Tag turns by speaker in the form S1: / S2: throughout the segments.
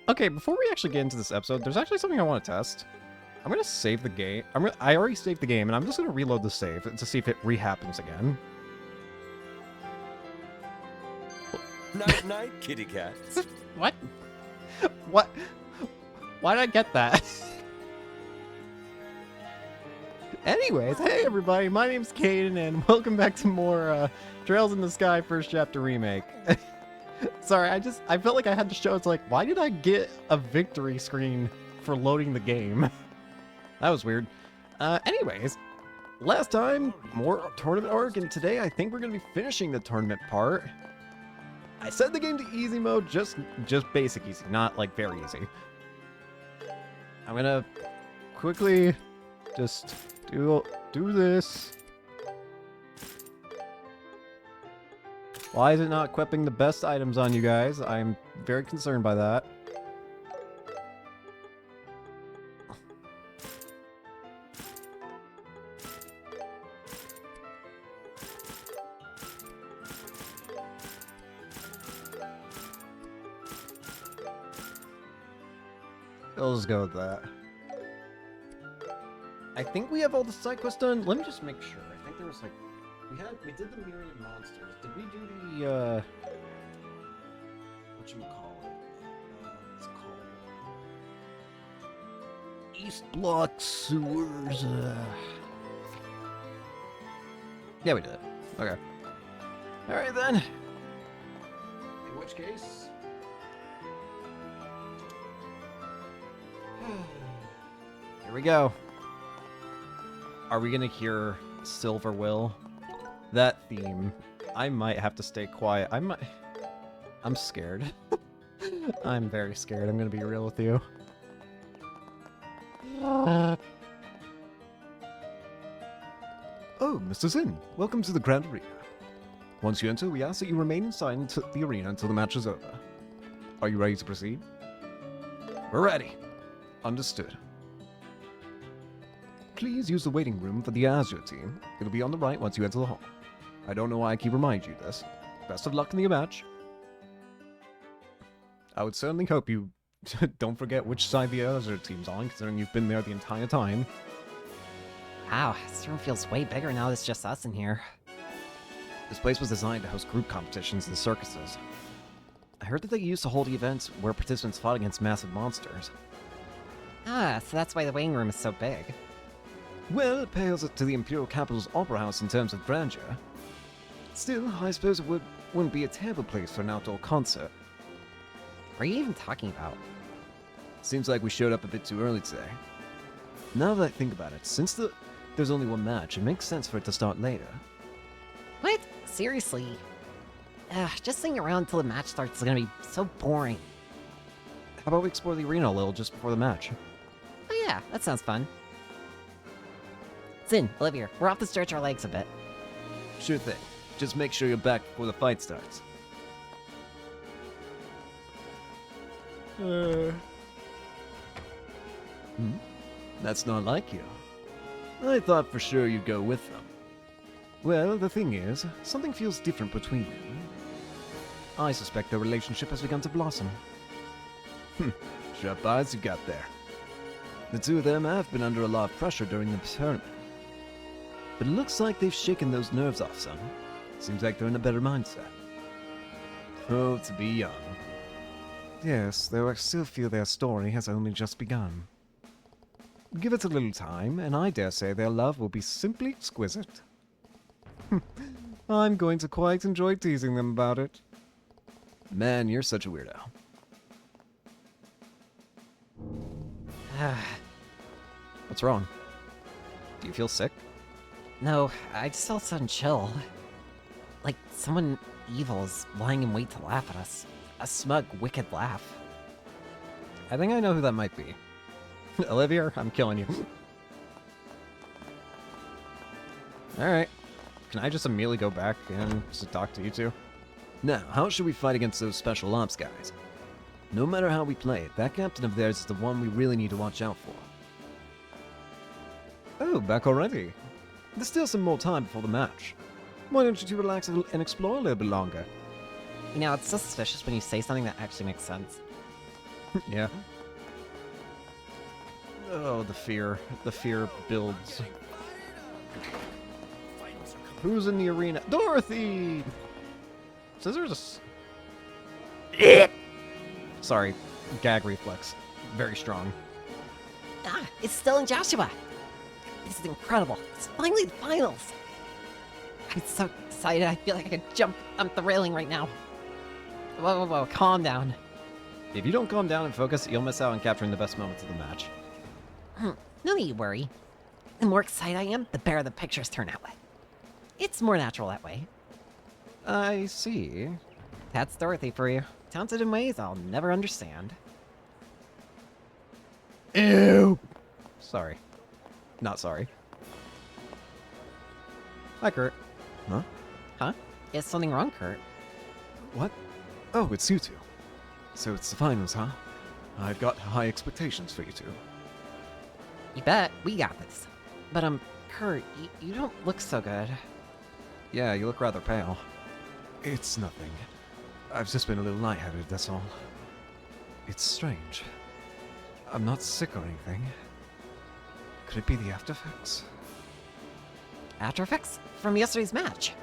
S1: Okay, before we actually get into this episode, there's actually something I want to test. I'm gonna save the game. I already saved the game, and I'm just gonna reload the save to see if it rehappens again.
S2: Night, night, kitty cat.
S1: What? What? Why did I get that? Anyways, hey everybody, my name's Caden, and welcome back to more Trails in the Sky First Chapter Remake. Sorry, I felt like I had to show, it's like, why did I get a victory screen for loading the game? That was weird. Anyways, last time, more tournament arc, and today I think we're going to be finishing the tournament part. I set the game to easy mode, just basic easy, not like very easy. I'm going to quickly just do this. Why is it not equipping the best items on you guys? I'm very concerned by that. I'll just go with that. I think we have all the side quests done. Let me just make sure. I think there was like... We did the myriad monsters. Did we do the, whatchamacallit? It's called... East Block Sewers, Yeah, we did it. Okay. Alright then. In which case... Here we go. Are we gonna hear Silver Will? That theme. I might have to stay quiet. I'm scared. I'm very scared. I'm gonna be real with you. Oh, Mr. Zin, welcome to the Grand Arena. Once you enter, we ask that you remain inside the arena until the match is over. Are you ready to proceed? We're ready. Understood. Please use the waiting room for the Azure team. It'll be on the right once you enter the hall. I don't know why I keep reminding you this. Best of luck in the match. I would certainly hope you don't forget which side the Azure team's on, considering you've been there the entire time.
S3: Wow, this room feels way bigger now there's just us in here.
S1: This place was designed to host group competitions and circuses. I heard that they used to hold events where participants fought against massive monsters.
S3: Ah, so that's why the waiting room is so big.
S1: Well, it pales to the Imperial Capital's Opera House in terms of grandeur. Still, I suppose it wouldn't be a terrible place for an outdoor concert.
S3: What are you even talking about?
S1: Seems like we showed up a bit too early today. Now that I think about it, since there's only one match, it makes sense for it to start later.
S3: What? Seriously? Just sitting around until the match starts is gonna be so boring.
S1: How about we explore the arena a little just before the match?
S3: Oh yeah, that sounds fun. Zin, Olivia, we're off to stretch our legs a bit.
S1: Sure thing. Just make sure you're back before the fight starts. That's not like you. I thought for sure you'd go with them. Well, the thing is, something feels different between them. I suspect their relationship has begun to blossom. Sharp eyes you got there. The two of them have been under a lot of pressure during the tournament. But it looks like they've shaken those nerves off some. Seems like they're in a better mindset. Oh, to be young. Yes, though I still feel their story has only just begun. Give it a little time, and I dare say their love will be simply exquisite. I'm going to quite enjoy teasing them about it. Man, you're such a weirdo. What's wrong? Do you feel sick?
S3: No, I just felt sudden chill. Like someone evil is lying in wait to laugh at us. A smug, wicked laugh.
S1: I think I know who that might be. Olivia, I'm killing you. Alright. Can I just immediately go back and just talk to you two? Now, how should we fight against those special ops guys? No matter how we play it, that captain of theirs is the one we really need to watch out for. Oh, back already? There's still some more time before the match. Why don't you two relax and explore a little bit longer?
S3: You know, it's so suspicious when you say something that actually makes sense.
S1: Yeah. Oh, the fear. The fear builds. Who's in the arena? Dorothy! Says there's a... Sorry. Gag reflex. Very strong.
S3: Ah, it's still in Joshua. This is incredible. It's finally the finals. I'm so excited. I feel like I could jump on the railing right now. Whoa, whoa, whoa. Calm down.
S1: If you don't calm down and focus, you'll miss out on capturing the best moments of the match.
S3: No need to worry. The more excited I am, the better the pictures turn out. It's more natural that way.
S1: I see.
S3: That's Dorothy for you. Talented in ways I'll never understand.
S1: Ew! Sorry. Not sorry. Hi, Kurt. Huh?
S3: Huh? Is something wrong, Kurt?
S4: What? Oh, it's you two. So it's the finals, huh? I've got high expectations for you two.
S3: You bet. We got this. But, Kurt, you don't look so good.
S1: Yeah, you look rather pale.
S4: It's nothing. I've just been a little lightheaded, that's all. It's strange. I'm not sick or anything. Could it be the after effects?
S3: After effects? From yesterday's match.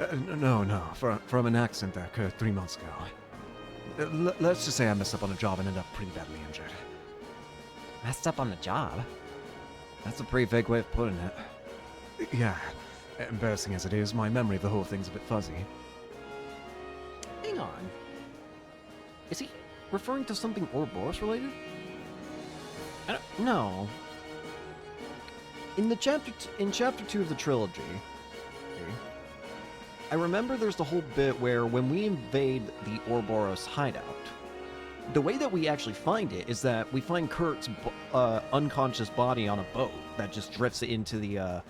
S4: No. From an accident that occurred 3 months ago. Let's just say I messed up on a job and ended up pretty badly injured.
S3: Messed up on the job?
S1: That's a pretty vague way of putting it.
S4: Yeah. Embarrassing as it is, my memory of the whole thing's a bit fuzzy.
S1: Hang on. Is he referring to something Ouroboros related? I don't know. In the chapter 2 of the trilogy, I remember there's the whole bit where when we invade the Ouroboros hideout, the way that we actually find it is that we find Kurt's unconscious body on a boat that just drifts into the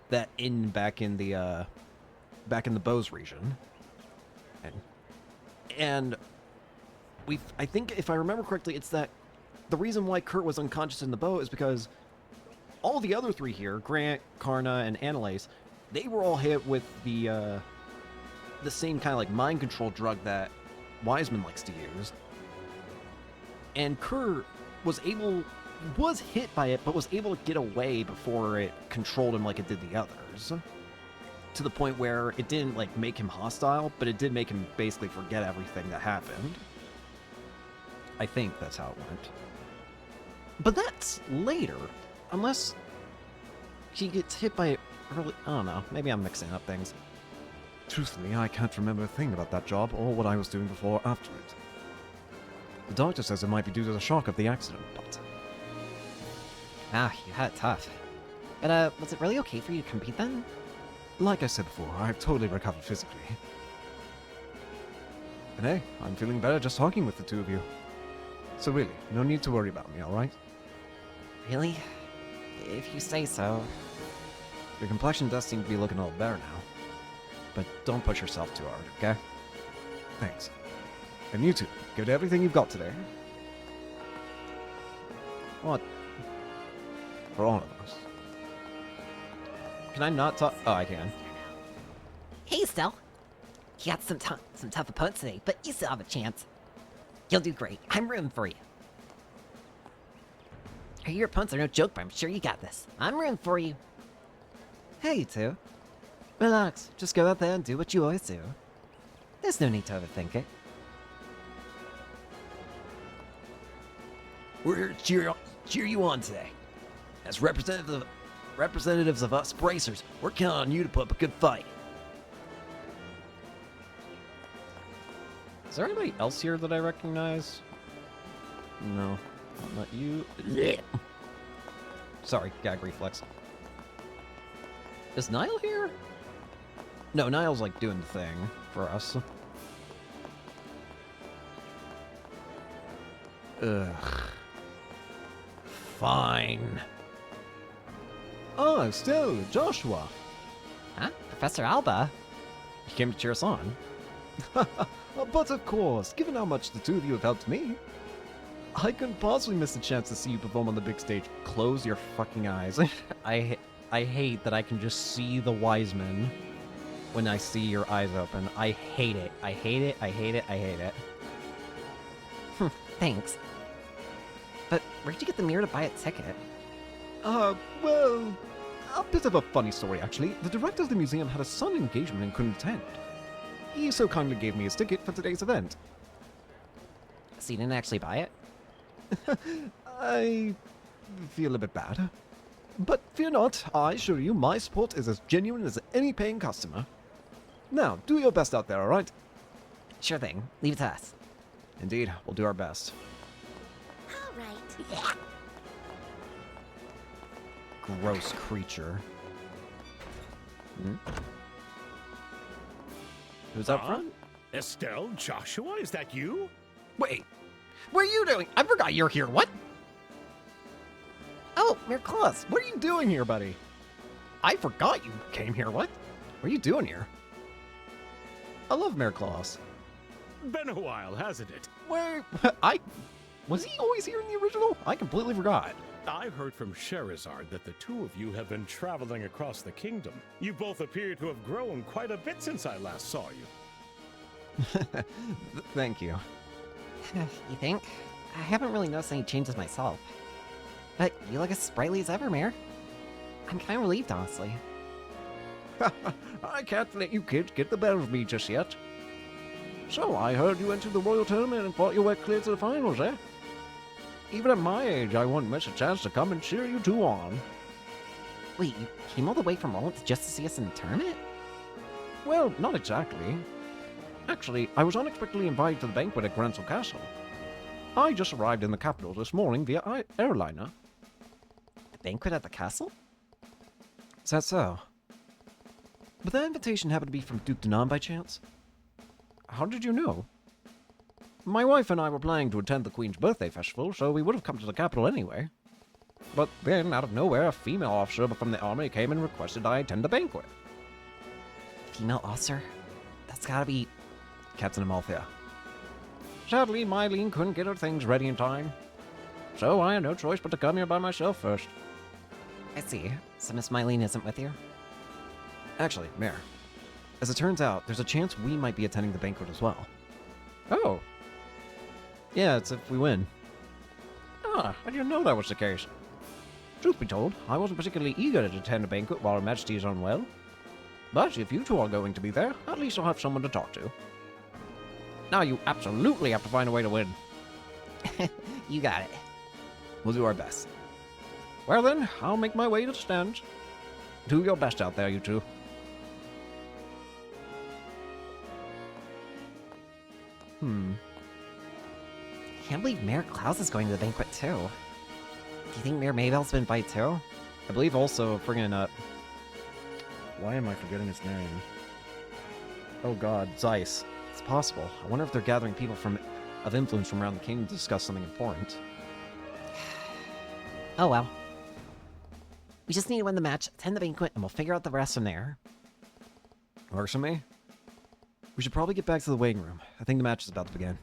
S1: back in the Bose region, and I think if I remember correctly, it's that the reason why Kurt was unconscious in the boat is because all the other three here, Grant, Karna, and Annalise, they were all hit with the same kind of like mind control drug that Wiseman likes to use. And Kurt was hit by it, but was able to get away before it controlled him like it did the others. To the point where it didn't like make him hostile, but it did make him basically forget everything that happened. I think that's how it went. But that's later. Unless he gets hit by it early. I don't know. Maybe I'm mixing up things.
S4: Truthfully, I can't remember a thing about that job or what I was doing before or after it. The doctor says it might be due to the shock of the accident, but...
S3: Ah, you had it tough. But, was it really okay for you to compete then?
S4: Like I said before, I've totally recovered physically. And hey, I'm feeling better just talking with the two of you. So really, no need to worry about me, alright?
S3: Really? If you say so.
S1: Your complexion does seem to be looking a little better now. But don't push yourself too hard, okay?
S4: Thanks. And you two, give it everything you've got today.
S1: What?
S4: For all of us.
S1: Can I not talk? Oh, I can.
S3: Hey, Stell. You got some tough opponents today, but you still have a chance. You'll do great. I'm rooting for you. Your opponents are no joke, but I'm sure you got this. I'm rooting for you.
S1: Hey, you two. Relax. Just go out there and do what you always do.
S3: There's no need to overthink it.
S2: We're here to cheer you on today. As representatives of us bracers, we're counting on you to put up a good fight.
S1: Is there anybody else here that I recognize? No. Not you. Sorry, gag reflex. Is Niall here? No, Niall's like doing the thing for us. Ugh. Fine. Oh, still, Joshua.
S3: Huh? Professor Alba?
S1: You came to cheer us on. But of course, given how much the two of you have helped me, I couldn't possibly miss a chance to see you perform on the big stage. Close your fucking eyes. I hate that I can just see the Wiseman when I see your eyes open. I hate it. I hate it. I hate it. I hate it.
S3: Thanks. But where'd you get the mirror to buy a ticket?
S4: Well, a bit of a funny story, actually. The director of the museum had a sudden engagement and couldn't attend. He so kindly gave me his ticket for today's event.
S3: So you didn't actually buy it?
S4: I feel a bit bad. But fear not, I assure you my support is as genuine as any paying customer. Now, do your best out there, alright?
S3: Sure thing. Leave it to us.
S4: Indeed, we'll do our best.
S5: All right.
S3: Yeah.
S1: Gross creature.
S4: Who's up front?
S6: Estelle, Joshua, is that you?
S3: Wait. What are you doing? I forgot you're here. What? Oh, Mayor Claus.
S1: What are you doing here, buddy?
S3: I forgot you came here. What?
S1: What are you doing here? I love Mayor Claus.
S6: Been a while, hasn't it?
S1: Wait, was he always here in the original? I completely forgot.
S6: I heard from Sherazard that the two of you have been traveling across the kingdom. You both appear to have grown quite a bit since I last saw you.
S1: Thank you.
S3: You think? I haven't really noticed any changes myself. But you look as sprightly as ever, Mayor. I'm kind of relieved, honestly.
S4: I can't let you kids get the better of me just yet. So, I heard you entered the Royal Tournament and fought your way clear to the finals, eh? Even at my age, I wouldn't miss a chance to come and cheer you two on.
S3: Wait, you came all the way from Roland just to see us in the tournament?
S4: Well, not exactly. Actually, I was unexpectedly invited to the banquet at Gransel Castle. I just arrived in the capital this morning via airliner.
S3: The banquet at the castle?
S4: Is that so? But that invitation happened to be from Duke Denon by chance? How did you know? My wife and I were planning to attend the Queen's birthday festival, so we would have come to the capital anyway. But then, out of nowhere, a female officer from the army came and requested I attend the banquet.
S3: Female officer? That's gotta be...
S4: Captain Amalthea. Sadly, Mylene couldn't get her things ready in time. So I had no choice but to come here by myself first.
S3: I see. So Miss Mylene isn't with you?
S4: Actually, Mayor, as it turns out, there's a chance we might be attending the banquet as well. Oh. Yeah, it's if we win. Ah, I didn't know that was the case. Truth be told, I wasn't particularly eager to attend a banquet while Her Majesty is unwell. But if you two are going to be there, at least I'll have someone to talk to. Now you absolutely have to find a way to win.
S3: You got it.
S4: We'll do our best. Well then, I'll make my way to the stands. Do your best out there, you two.
S3: Can't believe Mayor Klaus is going to the banquet too. Do you think Mayor Maybell's been invited too?
S1: I believe also friggin' why am I forgetting his name? Oh god, Zeiss. It's possible. I wonder if they're gathering people of influence from around the kingdom to discuss something important.
S3: Oh well. We just need to win the match, attend the banquet, and we'll figure out the rest from there.
S4: Works for me. We should probably get back to the waiting room. I think the match is about to begin.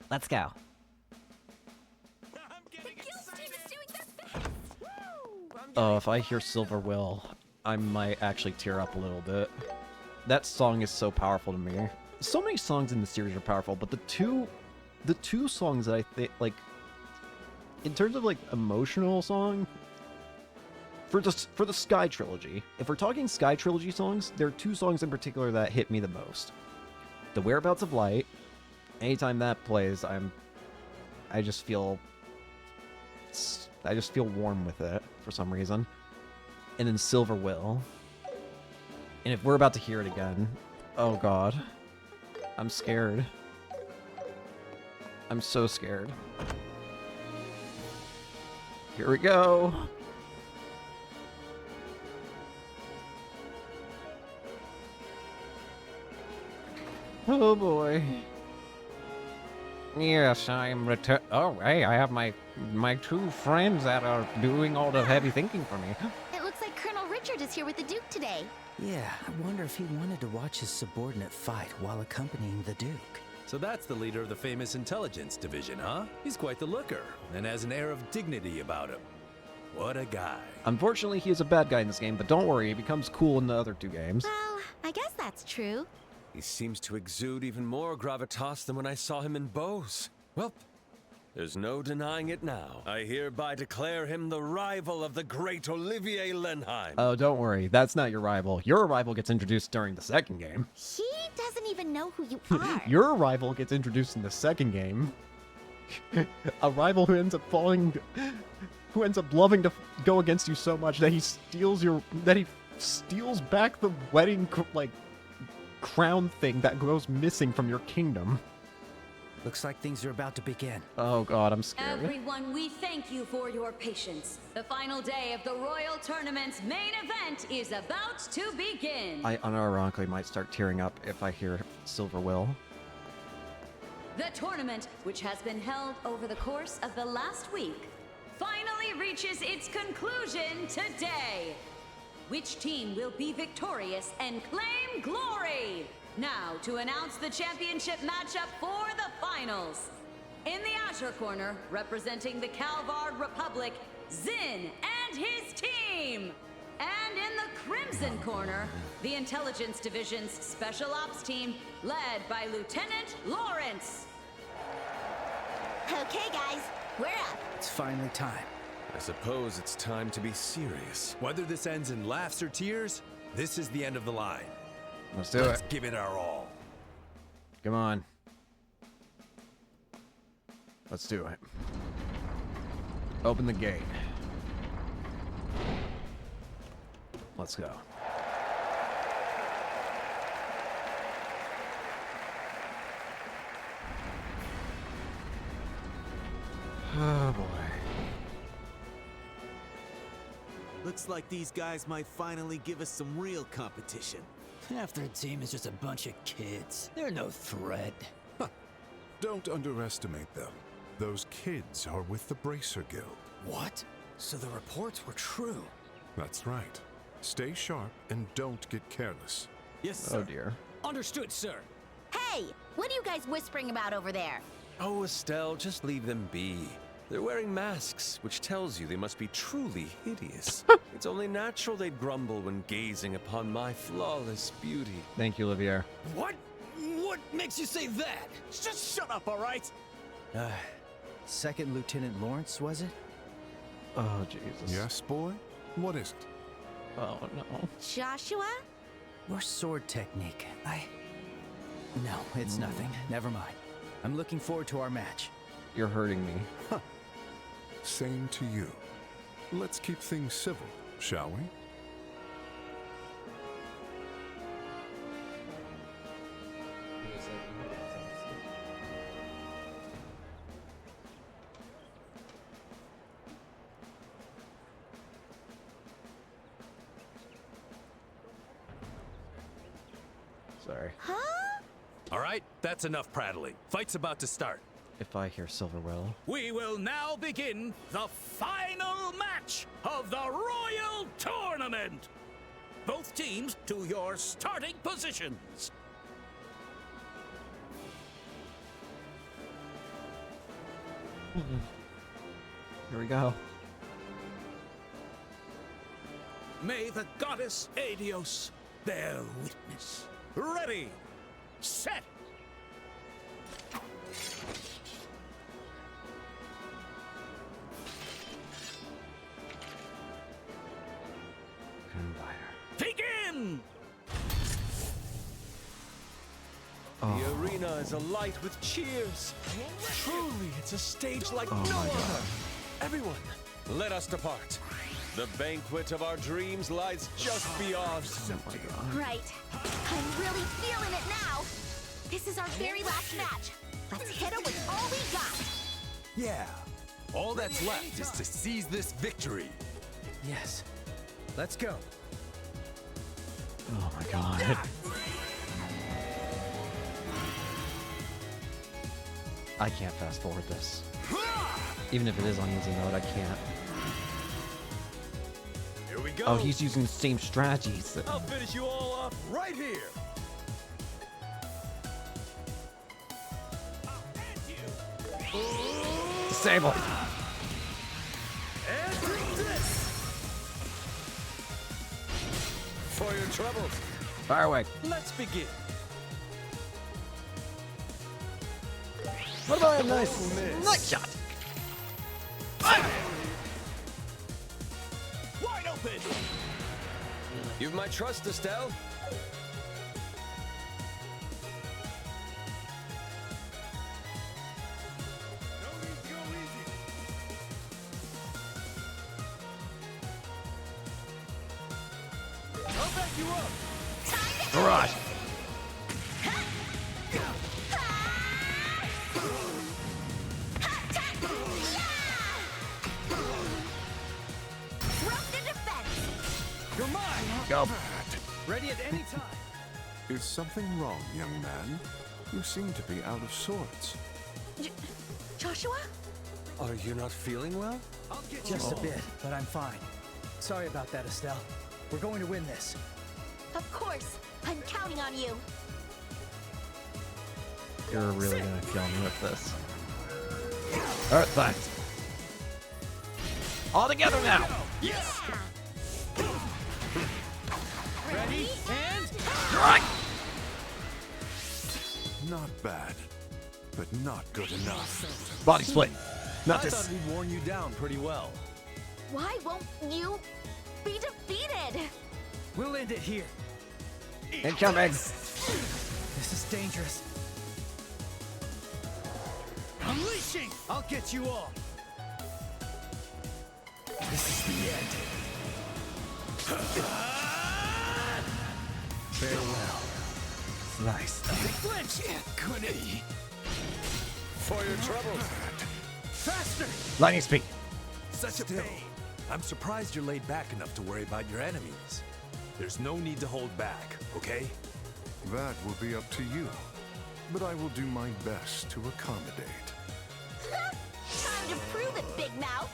S3: Let's go.
S1: Oh, if I hear Silver Will, I might actually tear up a little bit. That song is so powerful to me. So many songs in the series are powerful, but the two songs that I think, like, in terms of like emotional song, for the Sky trilogy, if we're talking Sky trilogy songs, there are two songs in particular that hit me the most. The Whereabouts of Light. Anytime that plays, I just feel warm with it for some reason. And then Silver Will. And if we're about to hear it again, oh god, I'm scared. I'm so scared. Here we go. Oh boy. Yes, I'm return. Oh, hey, I have my two friends that are doing all the heavy thinking for me.
S5: It looks like Colonel Richard is here with the Duke today.
S7: Yeah, I wonder if he wanted to watch his subordinate fight while accompanying the Duke.
S8: So that's the leader of the famous intelligence division, huh? He's quite the looker, and has an air of dignity about him. What a guy.
S1: Unfortunately, he is a bad guy in this game, but don't worry, he becomes cool in the other two games.
S5: Well, I guess that's true.
S8: He seems to exude even more gravitas than when I saw him in Bose. Well,
S2: There's no denying it now. I hereby declare him the rival of the great Olivier Lenheim.
S1: Oh, don't worry. That's not your rival. Your rival gets introduced during the second game.
S5: He doesn't even know who you are.
S1: Your rival gets introduced in the second game. A rival who ends up loving to go against you so much that he steals back the wedding crown thing that goes missing from your kingdom.
S7: Looks like things are about to begin.
S1: Oh god, I'm scared.
S9: Everyone, we thank you for your patience. The final day of the Royal Tournament's main event is about to begin.
S1: I unironically might start tearing up if I hear Silver Will.
S9: The tournament, which has been held over the course of the last week, finally reaches its conclusion today. Which team will be victorious and claim glory? Now, to announce the championship matchup for the finals. In the outer corner, representing the Calvard Republic, Zin and his team. And in the crimson corner, the Intelligence Division's Special Ops team, led by Lieutenant Lawrence.
S5: Okay, guys, we're up.
S7: It's finally time.
S8: I suppose it's time to be serious. Whether this ends in laughs or tears, this is the end of the line.
S1: Let's do
S8: Let's
S1: it.
S8: give it our all.
S1: Come on. Let's do it. Open the gate. Let's go. Oh boy.
S10: Looks like these guys might finally give us some real competition.
S7: Half their team is just a bunch of kids. They're no threat.
S11: Don't underestimate them. Those kids are with the Bracer Guild.
S7: What? So the reports were true.
S11: That's right. Stay sharp and don't get careless.
S10: Yes, sir.
S1: Oh dear.
S10: Understood, sir.
S5: Hey, what are you guys whispering about over there?
S2: Oh, Estelle, just leave them be. They're wearing masks, which tells you they must be truly hideous. It's only natural they'd grumble when gazing upon my flawless beauty.
S1: Thank you, Olivier.
S10: What? What makes you say that? Just shut up, all right?
S7: Second Lieutenant Lawrence, was it?
S1: Oh Jesus.
S11: Yes, boy? What is it?
S1: Oh no.
S5: Joshua?
S7: Your sword technique. No, it's nothing. Never mind. I'm looking forward to our match.
S1: You're hurting me.
S11: Same to you. Let's keep things civil, shall we?
S1: Sorry.
S5: Huh?
S8: All right, that's enough prattling. Fight's about to start.
S1: If I hear Silver Will.
S10: We will now begin the final match of the Royal Tournament. Both teams to your starting positions.
S1: Here we go.
S10: May the goddess Adios bear witness. Ready, set. Begin!
S2: The arena is alight with cheers. Truly, it's a stage like no other. Everyone, let us depart. The banquet of our dreams lies just beyond.
S5: Right. I'm really feeling it now. This is our very last match. Let's hit it with all we got.
S8: Yeah. All that's left is to seize this victory.
S7: Yes. Let's go.
S1: Oh my god. I can't fast forward this. Even if it is on easy mode, I can't.
S8: Here we go.
S1: Oh, he's using the same strategies.
S8: I'll finish you all off right here.
S1: Disable.
S8: And this for your troubles.
S1: Fire away.
S8: Let's begin.
S4: What about a nice shot?
S10: Wide open!
S2: You've my trust, Estelle.
S10: I'll back you up!
S4: Garage.
S5: Broke the defense.
S10: You're mine!
S4: Go.
S7: Ready at any time.
S11: Is something wrong, young man? You seem to be out of sorts.
S5: Joshua?
S2: Are you not feeling well?
S7: I'll get
S12: Just a bit, but I'm fine. Sorry about that, Estelle. We're going to win this.
S5: Of course. I'm counting on you.
S4: You're really gonna kill me with this. Alright, thanks. All together now!
S10: Yes! Ready and
S4: Right.
S11: Not bad, but not good enough.
S4: Body split. Not
S8: I
S4: this.
S8: thought we'd worn you down pretty well.
S5: Why won't you be defeated?
S12: We'll end it here.
S4: Incoming.
S12: This is dangerous.
S10: unleashing!
S12: I'll get you all. This is the end.
S7: Farewell.
S12: Nice.
S10: Flinch! Goody!
S2: For your troubles.
S10: Faster!
S4: Lightning speed.
S8: Such a pain. I'm surprised you're laid back enough to worry about your enemies. There's no need to hold back, okay?
S11: That will be up to you. But I will do my best to accommodate.
S5: Time to prove it, Big Mouth.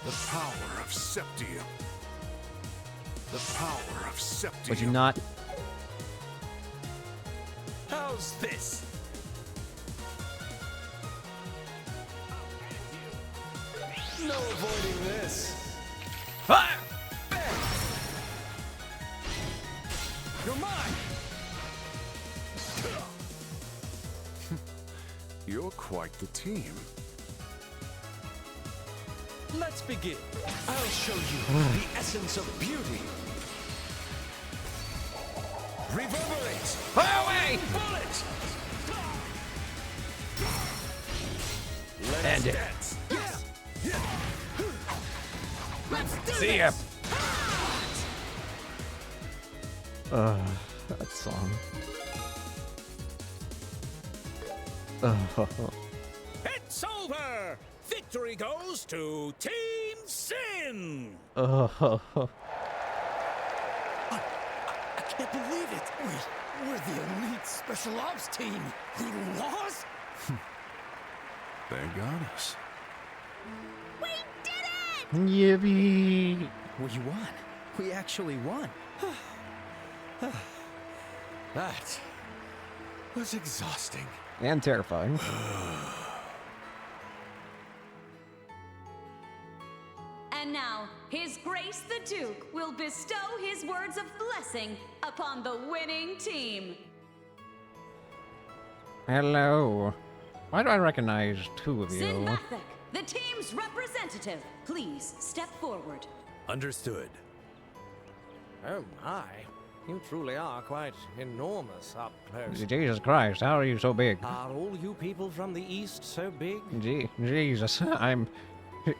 S11: The power of Septium. The power of Septium.
S4: Would you not?
S10: How's this?
S2: No avoiding this.
S4: Fire!
S10: You're mine!
S11: You're quite the team.
S2: Let's begin. I'll show you the essence of beauty. Reverberate!
S4: Fire away!
S2: Bullet! Let's
S4: End it.
S2: dance.
S10: Let's do
S4: See ya.
S10: this!
S4: That song.
S10: It's over! Victory goes to Team Sin!
S4: Oh.
S10: I can't believe it! We're the elite special ops team! We lost?
S11: They got us.
S5: We did it!
S4: Yippee!
S12: We won. We actually won.
S2: That was exhausting.
S4: And terrifying.
S9: And now, His Grace the Duke will bestow his words of blessing upon the winning team.
S4: Hello. Why do I recognize two of
S9: Sin
S4: you?
S9: Mathek, the team's representative, please step forward.
S8: Understood.
S13: Oh my, you truly are quite enormous up close.
S4: Jesus Christ, how are you so big?
S13: Are all you people from the East so big?
S4: Jesus,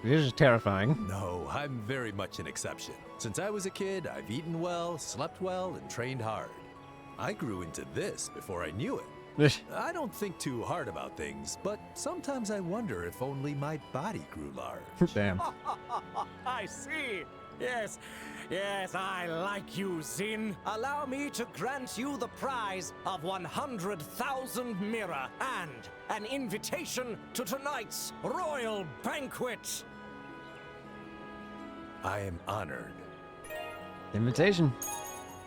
S4: this is terrifying.
S8: No, I'm very much an exception. Since I was a kid, I've eaten well, slept well, and trained hard. I grew into this before I knew it. I don't think too hard about things, but sometimes I wonder if only my body grew large.
S4: Damn.
S13: I see. Yes, I like you, Zin. Allow me to grant you the prize of 100,000 mirror and an invitation to tonight's royal banquet.
S8: I am honored.
S4: Invitation.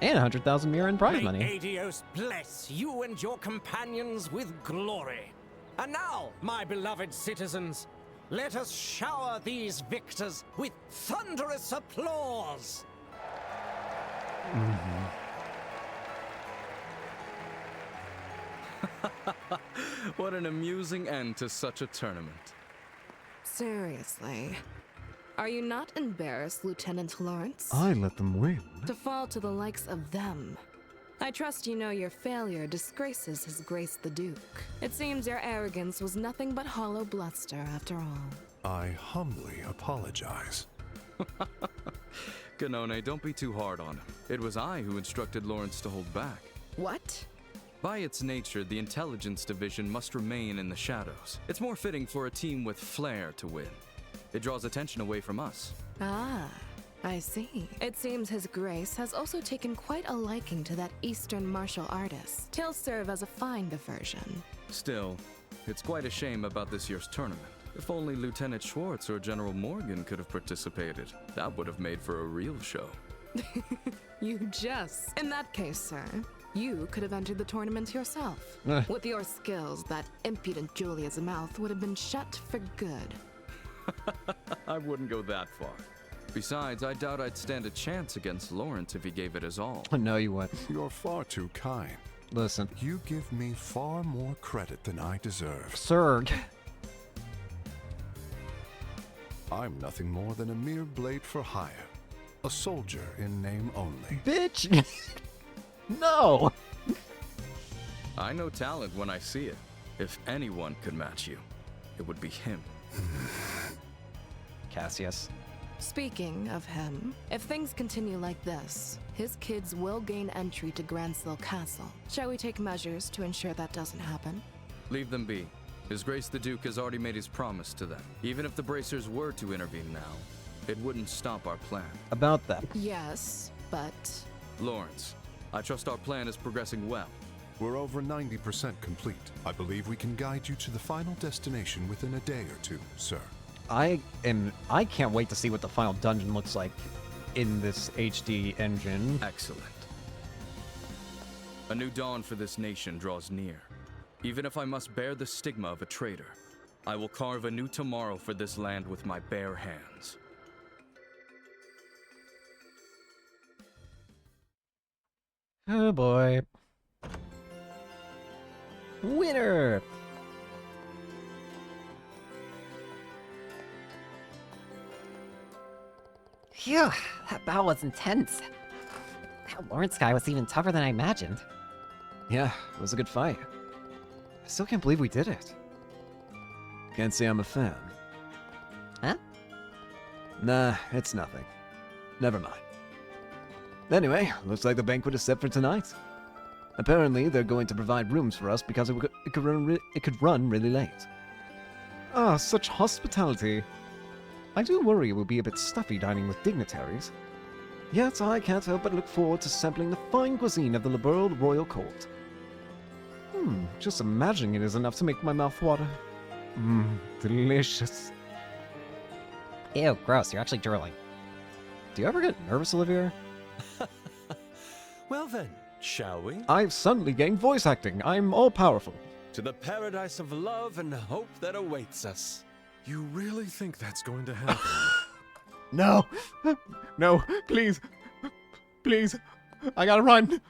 S4: And 100,000 mirror in prize
S13: May
S4: money.
S13: Adios bless you and your companions with glory. And now, my beloved citizens, let us shower these victors with thunderous applause.
S14: What an amusing end to such a tournament.
S15: Seriously. Are you not embarrassed, Lieutenant Lawrence?
S1: I let them win.
S15: To fall to the likes of them. I trust you know your failure disgraces His Grace the Duke. It seems your arrogance was nothing but hollow bluster after all.
S11: I humbly apologize.
S14: Ganone, don't be too hard on him. It was I who instructed Lawrence to hold back.
S15: What?
S14: By its nature, the intelligence division must remain in the shadows. It's more fitting for a team with flair to win. It draws attention away from us.
S15: Ah, I see. It seems His Grace has also taken quite a liking to that Eastern martial artist. He'll serve as a fine diversion.
S14: Still, it's quite a shame about this year's tournament. If only Lieutenant Schwartz or General Morgan could have participated, that would have made for a real show.
S15: You just... In that case, sir, you could have entered the tournament yourself. With your skills, that impudent Julia's mouth would have been shut for good.
S14: I wouldn't go that far. Besides, I doubt I'd stand a chance against Lawrence if he gave it his all.
S1: No, you wouldn't.
S11: You're far too kind.
S1: Listen.
S11: You give me far more credit than I deserve.
S1: Sir.
S11: I'm nothing more than a mere blade for hire. A soldier in name only.
S1: Bitch! No!
S14: I know talent when I see it. If anyone could match you, it would be him.
S1: Cassius.
S15: Speaking of him, if things continue like this, his kids will gain entry to Gransville Castle. Shall we take measures to ensure that doesn't happen?
S14: Leave them be. His Grace the Duke has already made his promise to them. Even if the Bracers were to intervene now, it wouldn't stop our plan.
S1: About that.
S15: Yes, but...
S14: Lawrence, I trust our plan is progressing well.
S11: We're over 90% complete. I believe we can guide you to the final destination within a day or two, sir.
S1: I can't wait to see what the final dungeon looks like in this HD engine.
S14: Excellent. A new dawn for this nation draws near. Even if I must bear the stigma of a traitor, I will carve a new tomorrow for this land with my bare hands.
S1: Oh boy. Winner!
S3: Phew, that battle was intense. That Lawrence guy was even tougher than I imagined.
S4: Yeah, it was a good fight. I still can't believe we did it. Can't say I'm a fan.
S3: Huh?
S4: Nah, it's nothing. Never mind. Anyway, looks like the banquet is set for tonight. Apparently, they're going to provide rooms for us because it could run really late.
S1: Ah, such hospitality. I do worry it will be a bit stuffy dining with dignitaries.
S4: Yet I can't help but look forward to sampling the fine cuisine of the liberal royal court.
S1: Just imagining it is enough to make my mouth water. Delicious.
S3: Ew, gross, you're actually drooling.
S4: Do you ever get nervous, Olivia?
S2: Well then, shall we?
S1: I've suddenly gained voice acting. I'm all-powerful.
S2: To the paradise of love and hope that awaits us.
S11: You really think that's going to happen?
S1: No! No, please! Please! I gotta run!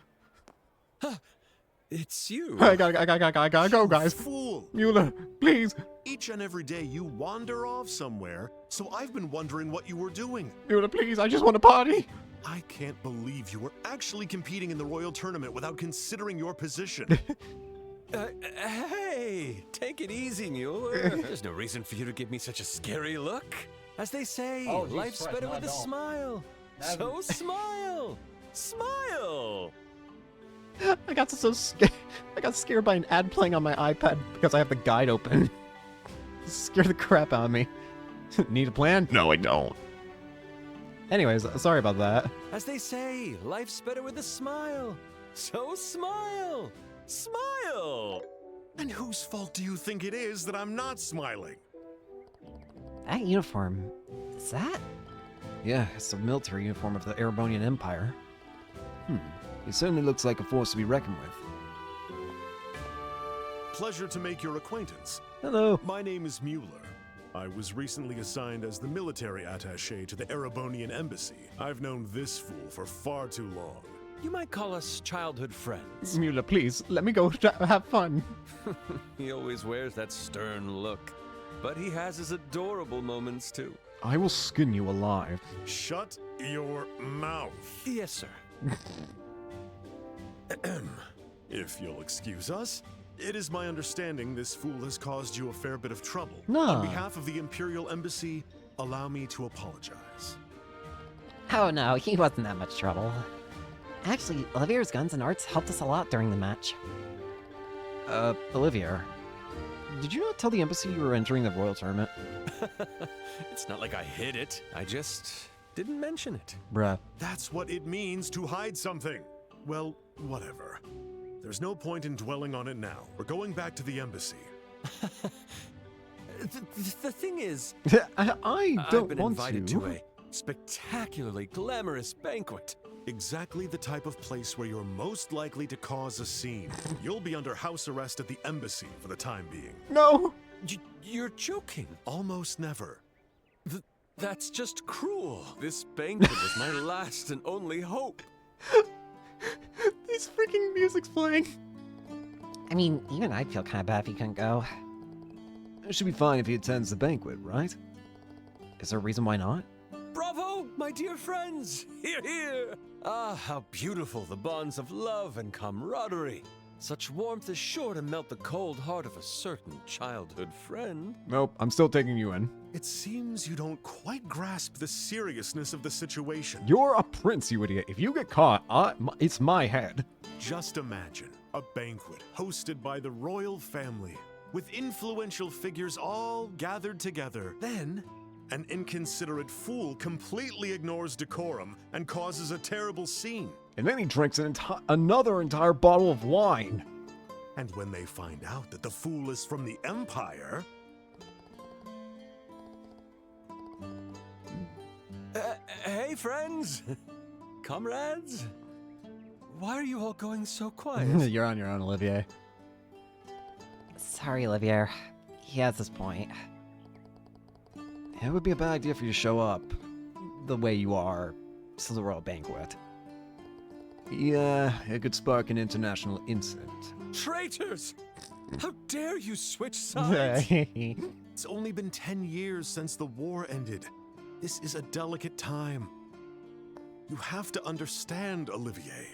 S2: It's you.
S1: I gotta go, guys.
S16: Fool!
S1: Mueller, please!
S16: Each and every day you wander off somewhere, so I've been wondering what you were doing.
S1: Mueller, please, I just want to party!
S16: I can't believe you were actually competing in the Royal Tournament without considering your position.
S2: Hey, take it easy, Mueller. There's no reason for you to give me such a scary look. As they say, life's better with a smile. So smile! Smile!
S1: I got so scared. I got scared by an ad playing on my iPad because I have the guide open. Scared the crap out of me. Need a plan? No, I don't. Anyways, sorry about that.
S2: As they say, life's better with a smile. So smile! Smile!
S16: And whose fault do you think it is that I'm not smiling?
S3: That uniform, is that?
S4: Yeah, it's the military uniform of the Erebonian Empire. He certainly looks like a force to be reckoned with.
S16: Pleasure to make your acquaintance.
S4: Hello.
S16: My name is Mueller. I was recently assigned as the military attaché to the Erebonian embassy. I've known this fool for far too long.
S2: You might call us childhood friends.
S1: Mueller, please, let me go have fun.
S2: He always wears that stern look. But he has his adorable moments too.
S1: I will skin you alive.
S16: Shut your mouth.
S2: Yes, sir.
S16: If you'll excuse us, it is my understanding this fool has caused you a fair bit of trouble.
S1: Nah.
S16: On behalf of the Imperial Embassy, allow me to apologize.
S3: Oh no, he wasn't that much trouble. Actually, Olivier's guns and arts helped us a lot during the match.
S4: Olivier, did you not tell the embassy you were entering the royal tournament?
S2: It's not like I hid it. I just didn't mention it.
S4: Bruh.
S16: That's what it means to hide something. Well, whatever. There's no point in dwelling on it now. We're going back to the embassy.
S2: The thing is,
S1: I
S2: I've
S1: don't
S2: been
S1: want
S2: invited
S1: to.
S2: to a spectacularly glamorous banquet.
S16: Exactly the type of place where you're most likely to cause a scene. You'll be under house arrest at the embassy for the time being.
S1: No!
S2: You're joking.
S16: Almost never.
S2: That's just cruel. This banquet is my last and only hope.
S1: This freaking music's playing.
S3: I mean, even I'd feel kind of bad if he couldn't go.
S4: It should be fine if he attends the banquet, right? Is there a reason why not?
S2: Bravo, my dear friends! Hear, hear! Ah, how beautiful the bonds of love and camaraderie. Such warmth is sure to melt the cold heart of a certain childhood friend.
S1: Nope, I'm still taking you in.
S16: It seems you don't quite grasp the seriousness of the situation.
S1: You're a prince, you idiot. If you get caught, it's my head.
S16: Just imagine a banquet hosted by the royal family, with influential figures all gathered together. Then, an inconsiderate fool completely ignores decorum and causes a terrible scene.
S1: And then he drinks another entire bottle of wine.
S16: And when they find out that the fool is from the Empire...
S2: Hey, friends! Comrades? Why are you all going so quiet?
S1: You're on your own, Olivier.
S3: Sorry, Olivier. He has his point.
S4: It would be a bad idea for you to show up the way you are to the royal banquet. Yeah, it could spark an international incident.
S2: Traitors! How dare you switch sides?
S16: It's only been 10 years since the war ended. This is a delicate time. You have to understand, Olivier.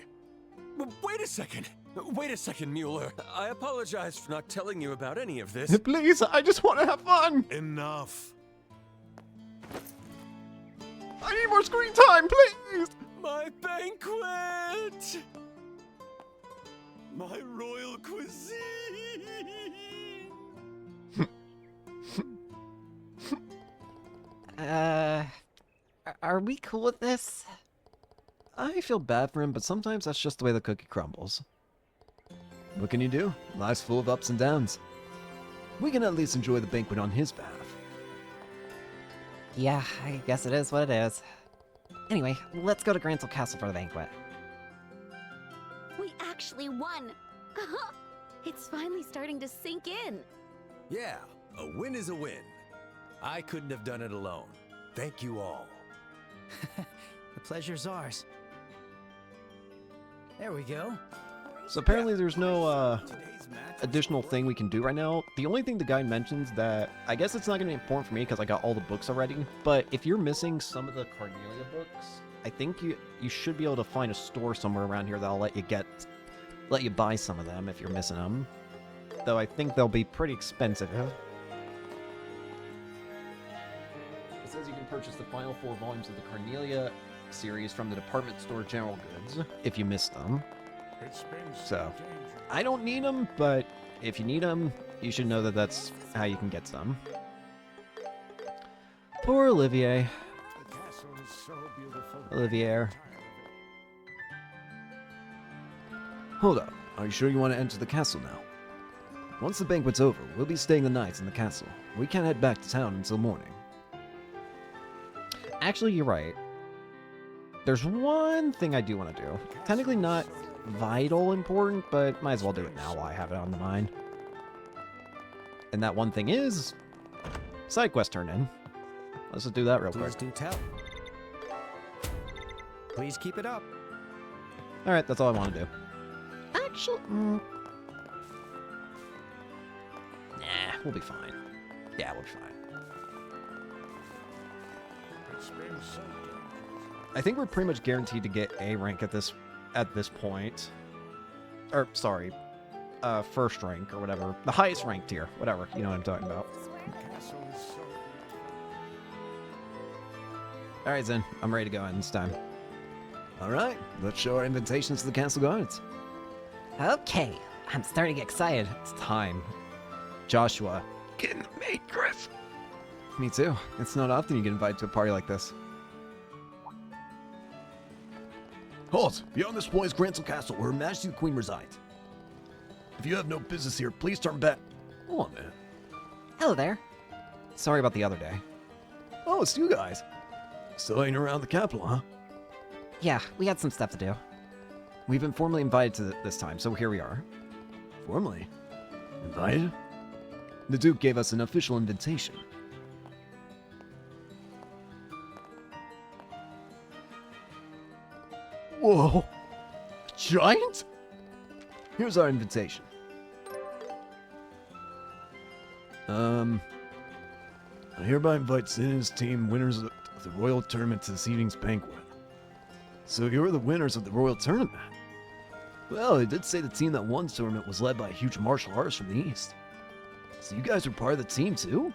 S2: Wait a second! Wait a second, Mueller. I apologize for not telling you about any of this.
S1: Please, I just want to have fun!
S16: Enough.
S1: I need more screen time, please!
S2: My banquet! My royal cuisine!
S3: Are we cool with this?
S4: I feel bad for him, but sometimes that's just the way the cookie crumbles. What can you do? Life's full of ups and downs. We can at least enjoy the banquet on his behalf.
S3: Yeah, I guess it is what it is. Anyway, let's go to Gransel Castle for the banquet.
S5: We actually won! It's finally starting to sink in.
S8: Yeah, a win is a win. I couldn't have done it alone. Thank you all.
S12: The pleasure's ours. There we go.
S4: So apparently there's no additional thing we can do right now. The only thing the guy mentions that, I guess it's not going to be important for me because I got all the books already, but if you're missing some of the Cornelia books, I think you should be able to find a store somewhere around here that'll let you buy some of them if you're missing them. Though I think they'll be pretty expensive. It says you can purchase the final 4 volumes of the Cornelia series from the department store General Goods if you missed them. So, I don't need them, but if you need them, you should know that that's how you can get some. Poor Olivier. Olivier. Hold up. Are you sure you want to enter the castle now? Once the banquet's over, we'll be staying the night in the castle. We can't head back to town until morning.
S3: Actually, you're right. There's one thing I do want to do. Technically not vital important, but might as well do it now while I have it on the mind.
S4: And that one thing is Side quest turned in. Let's just do that real
S7: Please
S4: quick.
S7: do tell. Please keep it up.
S4: All right, that's all I want to do.
S3: Actually,
S4: Nah, we'll be fine. Yeah, we'll be fine. I think we're pretty much guaranteed to get A rank at this point. Or sorry, first rank or whatever, the highest rank tier, whatever. You know what I'm talking about. All right, Zen, I'm ready to go in this time. All right, let's show our invitations to the Castle Guards.
S3: okay. I'm starting to get excited.
S4: It's time. Joshua, get in the MAID, Chris. Me too. It's not often you get invited to a party like this. Halt! Beyond this point is Grancel Castle, where Her Majesty the Queen resides. If you have no business here, please turn back. Hold on, man.
S3: Hello there.
S4: Sorry about the other day. Oh, it's you guys. Still hanging around the capital, huh?
S3: Yeah, we had some stuff to do.
S4: We've been formally invited to this time, so here we are. Formally? Invited? The Duke gave us an official invitation. Whoa! A giant? Here's our invitation. I hereby invite Sin and his team, winners of the Royal Tournament, to this evening's banquet. So you're the winners of the Royal Tournament? Well, it did say the team that won the tournament was led by a huge martial artist from the East. So you guys were part of the team too?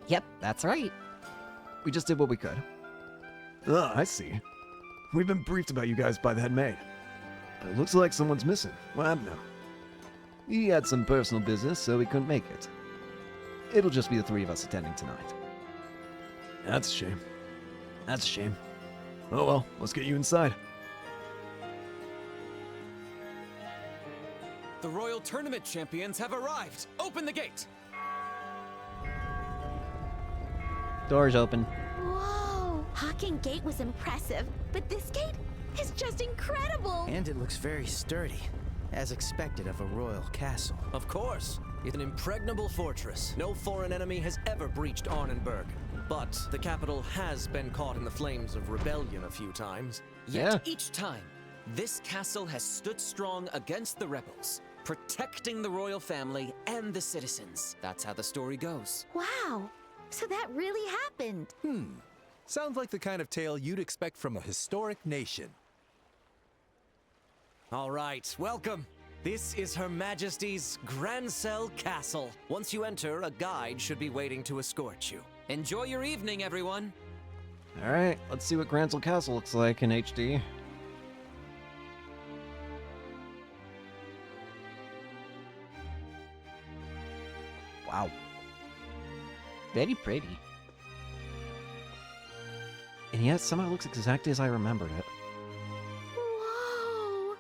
S3: Yep, that's right.
S4: We just did what we could. Ah, I see. We've been briefed about you guys by the head maid. But it looks like someone's missing. What happened to him? He had some personal business, so he couldn't make it. It'll just be the three of us attending tonight. That's a shame. That's a shame. Oh well, let's get you inside.
S17: The Royal Tournament champions have arrived! Open the gate!
S4: Doors open.
S5: Whoa! Hawking Gate was impressive, but this gate is just incredible!
S7: And it looks very sturdy, as expected of a royal castle.
S13: Of course. It's an impregnable fortress. No foreign enemy has ever breached Arnenberg. But the capital has been caught in the flames of rebellion a few times.
S17: Yet each time, this castle has stood strong against the rebels, protecting the royal family and the citizens. That's how the story goes.
S5: Wow! So that really happened!
S8: Sounds like the kind of tale you'd expect from a historic nation.
S13: All right, welcome. This is Her Majesty's Grancel Castle. Once you enter, a guide should be waiting to escort you.
S17: Enjoy your evening, everyone.
S4: Alright, let's see what Grancel Castle looks like in HD. Wow.
S3: Very pretty.
S4: And yet, somehow it looks exactly as I remembered it.
S5: Whoa!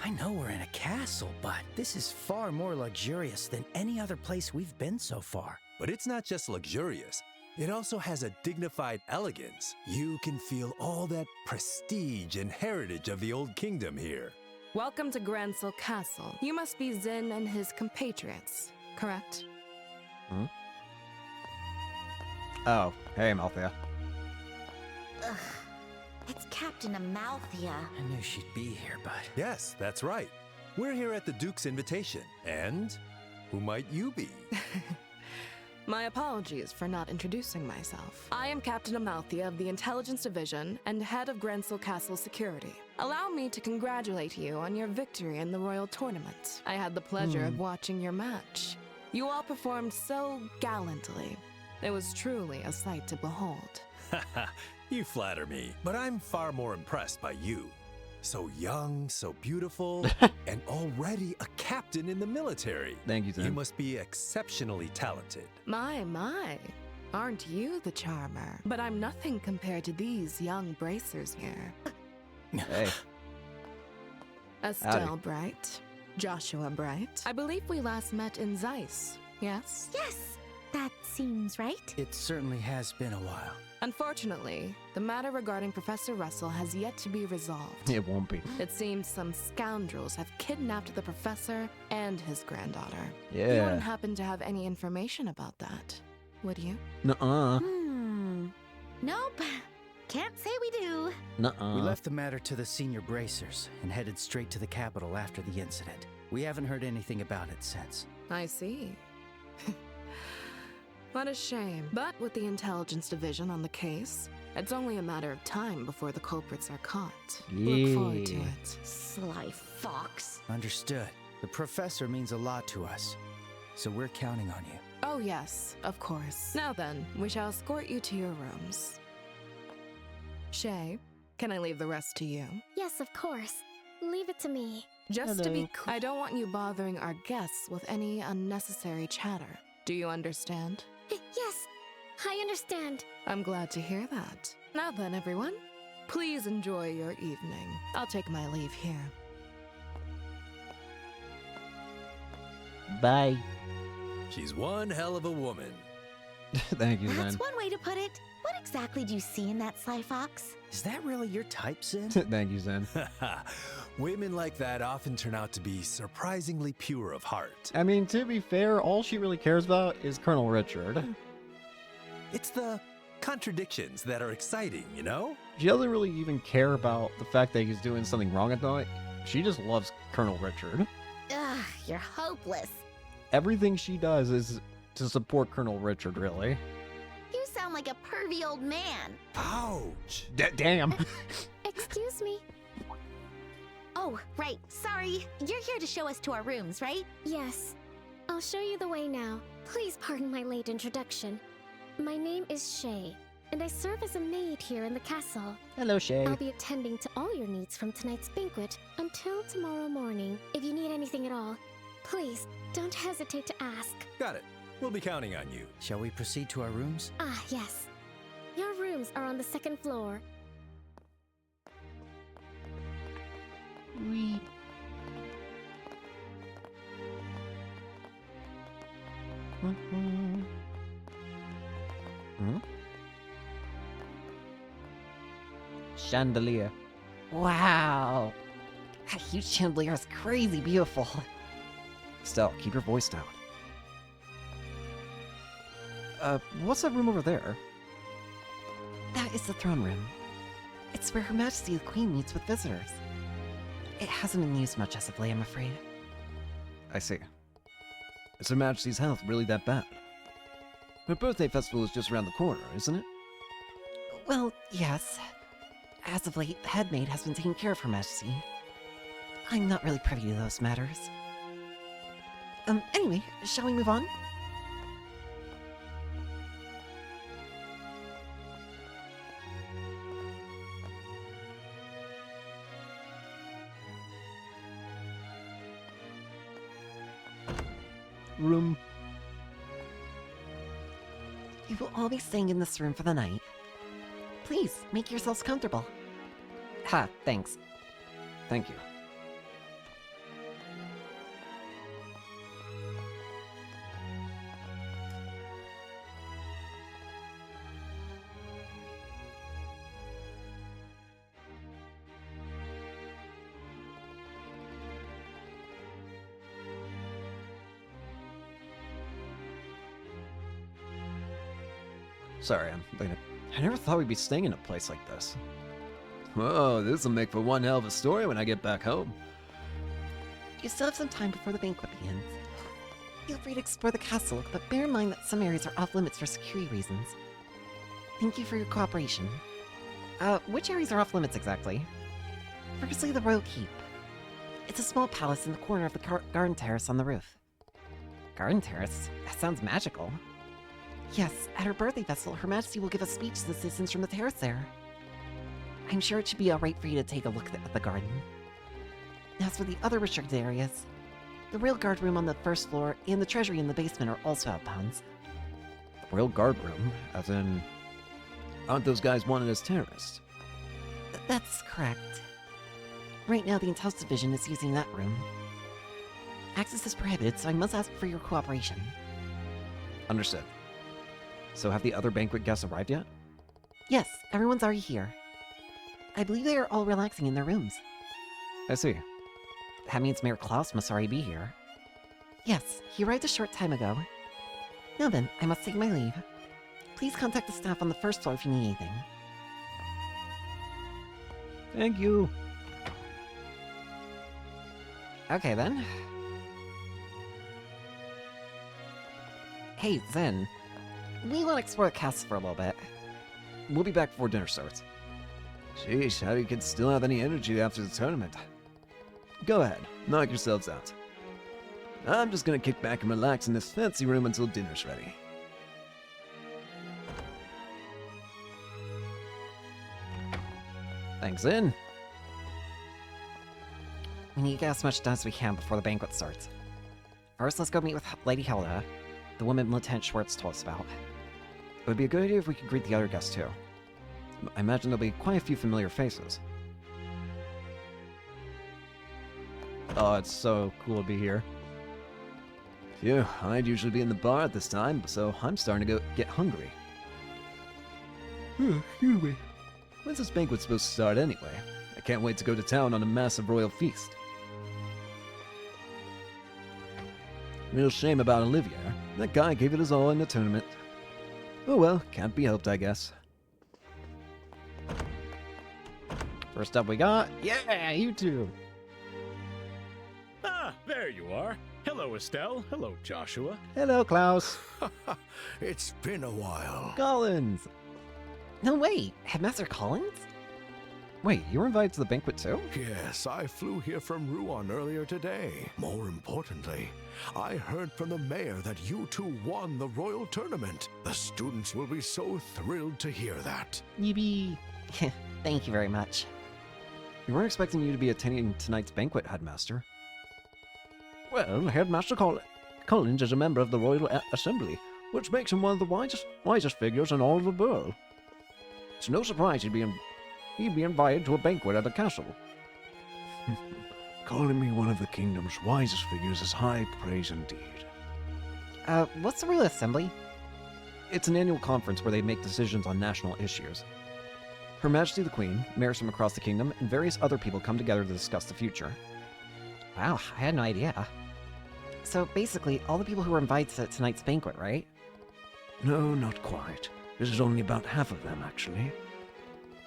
S7: I know we're in a castle, but this is far more luxurious than any other place we've been so far.
S8: But it's not just luxurious. It also has a dignified elegance. You can feel all that prestige and heritage of the old kingdom here.
S15: Welcome to Grancel Castle. You must be Zin and his compatriots, correct?
S4: Hmm? Oh, hey, Malthea.
S5: Ugh. It's Captain Amalthea.
S7: I knew she'd be here, but...
S8: Yes, that's right. We're here at the Duke's invitation. And who might you be?
S15: My apologies for not introducing myself. I am Captain Amalthea of the Intelligence Division and head of Grancel Castle Security. Allow me to congratulate you on your victory in the Royal Tournament. I had the pleasure of watching your match. You all performed so gallantly. It was truly a sight to behold.
S8: You flatter me, but I'm far more impressed by you. So young, so beautiful, and already a captain in the military.
S4: Thank you, Tim.
S8: You must be exceptionally talented.
S15: My. Aren't you the charmer? But I'm nothing compared to these young bracers here.
S4: Hey.
S15: Estelle Bright, Joshua Bright. I believe we last met in Zeiss, yes?
S5: Yes! That seems right.
S7: It certainly has been a while.
S15: Unfortunately, the matter regarding Professor Russell has yet to be resolved.
S4: It won't be.
S15: It seems some scoundrels have kidnapped the professor and his granddaughter.
S4: Yeah.
S15: You wouldn't happen to have any information about that? would you?
S4: Nuh-uh.
S5: Nope. Can't say we do.
S4: Nuh-uh.
S7: We left the matter to the senior bracers and headed straight to the capital after the incident. We haven't heard anything about it since.
S15: I see. What a shame. But with the intelligence division on the case, it's only a matter of time before the culprits are caught. Look forward to it.
S5: Sly fox.
S7: Understood. The professor means a lot to us, so we're counting on you.
S15: Oh yes, of course. Now then, we shall escort you to your rooms. Shay, can I leave the rest to you?
S5: Yes, of course. Leave it to me.
S15: Just to be clear, I don't want you bothering our guests with any unnecessary chatter. Do you understand?
S5: Yes, I understand.
S15: I'm glad to hear that. Now then, everyone, please enjoy your evening. I'll take my leave here.
S4: Bye.
S8: She's one hell of a woman.
S4: Thank you,
S5: That's
S4: Zen.
S5: one way to put it. What exactly do you see in that Sly Fox?
S7: Is that really your type, Zen?
S4: Thank you, Zen.
S8: Women like that often turn out to be surprisingly pure of heart.
S1: I mean, to be fair, all she really cares about is Colonel Richard.
S8: It's the contradictions that are exciting, you know?
S1: She doesn't really even care about the fact that he's doing something wrong at night. She just loves Colonel Richard.
S5: Ugh, you're hopeless.
S1: Everything she does is to support Colonel Richard, really.
S5: You sound like a pervy old man.
S8: Ouch!
S1: Damn.
S5: Excuse me. Oh, right. Sorry. You're here to show us to our rooms, right?
S18: Yes. I'll show you the way now. Please pardon my late introduction. My name is Shay, and I serve as a maid here in the castle.
S1: Hello, Shay.
S18: I'll be attending to all your needs from tonight's banquet until tomorrow morning. If you need anything at all, please don't hesitate to ask.
S8: Got it. We'll be counting on you.
S7: Shall we proceed to our rooms?
S18: Ah, yes. Your rooms are on the second floor.
S1: Wee. Chandelier.
S3: Wow. That huge chandelier is crazy beautiful.
S4: Stell, keep your voice down. What's that room over there?
S3: That is the throne room. It's where Her Majesty the Queen meets with visitors. It hasn't been used much as of late, I'm afraid.
S4: I see. Is Her Majesty's health really that bad? Her birthday festival is just around the corner, isn't it?
S3: Well, yes. As of late, the head maid has been taking care of Her Majesty. I'm not really privy to those matters. Anyway, shall we move on?
S1: Room.
S3: You will all be staying in this room for the night. Please, make yourselves comfortable. Ha, thanks.
S4: Thank you. Sorry, I'm late. I never thought we'd be staying in a place like this. Whoa, this'll make for one hell of a story when I get back home.
S3: You still have some time before the banquet begins. Feel free to explore the castle, but bear in mind that some areas are off limits for security reasons. Thank you for your cooperation. Which areas are off limits exactly? Firstly, the Royal Keep. It's a small palace in the corner of the garden terrace on the roof. Garden terrace? That sounds magical. Yes, at her birthday festival, Her Majesty will give a speech to the citizens from the terrace there. I'm sure it should be alright for you to take a look at the garden. As for the other restricted areas, the Royal Guard Room on the first floor and the Treasury in the basement are also outbounds.
S4: Royal Guard Room? As in, aren't those guys wanted as terrorists?
S3: That's correct. Right now, the Intelligence Division is using that room. Access is prohibited, so I must ask for your cooperation.
S4: Understood. So have the other banquet guests arrived yet?
S3: Yes, everyone's already here. I believe they are all relaxing in their rooms.
S4: I see.
S3: That means Mayor Klaus must already be here. Yes, he arrived a short time ago. Now then, I must take my leave. Please contact the staff on the first floor if you need anything.
S4: Thank you.
S3: Okay then. Hey, Zen. We want to explore the castle for a little bit.
S4: We'll be back before dinner starts. Sheesh, how do you kids still have any energy after the tournament? Go ahead, knock yourselves out. I'm just gonna kick back and relax in this fancy room until dinner's ready.
S3: Thanks, Zen. We need to get as much done as we can before the banquet starts. First, let's go meet with Lady Hilda, the woman Lieutenant Schwartz told us about.
S4: It would be a good idea if we could greet the other guests too. I imagine there'll be quite a few familiar faces. Oh, it's so cool to be here. Phew, I'd usually be in the bar at this time, so I'm starting to get hungry. Excuse me. When's this banquet supposed to start anyway? I can't wait to go to town on a massive royal feast. Real shame about Olivia. That guy gave it his all in the tournament. Oh well, can't be helped, I guess.
S1: First up we got, yeah, you two.
S6: Ah, there you are. Hello, Estelle. Hello, Joshua.
S1: Hello, Klaus.
S19: It's been a while.
S1: Collins.
S3: No, wait. Headmaster Collins?
S4: Wait, you were invited to the banquet too?
S19: Yes, I flew here from Rouen earlier today. More importantly, I heard from the mayor that you two won the royal tournament. The students will be so thrilled to hear that.
S3: Yippee. Thank you very much.
S4: We weren't expecting you to be attending tonight's banquet, Headmaster.
S20: Well, Headmaster Collins is a member of the Royal Assembly, which makes him one of the wisest figures in all of the world. It's no surprise he'd be invited to a banquet at the castle.
S19: Calling me one of the kingdom's wisest figures is high praise indeed.
S3: What's the Royal Assembly?
S4: It's an annual conference where they make decisions on national issues. Her Majesty the Queen, mayors from across the kingdom, and various other people come together to discuss the future.
S3: Wow, I had no idea. So basically, all the people who were invited to tonight's banquet, right?
S19: No, not quite. This is only about half of them, actually.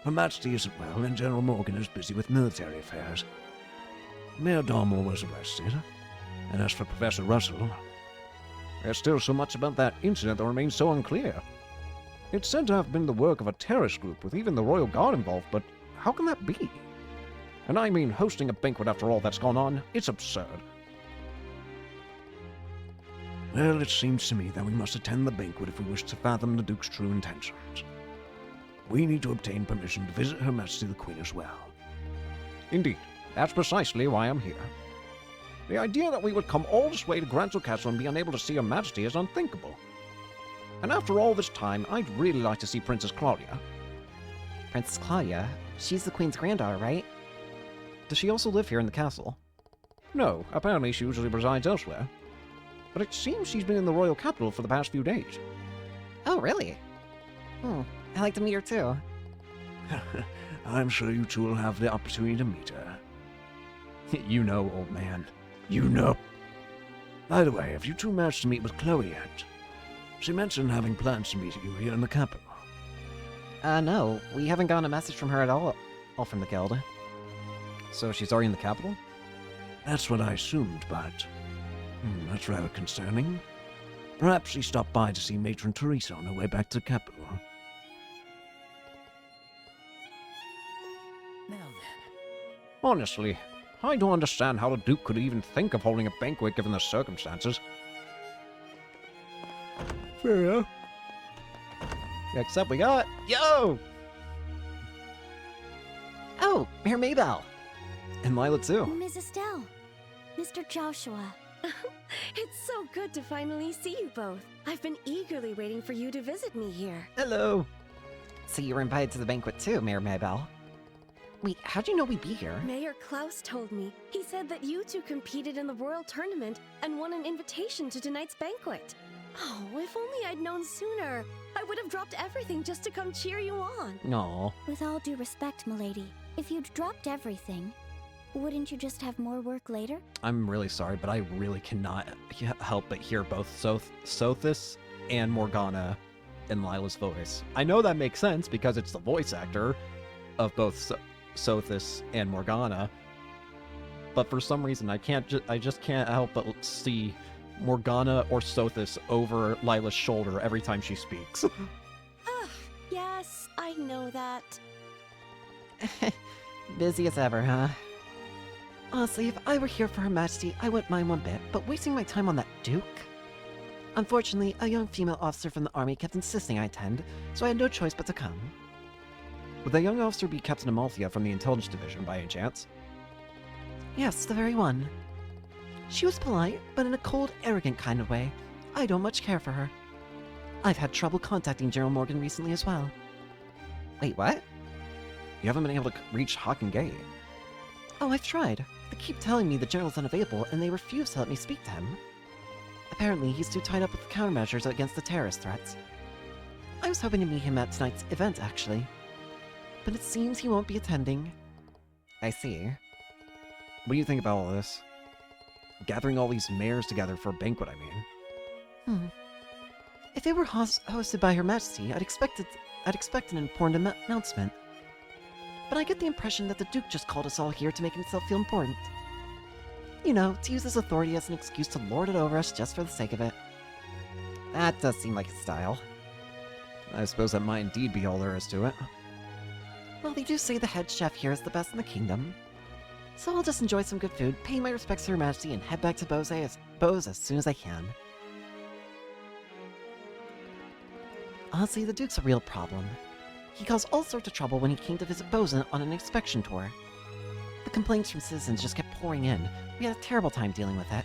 S19: Her Majesty isn't well, and General Morgan is busy with military affairs. Mayor Dalmore was arrested, and as for Professor Russell,
S20: There's still so much about that incident that remains so unclear. It's said to have been the work of a terrorist group with even the Royal Guard involved, but how can that be? And I mean, hosting a banquet after all that's gone on, it's absurd.
S19: Well, it seems to me that we must attend the banquet if we wish to fathom the Duke's true intentions. We need to obtain permission to visit Her Majesty the Queen as well.
S20: Indeed, that's precisely why I'm here. The idea that we would come all this way to Gransel Castle and be unable to see Her Majesty is unthinkable. And after all this time, I'd really like to see Princess Claudia.
S3: Princess Claudia? She's the Queen's granddaughter, right?
S4: Does she also live here in the castle?
S20: No, apparently she usually resides elsewhere. But it seems she's been in the royal capital for the past few days.
S3: Oh, really? I'd like to meet her too.
S19: I'm sure you two will have the opportunity to meet her.
S4: You know, old man.
S19: You know. By the way, have you two managed to meet with Chloe yet? She mentioned having plans to meet you here in the capital.
S3: No, we haven't gotten a message from her at all from the guild.
S4: So she's already in the capital?
S19: That's what I assumed, but that's rather concerning. Perhaps she stopped by to see Matron Teresa on her way back to the capital.
S7: Now then.
S20: Honestly, I don't understand how the Duke could even think of holding a banquet given the circumstances.
S1: Fair enough. Next up we got, yo!
S3: Oh, Mayor Maybell.
S4: And Lila too.
S18: Miss Estelle. Mr. Joshua.
S21: It's so good to finally see you both. I've been eagerly waiting for you to visit me here.
S1: Hello.
S3: So you were invited to the banquet too, Mayor Maybell. Wait, how'd you know we'd be here?
S21: Mayor Klaus told me. He said that you two competed in the royal tournament and won an invitation to tonight's banquet. Oh, if only I'd known sooner. I would have dropped everything just to come cheer you on.
S4: No.
S18: With all due respect, milady, if you'd dropped everything, wouldn't you just have more work later?
S4: I'm really sorry, but I really cannot help but hear both Sothis and Morgana in Lila's voice. I know that makes sense because it's the voice actor of both Sothis and Morgana, but for some reason I just can't help but see Morgana or Sothis over Lila's shoulder every time she speaks.
S18: Yes, I know that.
S3: Busy as ever, huh? Honestly, if I were here for Her Majesty, I wouldn't mind one bit, but wasting my time on that Duke? Unfortunately, a young female officer from the army kept insisting I attend, so I had no choice but to come.
S4: Would the young officer be Captain Amalthea from the Intelligence Division by any chance?
S3: Yes, the very one. She was polite, but in a cold, arrogant kind of way. I don't much care for her. I've had trouble contacting General Morgan recently as well. Wait, what?
S4: You haven't been able to reach Haken Gate.
S3: Oh, I've tried. They keep telling me the General's unavailable, and they refuse to let me speak to him. Apparently, he's too tied up with the countermeasures against the terrorist threats. I was hoping to meet him at tonight's event, actually. But it seems he won't be attending.
S4: I see. What do you think about all this? Gathering all these mayors together for a banquet, I mean.
S3: If it were hosted by Her Majesty, I'd expect an important announcement. But I get the impression that the Duke just called us all here to make himself feel important. You know, to use his authority as an excuse to lord it over us just for the sake of it. That does seem like his style.
S4: I suppose that might indeed be all there is to it.
S3: Well, they do say the head chef here is the best in the kingdom. So I'll just enjoy some good food, pay my respects to Her Majesty, and head back to Bose as soon as I can. Honestly, the Duke's a real problem. He caused all sorts of trouble when he came to visit Bose on an inspection tour. The complaints from citizens just kept pouring in. We had a terrible time dealing with that.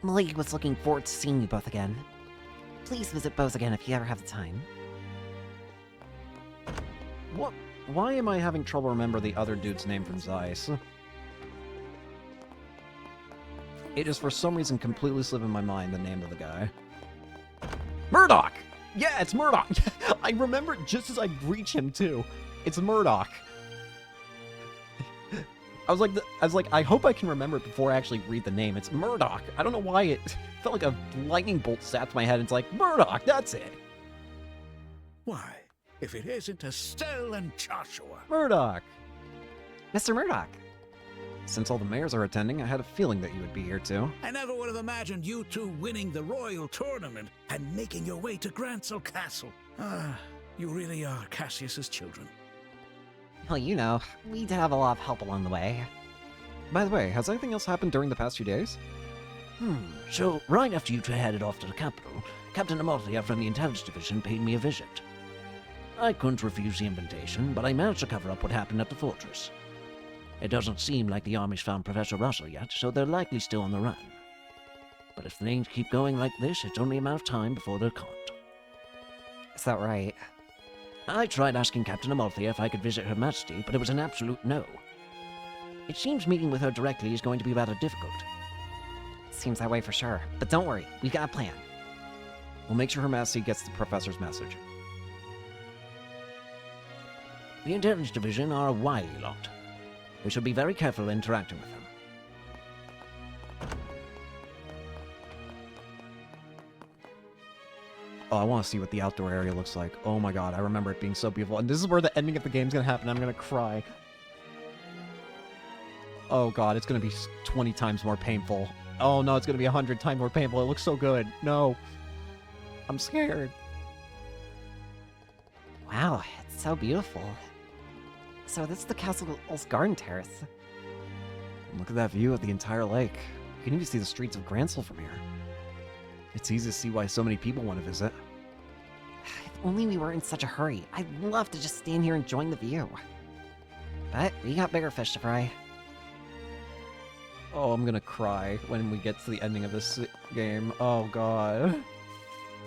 S3: Malik was looking forward to seeing you both again. Please visit Bose again if you ever have the time.
S4: What? Why am I having trouble remember the other dude's name from Zeiss? It is for some reason completely slipping my mind the name of the guy. Murdoch! Yeah, it's Murdoch! I remember it just as I reach him too. It's Murdoch. I was like, I hope I can remember it before I actually read the name. It's Murdoch. I don't know why it felt like a lightning bolt zapped my head. It's like, Murdoch, that's it.
S10: Why, if it isn't Estelle and Joshua.
S4: Murdoch.
S3: Mr. Murdoch.
S4: Since all the mayors are attending, I had a feeling that you would be here too.
S10: I never would have imagined you two winning the royal tournament and making your way to Grancel Castle. Ah, you really are Cassius's children.
S3: Well, you know, we did have a lot of help along the way.
S4: By the way, has anything else happened during the past few days?
S19: So, right after you two headed off to the capital, Captain Amalthea from the Intelligence Division paid me a visit. I couldn't refuse the invitation, but I managed to cover up what happened at the fortress. It doesn't seem like the army's found Professor Russell yet, so they're likely still on the run. But if things keep going like this, it's only a matter of time before they're caught.
S3: Is that right?
S19: I tried asking Captain Amalthea if I could visit Her Majesty, but it was an absolute no. It seems meeting with her directly is going to be rather difficult.
S3: Seems that way for sure. But don't worry, we got a plan.
S4: We'll make sure Her Majesty gets the Professor's message.
S19: The Intelligence Division are a wily lot. We should be very careful interacting with them.
S4: Oh, I want to see what the outdoor area looks like. Oh my god, I remember it being so beautiful. And this is where the ending of the game's gonna happen. I'm gonna cry. Oh god, it's gonna be 20 times more painful. Oh no, it's gonna be 100 times more painful. It looks so good. No. I'm scared.
S3: Wow, it's so beautiful. So this is the castle's garden terrace.
S4: Look at that view of the entire lake. You can even see the streets of Grancel from here. It's easy to see why so many people want to visit.
S3: If only we weren't in such a hurry. I'd love to just stand here enjoying the view. But we got bigger fish to fry.
S4: Oh, I'm gonna cry when we get to the ending of this game. Oh god.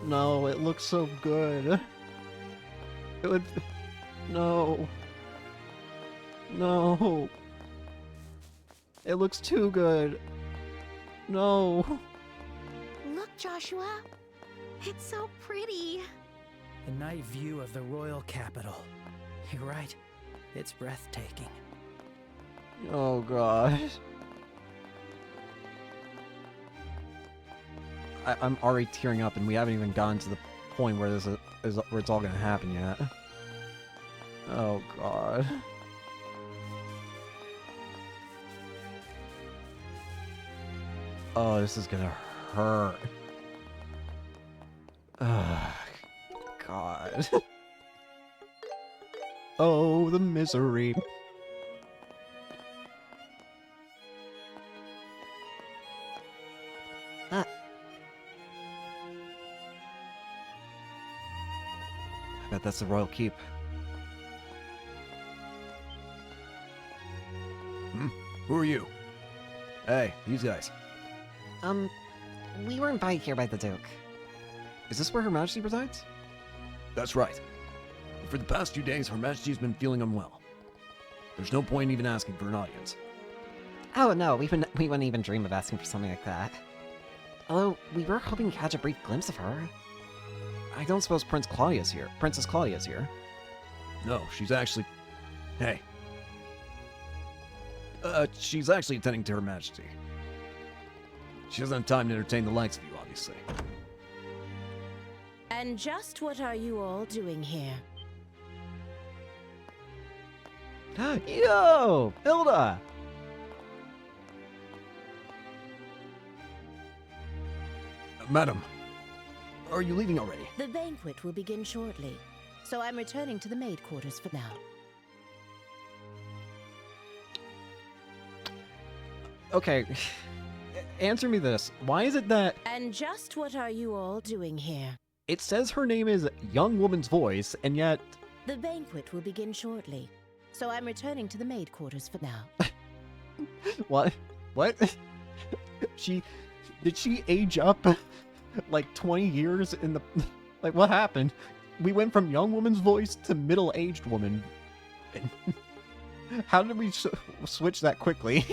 S4: No, it looks so good. It would... No. No. It looks too good. No.
S18: Look, Joshua. It's so pretty.
S12: The night view of the royal capital. You're right. It's breathtaking.
S4: Oh god. I'm already tearing up, and we haven't even gotten to the point where where it's all gonna happen yet. Oh god. Oh, this is gonna hurt. Ugh, God. Oh, the misery. I bet that's the royal keep.
S20: Who are you? Hey, these guys.
S3: We were invited here by the Duke.
S4: Is this where Her Majesty resides?
S20: That's right. For the past 2 days, Her Majesty's been feeling unwell. There's no point even asking for an audience.
S3: Oh no, we wouldn't even dream of asking for something like that. Although, we were hoping to catch a brief glimpse of her.
S4: I don't suppose Princess Claudia's here.
S20: No, she's actually... Hey. She's actually attending to Her Majesty. She doesn't have time to entertain the likes of you, obviously.
S9: And just what are you all doing here?
S4: Yo! Hilda!
S20: Madam, are you leaving already?
S9: The banquet will begin shortly, so I'm returning to the maid quarters for now.
S4: Okay, answer me this. Why is it that...
S9: And just what are you all doing here?
S4: It says her name is Young Woman's Voice, and yet...
S9: The banquet will begin shortly, so I'm returning to the maid quarters for now.
S4: What? What? Did she age up like 20 years in the... Like, what happened? We went from Young Woman's Voice to Middle-Aged Woman. How did we switch that quickly?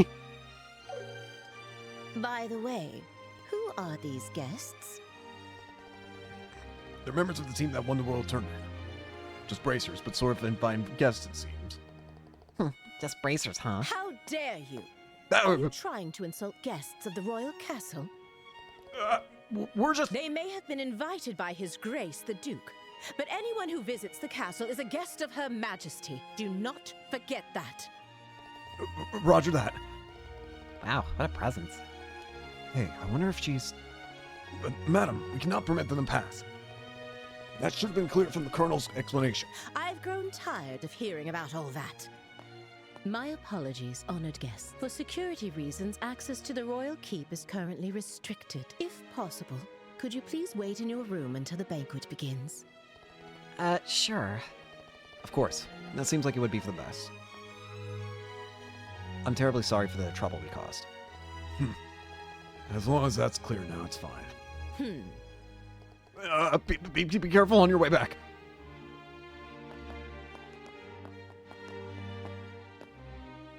S9: By the way, who are these guests?
S20: They're members of the team that won the World Tournament. Just bracers, but sort of fine guests, it seems.
S3: Just bracers, huh?
S9: How dare you? Are you trying to insult guests of the royal castle?
S20: We're just...
S9: They may have been invited by His Grace, the Duke, but anyone who visits the castle is a guest of Her Majesty. Do not forget that.
S20: Roger that.
S3: Wow, what a presence.
S4: Hey, I wonder if she's...
S20: Madam, we cannot permit them to pass. That should have been clear from the Colonel's explanation.
S9: I've grown tired of hearing about all that. My apologies, honored guests. For security reasons, access to the royal keep is currently restricted. If possible, could you please wait in your room until the banquet begins?
S3: Sure.
S4: Of course. That seems like it would be for the best. I'm terribly sorry for the trouble we caused.
S20: As long as that's clear now, it's fine.
S4: Be careful on your way back.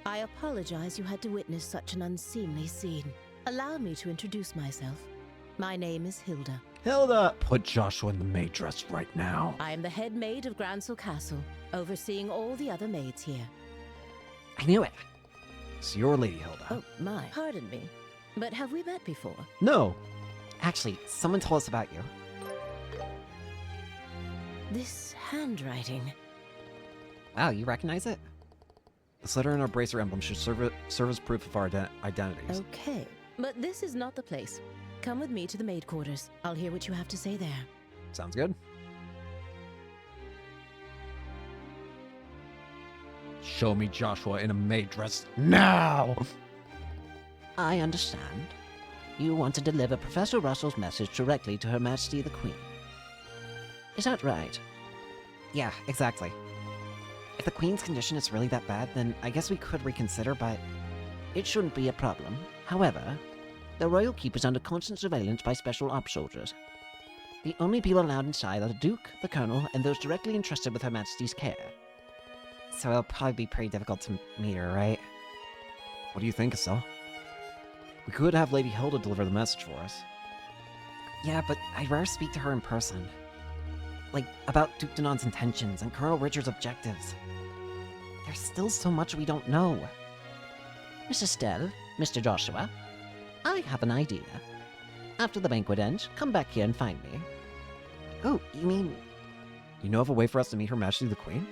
S9: I apologize you had to witness such an unseemly scene. Allow me to introduce myself. My name is Hilda.
S4: Hilda!
S20: Put Joshua in the maid dress right now.
S9: I am the head maid of Grancel Castle, overseeing all the other maids here.
S3: I knew it.
S4: It's your lady, Hilda.
S9: Oh, my. Pardon me. But have we met before?
S4: No.
S3: Actually, someone told us about you.
S9: This handwriting.
S3: Wow, you recognize it?
S4: This letter and our bracer emblem should serve as proof of our identities.
S9: Okay, but this is not the place. Come with me to the maid quarters. I'll hear what you have to say there.
S4: Sounds good. Show me Joshua in a maid dress now!
S3: I understand. You want to deliver Professor Russell's message directly to Her Majesty the Queen. Is that right? Yeah, exactly. If the Queen's condition is really that bad, then I guess we could reconsider, but it shouldn't be a problem. However, the Royal Keep is under constant surveillance by Special Ops soldiers. The only people allowed inside are the Duke, the Colonel, and those directly entrusted with Her Majesty's care. So it'll probably be pretty difficult to meet her, right?
S4: What do you think, Estelle? We could have Lady Hilda deliver the message for us.
S3: Yeah, but I'd rather speak to her in person. Like, about Duke Danon's intentions and Colonel Richard's objectives. There's still so much we don't know. Miss Estelle, Mr. Joshua, I have an idea. After the banquet ends, come back here and find me.
S4: Oh, you mean... You know of a way for us to meet Her Majesty the Queen?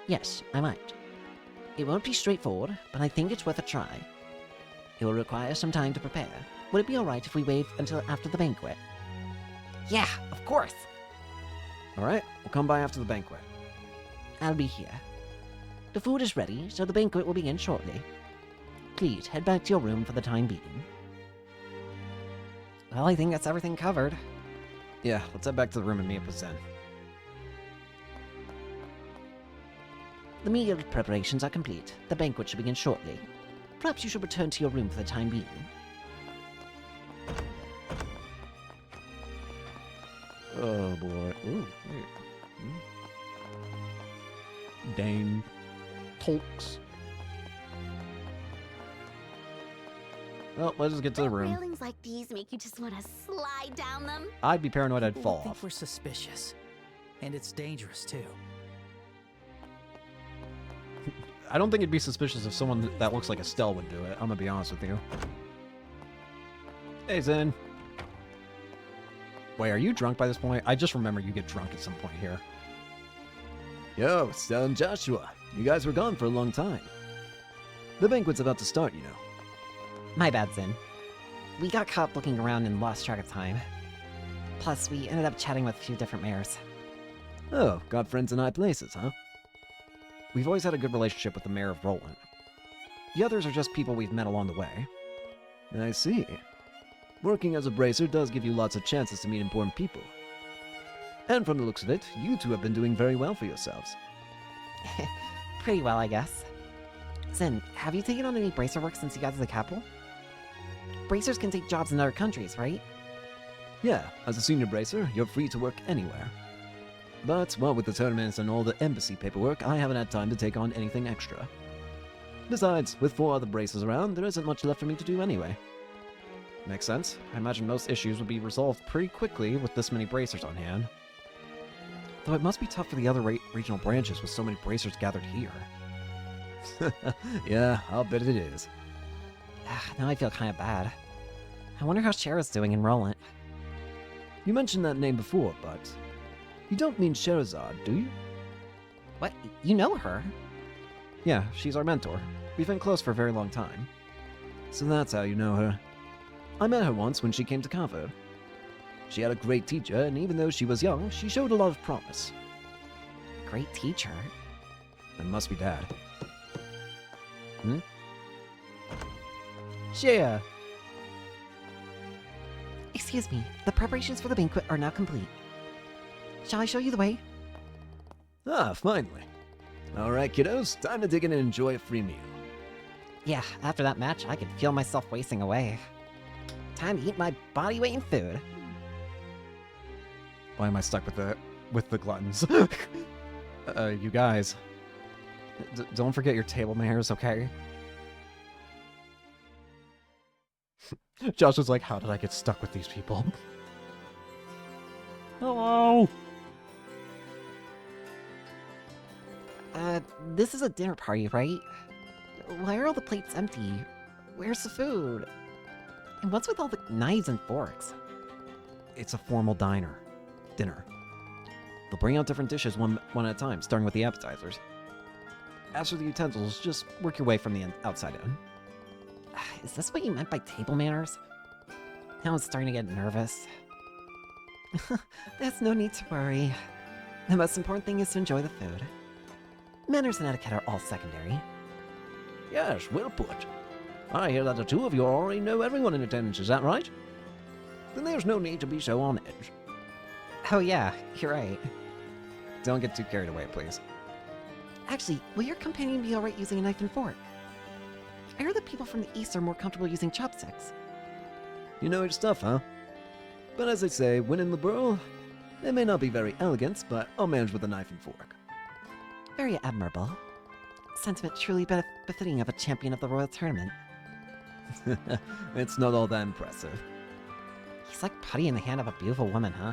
S3: Yes, I might. It won't be straightforward, but I think it's worth a try. It will require some time to prepare. Would it be alright if we wait until after the banquet? Yeah, of course!
S4: Alright, we'll come by after the banquet.
S3: I'll be here. The food is ready, so the banquet will begin shortly. Please, head back to your room for the time being.
S4: Well, I think that's everything covered. Yeah, let's head back to the room and meet up with Zen.
S3: The meal preparations are complete. The banquet should begin shortly. Perhaps you should return to your room for the time being.
S4: Oh boy. Ooh, wait. Dane talks. Well, let's just get to the room.
S5: Railings like these make you just want to slide down them.
S4: I'd be paranoid I'd
S12: People
S4: fall
S12: think
S4: off.
S12: we're suspicious. And it's dangerous, too.
S4: I don't think it'd be suspicious if someone that looks like Estelle would do it. I'm gonna be honest with you. Hey, Zen. Wait, are you drunk by this point? I just remember you get drunk at some point here.
S20: Yo, Estelle and Joshua. You guys were gone for a long time. The banquet's about to start, you know.
S3: My bad, Zen. We got caught looking around and lost track of time. Plus, we ended up chatting with a few different mayors.
S20: Oh, got friends in high places, huh?
S4: We've always had a good relationship with the mayor of Roland. The others are just people we've met along the way.
S20: I see. Working as a bracer does give you lots of chances to meet important people. And from the looks of it, you two have been doing very well for yourselves.
S3: Pretty well, I guess. Zen, have you taken on any bracer work since you got to the capital? Bracers can take jobs in other countries, right?
S20: Yeah, as a senior bracer, you're free to work anywhere. But, what with the tournaments and all the embassy paperwork, I haven't had time to take on anything extra. Besides, with 4 other bracers around, there isn't much left for me to do anyway.
S4: Makes sense. I imagine most issues would be resolved pretty quickly with this many bracers on hand. Though it must be tough for the other regional branches with so many bracers gathered here.
S20: Yeah, I'll bet it is.
S3: Now I feel kind of bad. I wonder how Shara's doing in Roland.
S20: You mentioned that name before, but... You don't mean Sherazade, do you?
S3: What? You know her?
S4: Yeah, she's our mentor. We've been close for a very long time.
S20: So that's how you know her. I met her once when she came to Carver. She had a great teacher, and even though she was young, she showed a lot of promise.
S3: Great teacher?
S20: That must be Dad.
S3: Share! Excuse me, the preparations for the banquet are now complete. Shall I show you the way?
S20: Ah, finally. Alright, kiddos, time to dig in and enjoy a free meal.
S3: Yeah, after that match, I could feel myself wasting away. Time to eat my body weight in food.
S4: Why am I stuck with the gluttons? You guys. Don't forget your table manners, okay? Josh was like, how did I get stuck with these people? Hello!
S3: This is a dinner party, right? Why are all the plates empty? Where's the food? And what's with all the knives and forks?
S4: It's a formal dinner. Dinner. They'll bring out different dishes one at a time, starting with the appetizers. As for the utensils, just work your way from the outside in.
S3: Is this what you meant by table manners? Now I'm starting to get nervous. There's no need to worry. The most important thing is to enjoy the food. Manners and etiquette are all secondary.
S20: Yes, well put. I hear that the two of you already know everyone in attendance, is that right? Then there's no need to be so on edge.
S3: Oh yeah, you're right.
S4: Don't get too carried away, please.
S3: Actually, will your companion be alright using a knife and fork? I heard that people from the East are more comfortable using chopsticks.
S20: You know your stuff, huh? But as they say, when in the burl, they may not be very elegant, but I'll manage with a knife and fork.
S3: Very admirable. Sentiment truly befitting of a champion of the Royal Tournament.
S20: It's not all that impressive.
S3: He's like putty in the hand of a beautiful woman, huh?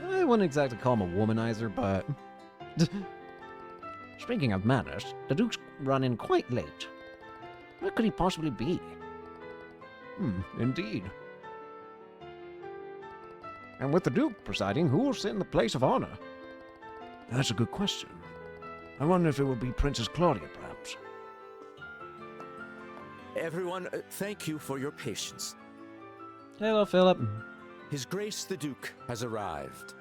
S4: I wouldn't exactly call him a womanizer, but...
S20: Speaking of manners, the Duke's run in quite late. Where could he possibly be?
S4: Indeed.
S20: And with the Duke presiding, who will sit in the place of honor?
S19: That's a good question. I wonder if it will be Princess Claudia, perhaps.
S7: Everyone, thank you for your patience.
S4: Hello, Philip.
S7: His Grace the Duke has arrived.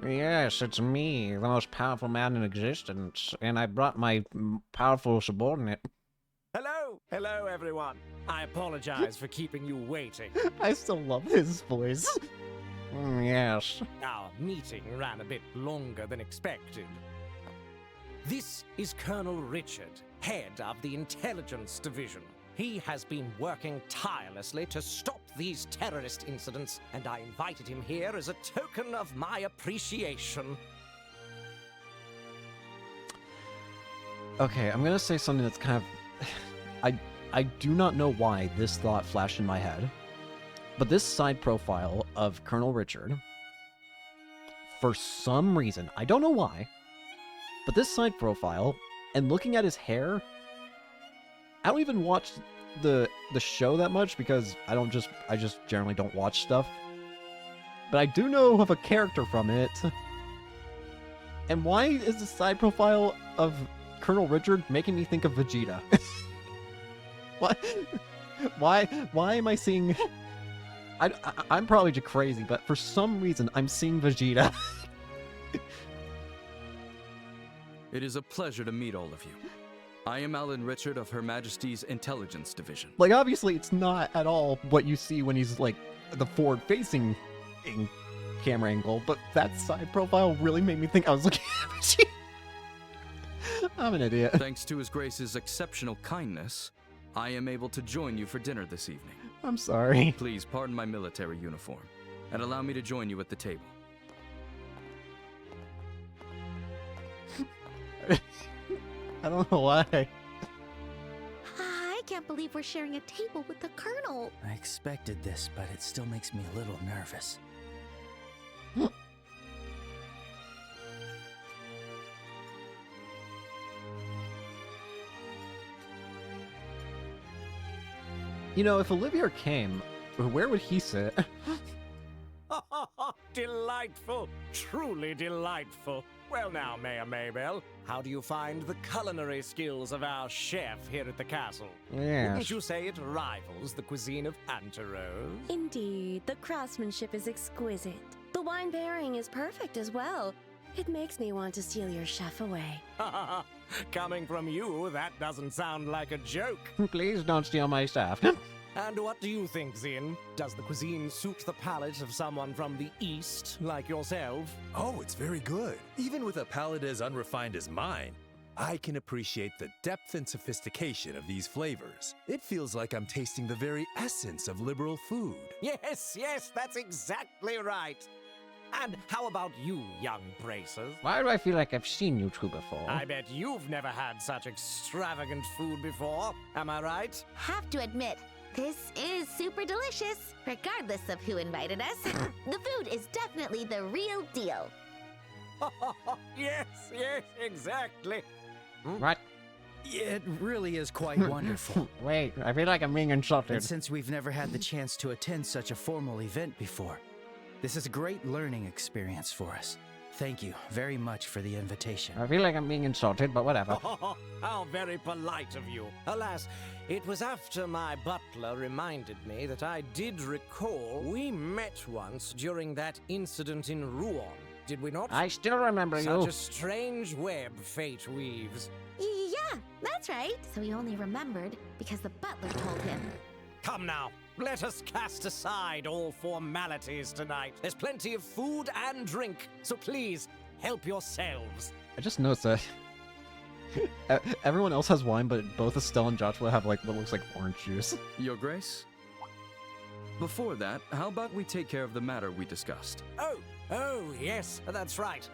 S20: Yes, it's me, the most powerful man in existence, and I brought my powerful subordinate.
S13: Hello! Hello, everyone. I apologize for keeping you waiting.
S1: I still love his voice.
S20: Yes.
S13: Our meeting ran a bit longer than expected. This is Colonel Richard, head of the Intelligence Division. He has been working tirelessly to stop these terrorist incidents, and I invited him here as a token of my appreciation.
S4: Okay, I'm gonna say something that's kind of... I do not know why this thought flashed in my head, but this side profile of Colonel Richard, for some reason, I don't know why, but this side profile, and looking at his hair, I don't even watch the show that much because I just generally don't watch stuff. But I do know of a character from it. And why is the side profile of Colonel Richard making me think of Vegeta? Why am I seeing... I'm probably just crazy, but for some reason I'm seeing Vegeta.
S14: It is a pleasure to meet all of you. I am Alan Richard of Her Majesty's Intelligence Division.
S1: Like, obviously, it's not at all what you see when he's, like, the forward-facing camera angle, but that side profile really made me think I was looking at Vegeta. I'm an idiot.
S14: Thanks to His Grace's exceptional kindness, I am able to join you for dinner this evening.
S1: I'm sorry.
S14: Please pardon my military uniform, and allow me to join you at the table.
S1: I don't know why.
S5: I can't believe we're sharing a table with the Colonel.
S12: I expected this, but it still makes me a little nervous.
S4: You know, if Olivier came, where would he sit?
S13: Delightful! Truly delightful! Well now, Mayor Maybell, how do you find the culinary skills of our chef here at the castle?
S19: Yes.
S13: Wouldn't you say it rivals the cuisine of Anteros?
S9: Indeed, the craftsmanship is exquisite. The wine pairing is perfect as well. It makes me want to steal your chef away.
S13: Coming from you, that doesn't sound like a joke.
S20: Please don't steal my stuff.
S13: And what do you think, Zin? Does the cuisine suit the palate of someone from the East, like yourself?
S8: Oh, it's very good. Even with a palate as unrefined as mine, I can appreciate the depth and sophistication of these flavors. It feels like I'm tasting the very essence of liberal food.
S13: Yes, that's exactly right. And how about you, young bracers?
S20: Why do I feel like I've seen you two before?
S13: I bet you've never had such extravagant food before, am I right?
S5: Have to admit, this is super delicious, regardless of who invited us. The food is definitely the real deal.
S13: Yes, exactly.
S20: What?
S12: It really is quite wonderful.
S20: Wait, I feel like I'm being insulted.
S12: And since we've never had the chance to attend such a formal event before, this is a great learning experience for us. Thank you very much for the invitation.
S20: I feel like I'm being insulted, but whatever.
S13: How very polite of you. Alas, it was after my butler reminded me that I did recall we met once during that incident in Rouen. Did we not?
S20: I still remember you.
S13: Such a strange web fate weaves.
S5: Yeah, that's right. So he only remembered because the butler told him.
S13: Come now, let us cast aside all formalities tonight. There's plenty of food and drink, so please, help yourselves.
S4: I just noticed that everyone else has wine, but both Estelle and Joshua have like what looks like orange juice.
S14: Your Grace? Before that, how about we take care of the matter we discussed?
S13: Oh, yes, that's right.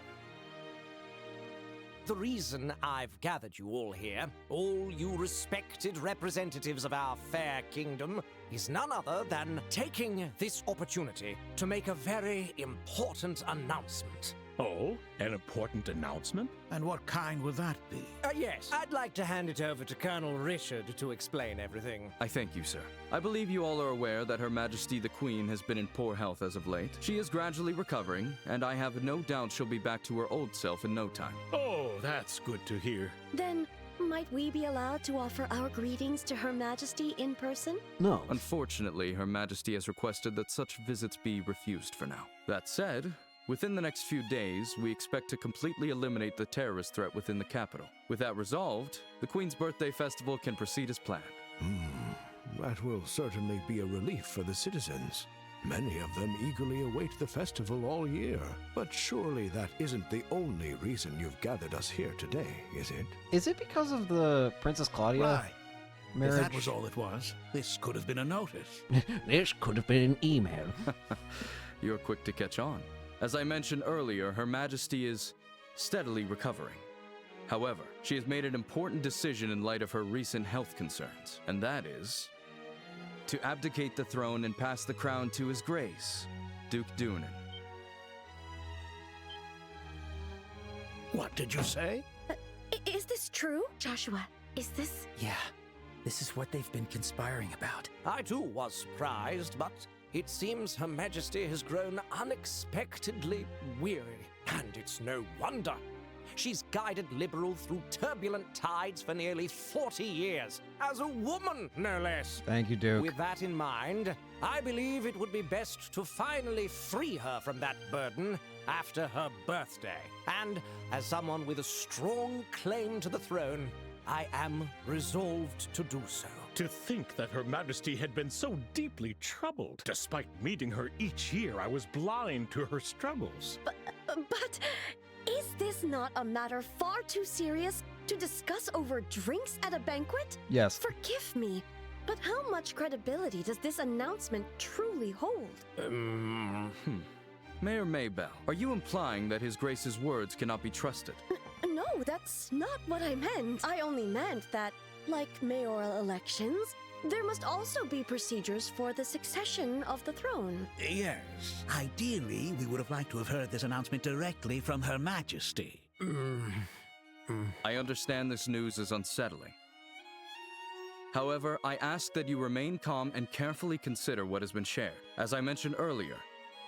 S13: The reason I've gathered you all here, all you respected representatives of our fair kingdom, is none other than taking this opportunity to make a very important announcement.
S6: Oh, an important announcement?
S10: And what kind would that be?
S13: Yes, I'd like to hand it over to Colonel Richard to explain everything.
S14: I thank you, sir. I believe you all are aware that Her Majesty the Queen has been in poor health as of late. She is gradually recovering, and I have no doubt she'll be back to her old self in no time.
S6: Oh, that's good to hear.
S18: Then, might we be allowed to offer our greetings to Her Majesty in person?
S20: No.
S14: Unfortunately, Her Majesty has requested that such visits be refused for now. That said, within the next few days, we expect to completely eliminate the terrorist threat within the capital. With that resolved, the Queen's birthday festival can proceed as planned.
S11: That will certainly be a relief for the citizens. Many of them eagerly await the festival all year. But surely that isn't the only reason you've gathered us here today, is it?
S1: Is it because of the Princess Claudia
S10: Right.
S1: marriage?
S10: If that was all it was, this could have been a notice.
S20: This could have been an email.
S14: You're quick to catch on. As I mentioned earlier, Her Majesty is steadily recovering. However, she has made an important decision in light of her recent health concerns, and that is to abdicate the throne and pass the crown to His Grace, Duke Dunan.
S10: What did you say?
S18: Is this true? Joshua, is this...
S12: Yeah, this is what they've been conspiring about.
S13: I too was surprised, but it seems Her Majesty has grown unexpectedly weary. And it's no wonder. She's guided Liberal through turbulent tides for nearly 40 years. As a woman, no less.
S1: Thank you, Duke.
S13: With that in mind, I believe it would be best to finally free her from that burden after her birthday. And as someone with a strong claim to the throne, I am resolved to do so.
S6: To think that Her Majesty had been so deeply troubled. Despite meeting her each year, I was blind to her struggles.
S18: But is this not a matter far too serious to discuss over drinks at a banquet?
S1: Yes.
S18: Forgive me, but how much credibility does this announcement truly hold?
S14: Mayor Maybell, are you implying that His Grace's words cannot be trusted?
S18: No, that's not what I meant. I only meant that, like mayoral elections, there must also be procedures for the succession of the throne.
S10: Yes. Ideally, we would have liked to have heard this announcement directly from Her Majesty.
S14: I understand this news is unsettling. However, I ask that you remain calm and carefully consider what has been shared. As I mentioned earlier,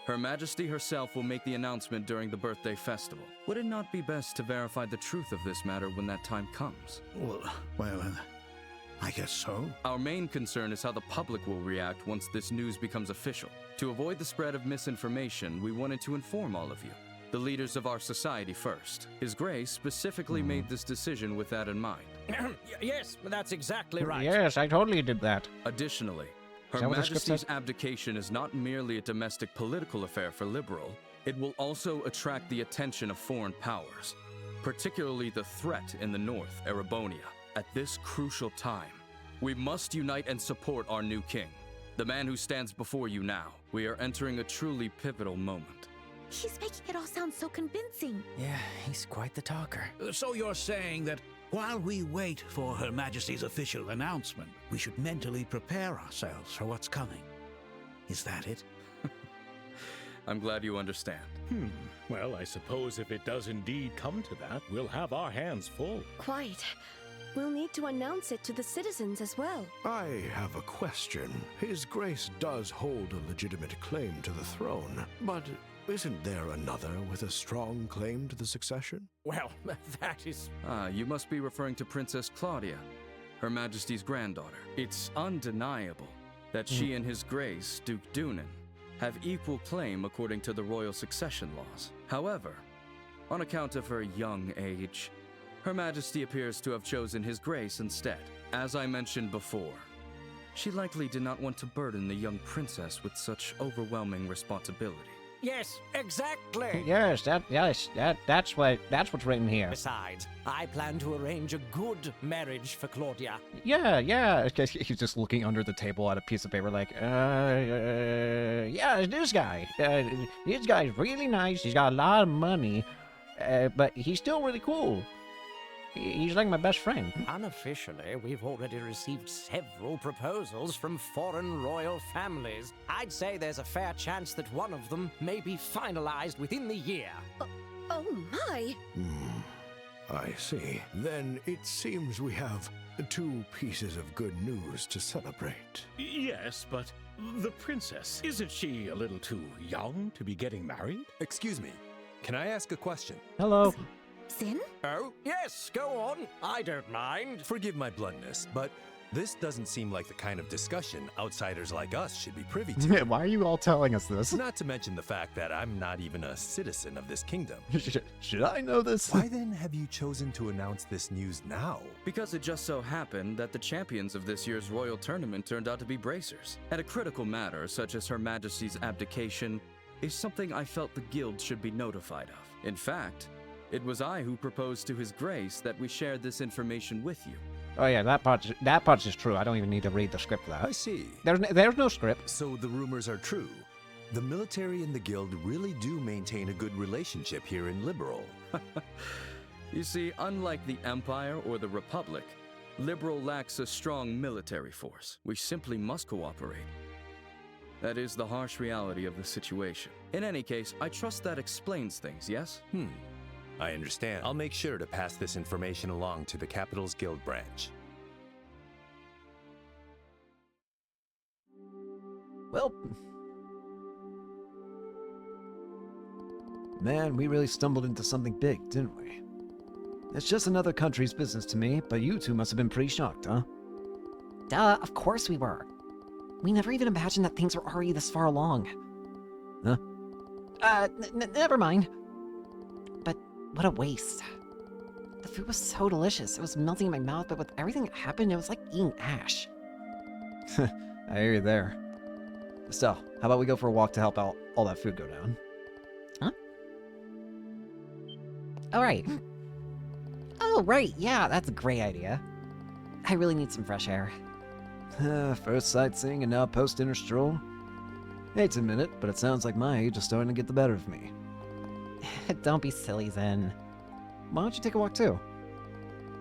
S14: Her Majesty herself will make the announcement during the birthday festival. Would it not be best to verify the truth of this matter when that time comes?
S10: Well, I guess so.
S14: Our main concern is how the public will react once this news becomes official. To avoid the spread of misinformation, we wanted to inform all of you, the leaders of our society first. His Grace specifically made this decision with that in mind.
S13: Yes, that's exactly right.
S20: Yes, I totally did that.
S14: Additionally,
S20: Is
S14: Her
S20: that what the script
S14: Majesty's
S20: says?
S14: abdication is not merely a domestic political affair for Liberal, it will also attract the attention of foreign powers, particularly the threat in the north, Erebonia. At this crucial time, we must unite and support our new king, the man who stands before you now. We are entering a truly pivotal moment.
S18: He's making it all sound so convincing.
S12: Yeah, he's quite the talker.
S10: So you're saying that while we wait for Her Majesty's official announcement, we should mentally prepare ourselves for what's coming. Is that it?
S14: I'm glad you understand.
S6: Well, I suppose if it does indeed come to that, we'll have our hands full.
S18: Quite. We'll need to announce it to the citizens as well.
S11: I have a question. His Grace does hold a legitimate claim to the throne, but isn't there another with a strong claim to the succession?
S13: Well, that is...
S14: You must be referring to Princess Claudia, Her Majesty's granddaughter. It's undeniable that she and His Grace, Duke Dunan, have equal claim according to the royal succession laws. However, on account of her young age, Her Majesty appears to have chosen His Grace instead. As I mentioned before, she likely did not want to burden the young princess with such overwhelming responsibility.
S13: Yes, exactly.
S20: Yes, that's what's written here.
S13: Besides, I plan to arrange a good marriage for Claudia.
S1: Yeah. He's just looking under the table at a piece of paper like,
S20: Yeah, this guy. This guy's really nice. He's got a lot of money, but he's still really cool. He's like my best friend.
S13: Unofficially, we've already received several proposals from foreign royal families. I'd say there's a fair chance that one of them may be finalized within the year.
S18: Why?
S11: I see. Then it seems we have 2 pieces of good news to celebrate.
S6: Yes, but the princess, isn't she a little too young to be getting married?
S8: Excuse me, can I ask a question?
S1: Hello.
S5: Sin?
S13: Oh, yes, go on. I don't mind.
S8: Forgive my bluntness, but this doesn't seem like the kind of discussion outsiders like us should be privy to.
S1: Why are you all telling us this?
S8: Not to mention the fact that I'm not even a citizen of this kingdom.
S1: Should I know this?
S8: Why then have you chosen to announce this news now?
S14: Because it just so happened that the champions of this year's royal tournament turned out to be bracers. And a critical matter, such as Her Majesty's abdication, is something I felt the guild should be notified of. In fact, it was I who proposed to His Grace that we share this information with you.
S20: Oh yeah, that part's just true. I don't even need to read the script for that.
S8: I see.
S20: There's no script.
S8: So the rumors are true. The military and the guild really do maintain a good relationship here in Liberal.
S14: You see, unlike the Empire or the Republic, Liberal lacks a strong military force. We simply must cooperate. That is the harsh reality of the situation. In any case, I trust that explains things, yes?
S8: I understand. I'll make sure to pass this information along to the Capital's Guild branch.
S20: Well, man, we really stumbled into something big, didn't we? It's just another country's business to me, but you two must have been pretty shocked, huh?
S3: Duh, of course we were. We never even imagined that things were already this far along.
S20: Huh?
S3: Never mind. But what a waste. The food was so delicious. It was melting in my mouth, but with everything that happened, it was like eating ash.
S20: I hear you there. Estelle, how about we go for a walk to help out all that food go down?
S3: Huh? All right. Oh, right. Yeah, that's a great idea. I really need some fresh air.
S20: First sightseeing and now post-dinner stroll? Hate to admit it, but it sounds like my age is starting to get the better of me.
S3: Don't be silly, Zen.
S20: Why don't you take a walk too?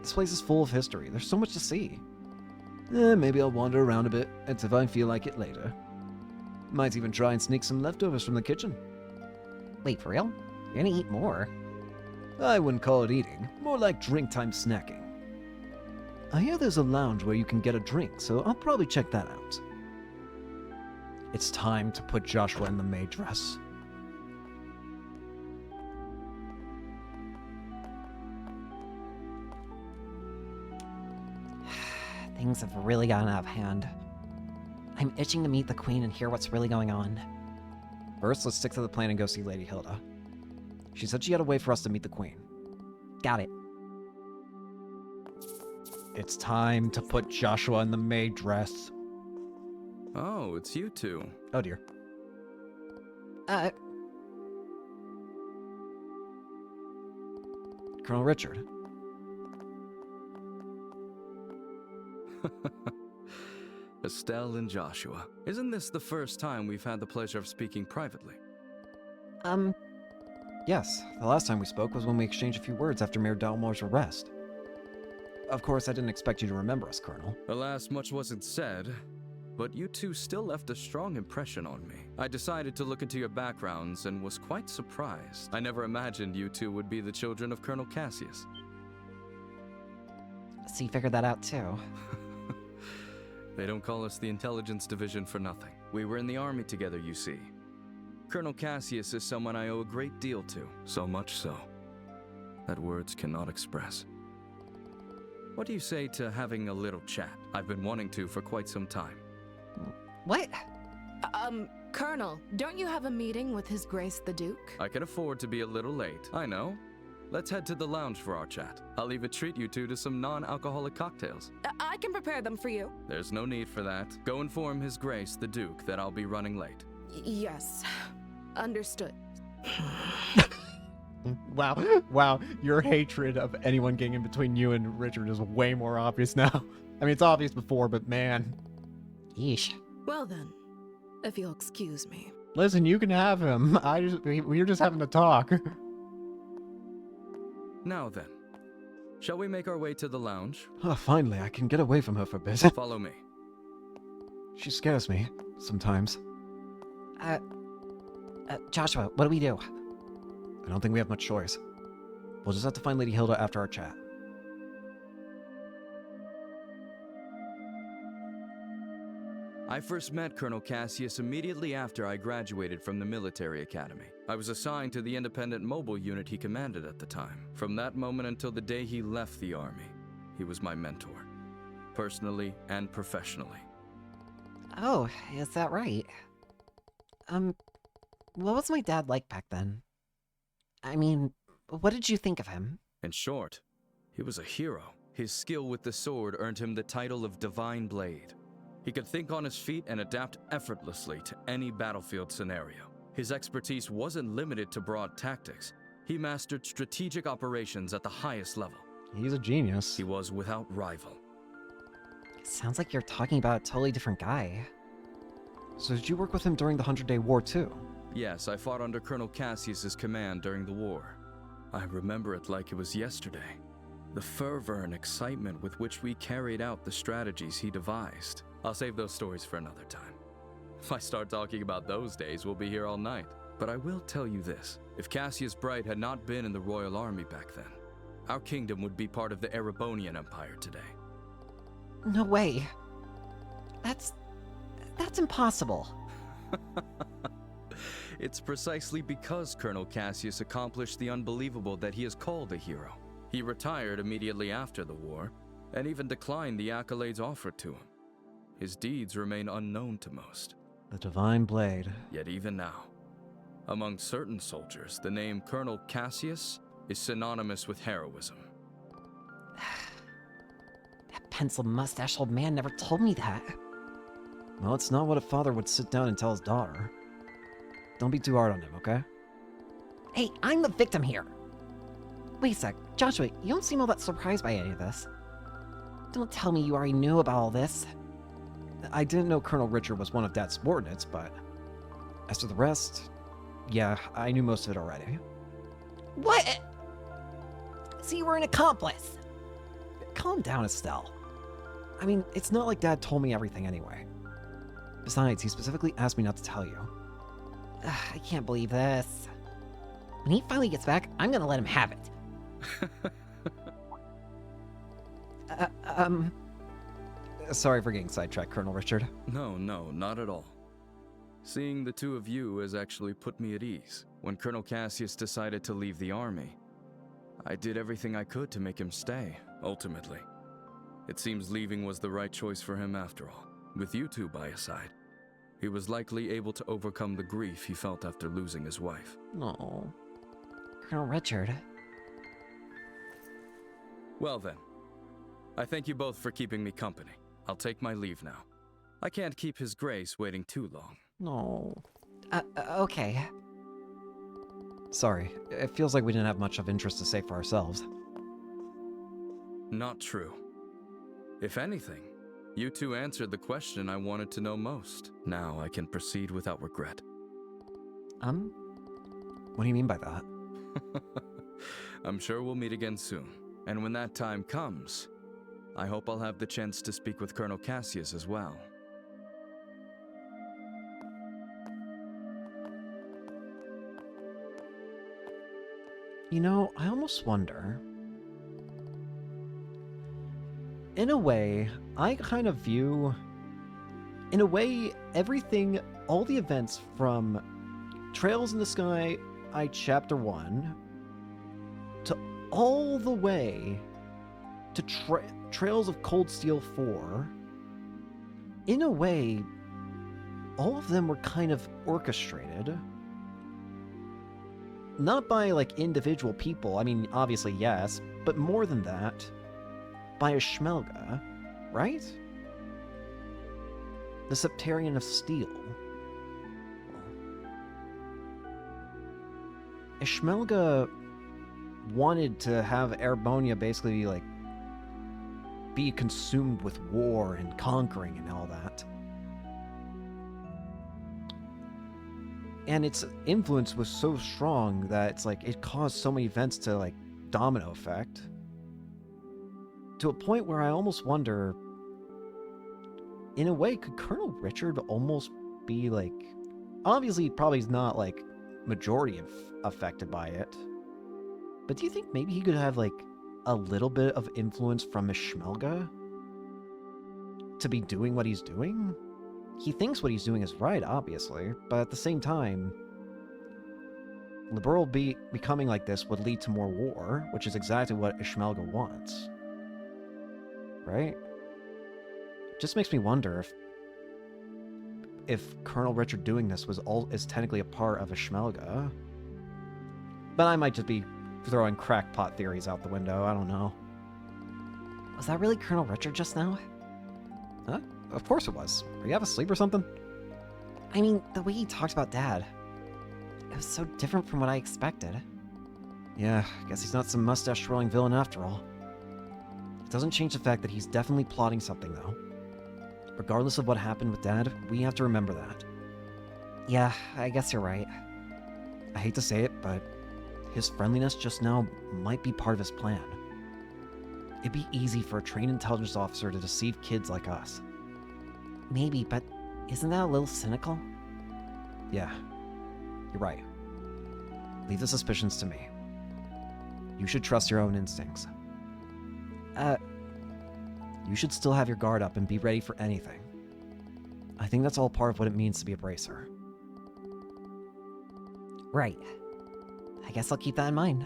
S20: This place is full of history. There's so much to see. Maybe I'll wander around a bit, and if I feel like it later. Might even try and sneak some leftovers from the kitchen.
S3: Wait, for real? You're gonna eat more?
S20: I wouldn't call it eating, more like drink time snacking. I hear there's a lounge where you can get a drink, so I'll probably check that out. It's time to put Joshua in the maid dress.
S3: Things have really gotten out of hand. I'm itching to meet the Queen and hear what's really going on.
S20: First, let's stick to the plan and go see Lady Hilda. She said she had a way for us to meet the Queen.
S3: Got it.
S20: It's time to put Joshua in the maid dress.
S14: Oh, it's you two.
S20: Oh dear. Colonel Richard.
S14: Estelle and Joshua. Isn't this the first time we've had the pleasure of speaking privately?
S20: Yes, the last time we spoke was when we exchanged a few words after Mayor Dalmore's arrest. Of course, I didn't expect you to remember us, Colonel.
S14: Alas, much wasn't said, but you two still left a strong impression on me. I decided to look into your backgrounds and was quite surprised. I never imagined you two would be the children of Colonel Cassius.
S3: So you figured that out too?
S14: They don't call us the Intelligence Division for nothing. We were in the army together, you see. Colonel Cassius is someone I owe a great deal to, so much so that words cannot express. What do you say to having a little chat? I've been wanting to for quite some time.
S3: What?
S15: Colonel, don't you have a meeting with His Grace the Duke?
S14: I can afford to be a little late, I know. Let's head to the lounge for our chat. I'll even treat you two to some non-alcoholic cocktails.
S15: I can prepare them for you.
S14: There's no need for that. Go inform His Grace the Duke that I'll be running late.
S15: Yes. Understood.
S1: Wow, your hatred of anyone getting in between you and Richard is way more obvious now. I mean, it's obvious before, but man.
S3: Yeesh.
S15: Well then, if you'll excuse me.
S1: Listen, you can have him. We're just having to talk.
S14: Now then, shall we make our way to the lounge?
S20: Oh, finally, I can get away from her for a bit.
S14: Follow me.
S20: She scares me, sometimes.
S3: Joshua, what do we do?
S20: I don't think we have much choice.
S4: We'll just have to find Lady Hilda after our chat.
S14: I first met Colonel Cassius immediately after I graduated from the military academy. I was assigned to the independent mobile unit he commanded at the time. From that moment until the day he left the army, he was my mentor, personally and professionally.
S3: Oh, is that right? What was my dad like back then? I mean, what did you think of him?
S14: In short, he was a hero. His skill with the sword earned him the title of Divine Blade. He could think on his feet and adapt effortlessly to any battlefield scenario. His expertise wasn't limited to broad tactics. He mastered strategic operations at the highest level.
S4: He's a genius.
S14: He was without rival.
S3: Sounds like you're talking about a totally different guy.
S4: So did you work with him during the 100-Day War too?
S14: Yes, I fought under Colonel Cassius's command during the war. I remember it like it was yesterday. The fervor and excitement with which we carried out the strategies he devised. I'll save those stories for another time. If I start talking about those days, we'll be here all night. But I will tell you this. If Cassius Bright had not been in the Royal Army back then, our kingdom would be part of the Erebonian Empire today.
S3: No way. That's impossible.
S14: It's precisely because Colonel Cassius accomplished the unbelievable that he is called a hero. He retired immediately after the war, and even declined the accolades offered to him. His deeds remain unknown to most.
S4: The Divine Blade.
S14: Yet even now, among certain soldiers, the name Colonel Cassius is synonymous with heroism.
S3: That pencil-mustached old man never told me that.
S4: Well, it's not what a father would sit down and tell his daughter. Don't be too hard on him, okay?
S3: Hey, I'm the victim here. Wait a sec, Joshua, you don't seem all that surprised by any of this. Don't tell me you already knew about all this.
S4: I didn't know Colonel Richard was one of Dad's subordinates, but as for the rest, yeah, I knew most of it already.
S3: What? So you were an accomplice?
S4: Calm down, Estelle. I mean, it's not like Dad told me everything anyway. Besides, he specifically asked me not to tell you.
S3: I can't believe this. When he finally gets back, I'm gonna let him have it.
S4: Sorry for getting sidetracked, Colonel Richard.
S14: No, not at all. Seeing the two of you has actually put me at ease. When Colonel Cassius decided to leave the army, I did everything I could to make him stay, ultimately. It seems leaving was the right choice for him after all. With you two by his side, he was likely able to overcome the grief he felt after losing his wife.
S3: No, Colonel Richard.
S14: Well then, I thank you both for keeping me company. I'll take my leave now. I can't keep His Grace waiting too long.
S3: No. Okay.
S4: Sorry, it feels like we didn't have much of interest to say for ourselves.
S14: Not true. If anything, you two answered the question I wanted to know most. Now I can proceed without regret.
S4: What do you mean by that?
S14: I'm sure we'll meet again soon. And when that time comes, I hope I'll have the chance to speak with Colonel Cassius as well.
S4: You know, I almost wonder... In a way, I kind of view... In a way, everything, all the events from Trails in the Sky, Chapter 1, to all the way to Trails of Cold Steel 4, in a way, all of them were kind of orchestrated. Not by, like, individual people, I mean, obviously, yes, but more than that, by Ishmelga, right? The Septarian of Steel. Ishmelga wanted to have Erebonia basically, like, be consumed with war and conquering and all that. And its influence was so strong that it's like, it caused so many events to, like, domino effect. To a point where I almost wonder, in a way, could Colonel Richard almost be, like... Obviously, probably not, like, majority affected by it. But do you think maybe he could have, like, a little bit of influence from Ishmelga to be doing what he's doing? He thinks what he's doing is right, obviously, but at the same time, liberal becoming like this would lead to more war, which is exactly what Ishmelga wants. Right? Just makes me wonder if Colonel Richard doing this is technically a part of Ishmelga. But I might just be throwing crackpot theories out the window, I don't know.
S3: Was that really Colonel Richard just now?
S4: Huh? Of course it was. Are you half asleep or something?
S3: I mean, the way he talked about Dad. It was so different from what I expected.
S4: Yeah, guess he's not some mustache-twirling villain after all. It doesn't change the fact that he's definitely plotting something, though. Regardless of what happened with Dad, we have to remember that.
S3: Yeah, I guess you're right.
S4: I hate to say it, but his friendliness just now might be part of his plan. It'd be easy for a trained intelligence officer to deceive kids like us.
S3: Maybe, but isn't that a little cynical?
S4: Yeah, you're right. Leave the suspicions to me. You should trust your own instincts. You should still have your guard up and be ready for anything. I think that's all part of what it means to be a bracer.
S3: Right. I guess I'll keep that in mind.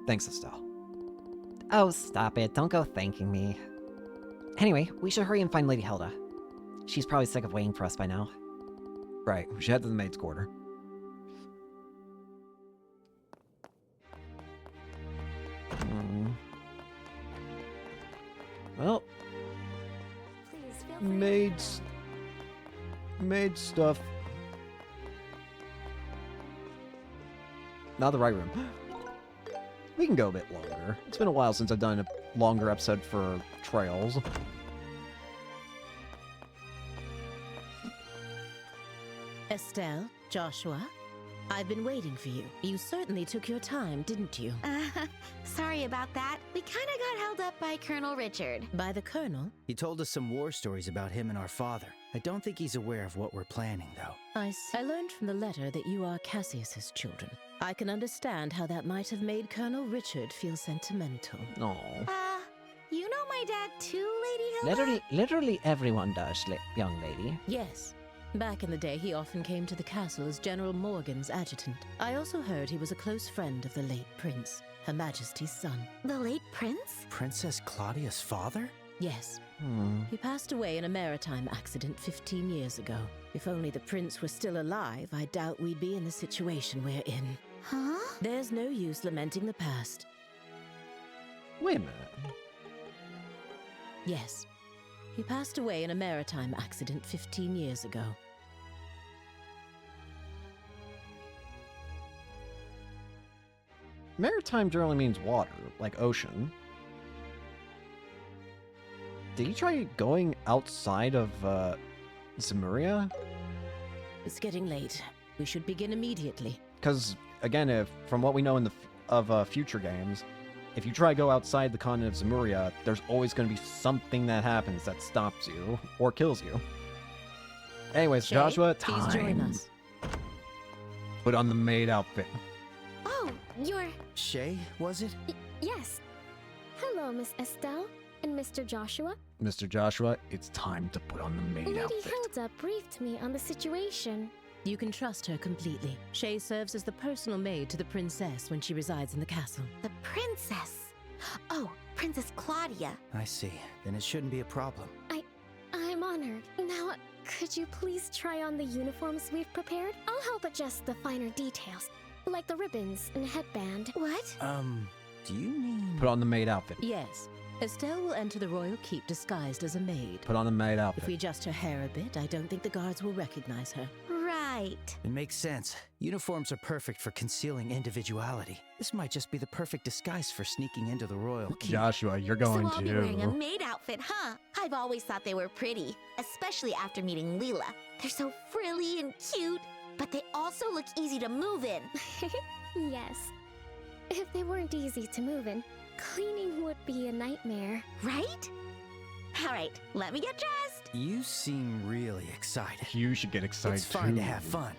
S4: Thanks, Estelle.
S3: Oh, stop it. Don't go thanking me. Anyway, we should hurry and find Lady Hilda. She's probably sick of waiting for us by now.
S4: Right, we should head to the maid's quarter. Well, maid stuff. Not the right room. We can go a bit longer. It's been a while since I've done a longer episode for Trails.
S9: Estelle, Joshua, I've been waiting for you. You certainly took your time, didn't you?
S5: Sorry about that. We kinda got held up by Colonel Richard.
S9: By the Colonel?
S12: He told us some war stories about him and our father. I don't think he's aware of what we're planning, though.
S9: I see. I learned from the letter that you are Cassius's children. I can understand how that might have made Colonel Richard feel sentimental.
S4: No.
S5: You know my dad too, Lady Hilda?
S3: Literally everyone does, young lady.
S9: Yes. Back in the day, he often came to the castle as General Morgan's adjutant. I also heard he was a close friend of the late prince, Her Majesty's son.
S5: The late prince?
S12: Princess Claudia's father?
S9: Yes. He passed away in a maritime accident 15 years ago. If only the prince were still alive, I doubt we'd be in the situation we're in.
S5: Huh?
S9: There's no use lamenting the past.
S4: Wait a minute.
S9: Yes. He passed away in a maritime accident 15 years ago.
S4: Maritime generally means water, like ocean. Did he try going outside of, Zemuria?
S9: It's getting late. We should begin immediately.
S4: Because, again, from what we know in future games, if you try to go outside the continent of Zemuria, there's always going to be something that happens that stops you or kills you. Anyways,
S9: Shay,
S4: Joshua,
S9: please join us.
S4: Put on the maid outfit.
S5: Oh, you're...
S12: Shay, was it?
S5: Yes. Hello, Miss Estelle and Mr. Joshua.
S4: Mr. Joshua, it's time to put on the maid
S5: Lady
S4: outfit.
S5: Hilda briefed me on the situation.
S9: You can trust her completely. Shay serves as the personal maid to the princess when she resides in the castle.
S5: The princess? Oh, Princess Claudia.
S12: I see. Then it shouldn't be a problem.
S5: I'm honored. Now, could you please try on the uniforms we've prepared? I'll help adjust the finer details, like the ribbons and headband. What?
S12: Do you mean...
S4: Put on the maid outfit.
S9: Yes. Estelle will enter the royal keep disguised as a maid.
S4: Put on the maid outfit.
S9: If we adjust her hair a bit, I don't think the guards will recognize her.
S5: Right.
S12: It makes sense. Uniforms are perfect for concealing individuality. This might just be the perfect disguise for sneaking into the royal keep.
S4: Joshua, you're going
S5: So I'll be wearing a maid outfit, huh? I've always thought they were pretty, especially after meeting Leela. They're so frilly and cute, but they also look easy to move in. Yes. If they weren't easy to move in, cleaning would be a nightmare. Right? All right, let me get dressed.
S12: You seem really excited.
S4: You should get excited
S12: It's fun
S4: too.
S12: to have fun.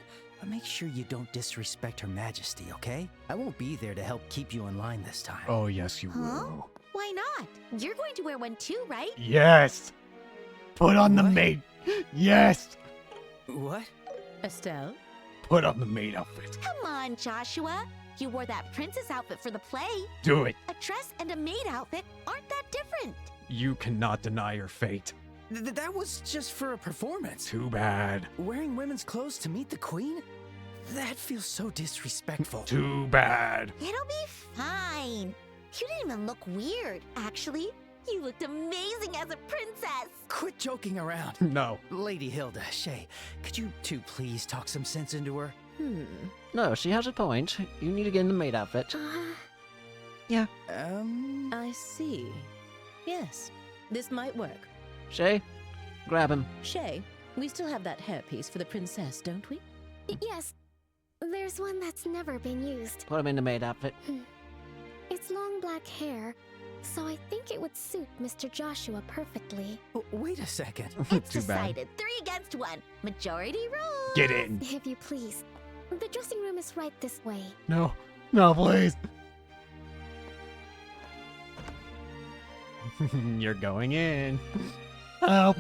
S12: Make sure you don't disrespect Her Majesty, okay? I won't be there to help keep you in line this time.
S1: Oh, yes, you
S5: Huh?
S1: will.
S5: Why not? You're going to wear one too, right?
S1: Yes! Put on the maid. Yes!
S12: What?
S9: Estelle?
S1: Put on the maid outfit.
S5: Come on, Joshua. You wore that princess outfit for the play.
S1: Do it.
S5: A dress and a maid outfit aren't that different.
S1: You cannot deny your fate.
S12: That was just for a performance.
S1: Too bad.
S12: Wearing women's clothes to meet the queen? That feels so disrespectful.
S1: Too bad.
S5: It'll be fine. You didn't even look weird, actually. You looked amazing as a princess.
S12: Quit joking around.
S1: No.
S12: Lady Hilda, Shay, could you two please talk some sense into her?
S4: No, she has a point. You need to get in the maid outfit. Yeah.
S9: I see. Yes, this might work.
S4: Shay, grab him.
S9: Shay, we still have that hairpiece for the princess, don't we?
S16: Yes. There's one that's never been used.
S4: Put him in the maid outfit.
S16: It's long black hair, so I think it would suit Mr. Joshua perfectly.
S12: Wait a second.
S5: It's
S1: Too bad.
S5: decided. 3 against 1. Majority rules.
S1: Get in.
S16: If you please. The dressing room is right this way.
S1: No. No, please. You're going in. Help.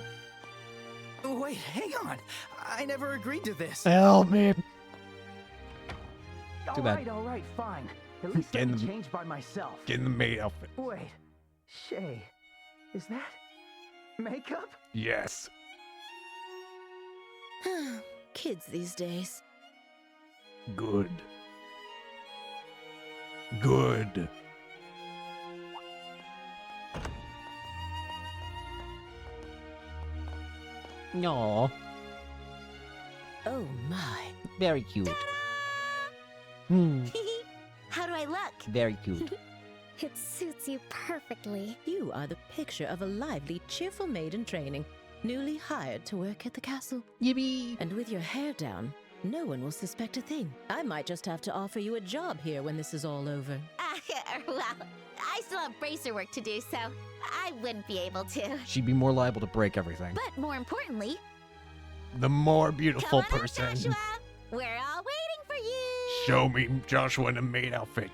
S12: Wait, hang on. I never agreed to this.
S1: Help me. Too bad.
S12: All right, fine. At least
S1: Get
S12: I
S1: in
S12: can
S1: the-
S12: change by myself.
S1: Get in the maid outfit.
S12: Wait, Shay, is that makeup?
S1: Yes.
S9: Kids these days.
S1: Good. Good.
S4: No.
S9: Oh my.
S4: Very cute.
S5: How do I look?
S4: Very cute.
S16: It suits you perfectly.
S9: You are the picture of a lively, cheerful maid in training, newly hired to work at the castle.
S4: Yippee!
S9: And with your hair down, no one will suspect a thing. I might just have to offer you a job here when this is all over.
S5: Well, I still have bracer work to do, so I wouldn't be able to.
S1: She'd be more liable to break everything.
S5: But more importantly,
S1: The more beautiful
S5: come on up,
S1: person.
S5: Joshua. We're all waiting for you.
S1: Show me Joshua in a maid outfit.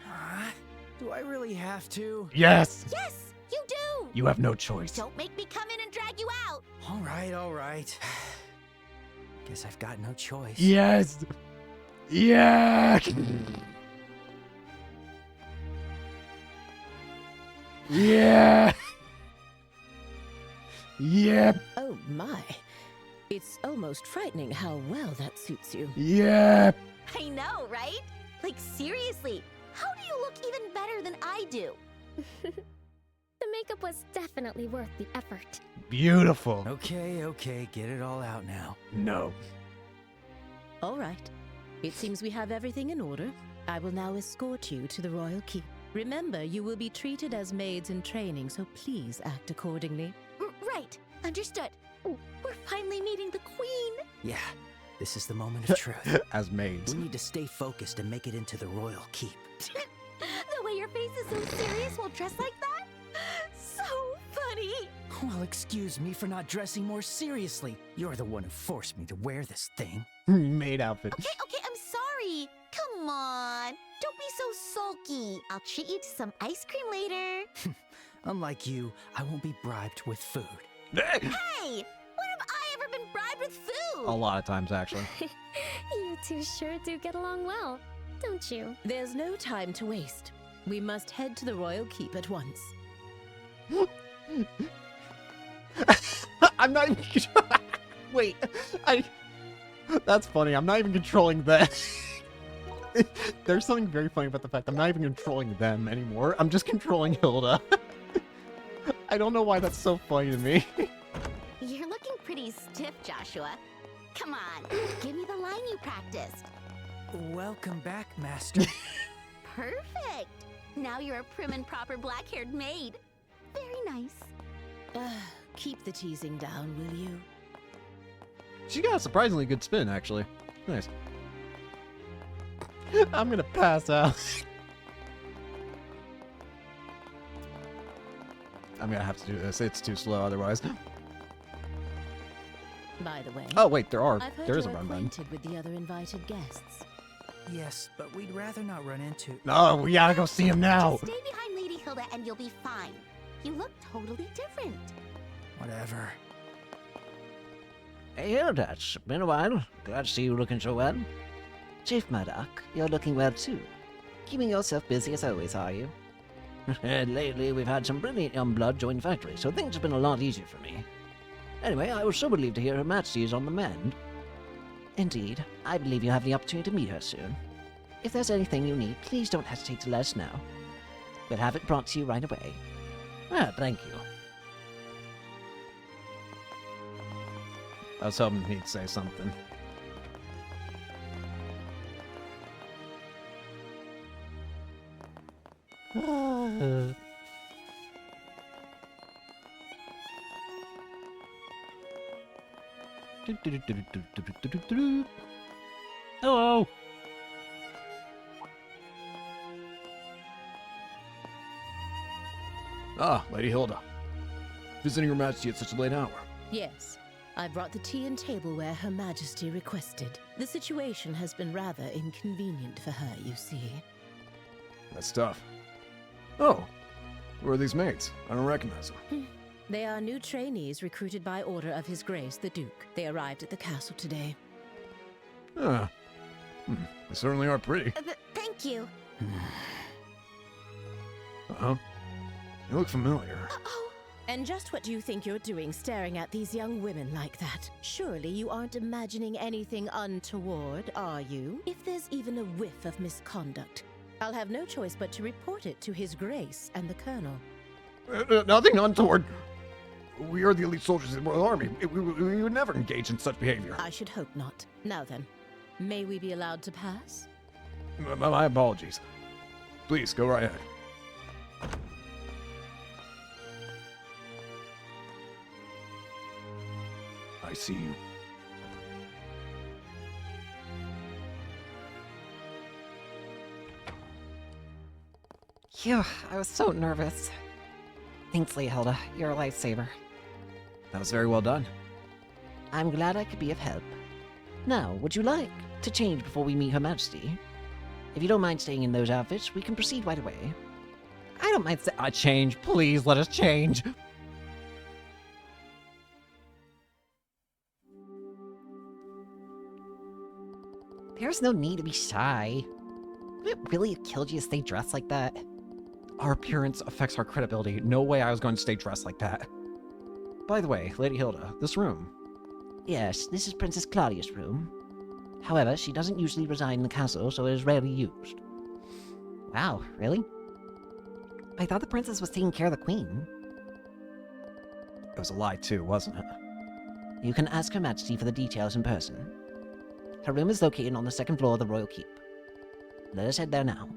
S12: Do I really have to?
S1: Yes.
S5: Yes, you do.
S1: You have no choice.
S5: Don't make me come in and drag you out.
S12: All right, all right. Guess I've got no choice.
S1: Yes. Yeah. Yeah. Yeah.
S9: Oh my. It's almost frightening how well that suits you.
S1: Yeah.
S5: I know, right? Like, seriously, how do you look even better than I do?
S16: The makeup was definitely worth the effort.
S1: Beautiful.
S12: Okay, get it all out now.
S1: No.
S9: All right. It seems we have everything in order. I will now escort you to the royal keep. Remember, you will be treated as maids in training, so please act accordingly.
S5: Right, understood. We're finally meeting the queen.
S12: Yeah, this is the moment of truth.
S1: As maids.
S12: We need to stay focused and make it into the royal keep.
S5: The way your face is so serious while dressed like that? So funny.
S12: Well, excuse me for not dressing more seriously. You're the one who forced me to wear this thing.
S1: Maid outfit.
S5: Okay, I'm sorry. Come on. Don't be so sulky. I'll treat you to some ice cream later.
S12: Unlike you, I won't be bribed with food.
S5: Hey! When have I ever been bribed with food?
S1: A lot of times, actually.
S16: You two sure do get along well, don't you?
S9: There's no time to waste. We must head to the royal keep at once.
S1: I'm not even. Wait. That's funny. I'm not even controlling that. There's something very funny about the fact I'm not even controlling them anymore. I'm just controlling Hilda. I don't know why that's so funny to me.
S5: You're looking pretty stiff, Joshua. Come on, give me the line you practiced.
S12: Welcome back, Master.
S5: Perfect. Now you're a prim and proper black-haired maid. Very nice.
S9: Keep the teasing down, will you?
S1: She got a surprisingly good spin, actually. Nice. I'm gonna pass out. I'm gonna have to do this. It's too slow otherwise.
S9: By the way.
S1: Oh wait, there
S9: I've heard
S1: is a
S9: you're
S1: run button.
S9: acquainted with the other invited guests.
S12: Yes, but we'd rather not run into...
S1: Oh, we gotta go see him now.
S5: Just stay behind Lady Hilda and you'll be fine. You look totally different.
S12: Whatever.
S19: Hey, Hilda, it's been a while. Glad to see you looking so well.
S3: Chief Murdoch, you're looking well too. Keeping yourself busy as always, are you?
S19: Lately, we've had some brilliant young blood join the factory, so things have been a lot easier for me. Anyway, I was so relieved to hear Her Majesty is on the mend.
S3: Indeed, I believe you have the opportunity to meet her soon. If there's anything you need, please don't hesitate to let us know. We'll have it brought to you right away.
S19: Ah, thank you.
S1: I was hoping he'd say something.
S19: Hello.
S20: Ah, Lady Hilda. Visiting Her Majesty at such a late hour.
S9: Yes. I brought the tea and tableware Her Majesty requested. The situation has been rather inconvenient for her, you see.
S20: That's tough. Oh, who are these maids? I don't recognize them.
S9: They are new trainees recruited by order of His Grace the Duke. They arrived at the castle today.
S20: Ah, they certainly are pretty.
S5: Thank you.
S20: Uh-huh. You look familiar.
S9: And just what do you think you're doing staring at these young women like that? Surely you aren't imagining anything untoward, are you? If there's even a whiff of misconduct, I'll have no choice but to report it to His Grace and the Colonel.
S20: Nothing untoward. We are the elite soldiers of the Royal Army. We would never engage in such behavior.
S9: I should hope not. Now then, may we be allowed to pass?
S20: My apologies. Please, go right ahead. I see you.
S3: Phew, I was so nervous. Thanks, Lady Hilda. You're a lifesaver.
S1: That was very well done.
S3: I'm glad I could be of help. Now, would you like to change before we meet Her Majesty? If you don't mind staying in those outfits, we can proceed right away.
S1: I don't mind change. Please, let us change.
S3: There's no need to be shy. Would it really have killed you to stay dressed like that?
S1: Our appearance affects our credibility. No way I was going to stay dressed like that. By the way, Lady Hilda, this room.
S3: Yes, this is Princess Claudia's room. However, she doesn't usually reside in the castle, so it is rarely used. Wow, really? I thought the princess was taking care of the queen.
S1: It was a lie too, wasn't it?
S3: You can ask Her Majesty for the details in person. Her room is located on the second floor of the Royal Keep. Let us head there now.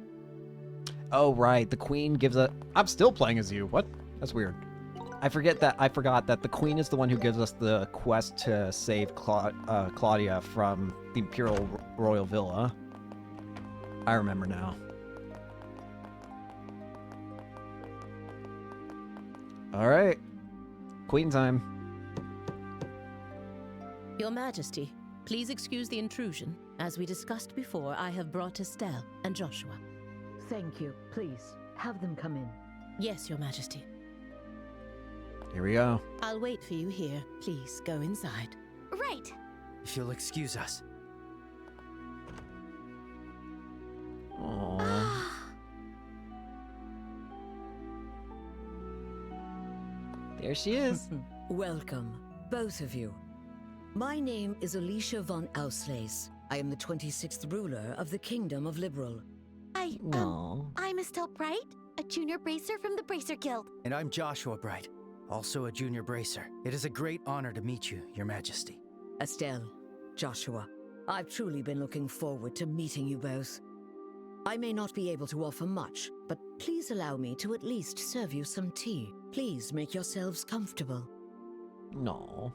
S1: Oh, right. The queen gives a... I'm still playing as you. What? That's weird. I forgot that the queen is the one who gives us the quest to save Claudia from the Imperial Royal Villa. I remember now. Alright. Queen time.
S9: Your Majesty, please excuse the intrusion. As we discussed before, I have brought Estelle and Joshua.
S2: Thank you. Please, have them come in.
S9: Yes, Your Majesty.
S1: Here we go.
S9: I'll wait for you here. Please, go inside.
S5: Right.
S12: If you'll excuse us.
S1: Aww.
S3: There she is.
S2: Welcome, both of you. My name is Alicia von Auslese. I am the 26th ruler of the Kingdom of Liberal.
S5: I'm Estelle Bright, a junior bracer from the Bracer Guild.
S12: And I'm Joshua Bright, also a junior bracer. It is a great honor to meet you, Your Majesty.
S2: Estelle, Joshua, I've truly been looking forward to meeting you both. I may not be able to offer much, but please allow me to at least serve you some tea. Please make yourselves comfortable.
S1: No.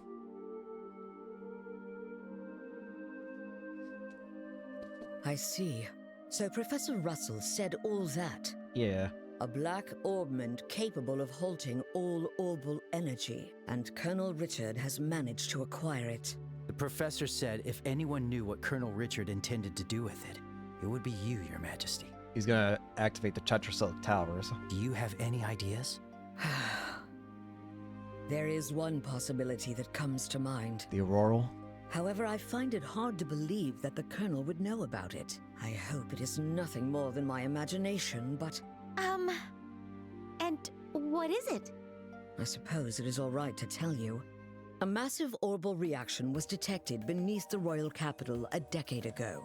S2: I see. So Professor Russell said all that.
S1: Yeah.
S2: A black orbment capable of halting all orbal energy, and Colonel Richard has managed to acquire it.
S12: The professor said if anyone knew what Colonel Richard intended to do with it, it would be you, Your Majesty.
S1: He's gonna activate the Tetrasilic Towers.
S12: Do you have any ideas?
S2: There is one possibility that comes to mind.
S1: The Auroral?
S2: However, I find it hard to believe that the Colonel would know about it. I hope it is nothing more than my imagination, but...
S5: And what is it?
S2: I suppose it is all right to tell you. A massive orbal reaction was detected beneath the royal capital a decade ago.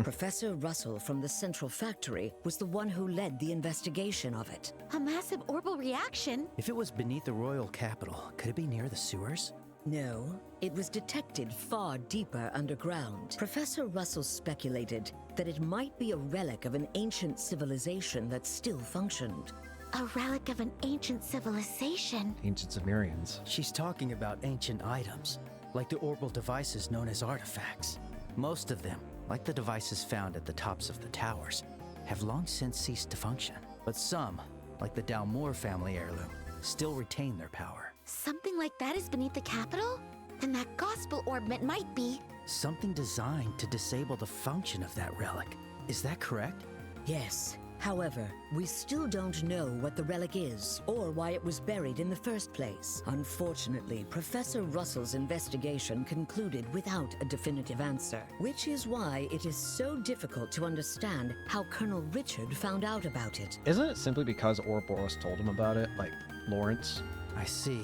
S2: Professor Russell from the Central Factory was the one who led the investigation of it.
S5: A massive orbal reaction?
S12: If it was beneath the royal capital, could it be near the sewers?
S2: No, it was detected far deeper underground. Professor Russell speculated that it might be a relic of an ancient civilization that still functioned.
S5: A relic of an ancient civilization?
S1: Ancient Sumerians.
S12: She's talking about ancient items, like the orbal devices known as artifacts. Most of them, like the devices found at the tops of the towers, have long since ceased to function. But some, like the Dalmor family heirloom, still retain their power.
S5: Something like that is beneath the capital? Then that gospel orbment might be...
S12: Something designed to disable the function of that relic. Is that correct?
S2: Yes. However, we still don't know what the relic is, or why it was buried in the first place. Unfortunately, Professor Russell's investigation concluded without a definitive answer, which is why it is so difficult to understand how Colonel Richard found out about it.
S1: Isn't it simply because Ouroboros told him about it, like Lawrence?
S12: I see.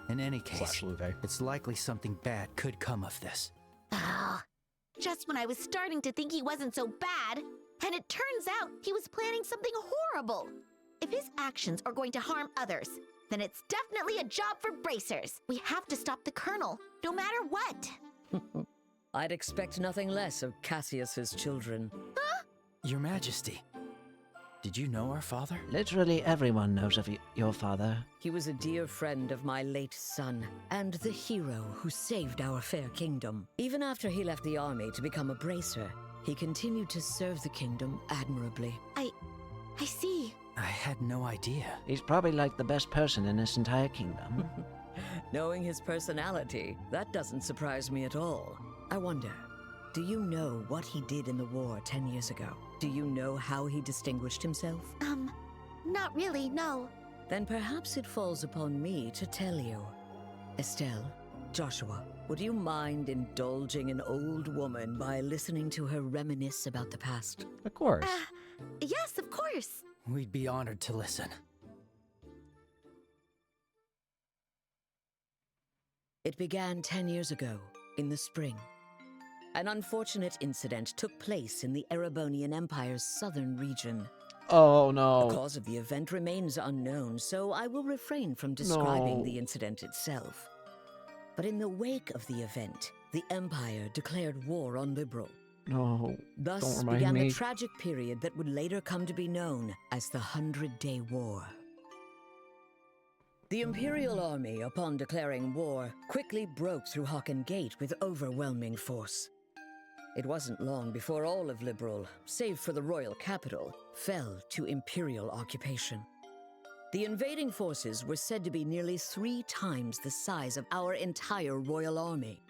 S12: In any case,
S1: /Louvet.
S12: It's likely something bad could come of this.
S5: Oh, just when I was starting to think he wasn't so bad. And it turns out he was planning something horrible. If his actions are going to harm others, then it's definitely a job for bracers. We have to stop the Colonel, no matter what.
S2: I'd expect nothing less of Cassius's children.
S5: Huh?
S12: Your Majesty, did you know our father?
S19: Literally everyone knows of your father.
S2: He was a dear friend of my late son, and the hero who saved our fair kingdom. Even after he left the army to become a bracer, he continued to serve the kingdom admirably.
S5: I see.
S12: I had no idea.
S19: He's probably like the best person in this entire kingdom.
S2: Knowing his personality, that doesn't surprise me at all. I wonder, do you know what he did in the war 10 years ago? Do you know how he distinguished himself?
S5: Not really, no.
S2: Then perhaps it falls upon me to tell you. Estelle, Joshua, would you mind indulging an old woman by listening to her reminisce about the past?
S1: Of course.
S5: Yes, of course.
S12: We'd be honored to listen.
S2: It began 10 years ago, in the spring. An unfortunate incident took place in the Erebonian Empire's southern region.
S1: Oh, no.
S2: The cause of the event remains unknown, so I will refrain from describing the incident itself. But in the wake of the event, the Empire declared war on Liberal.
S1: No,
S2: Thus
S1: don't remind
S2: began
S1: me.
S2: the tragic period that would later come to be known as the 100-Day War. The Imperial Army, upon declaring war, quickly broke through Hocken Gate with overwhelming force. It wasn't long before all of Liberal, save for the royal capital, fell to Imperial occupation. The invading forces were said to be nearly 3 times the size of our entire royal army.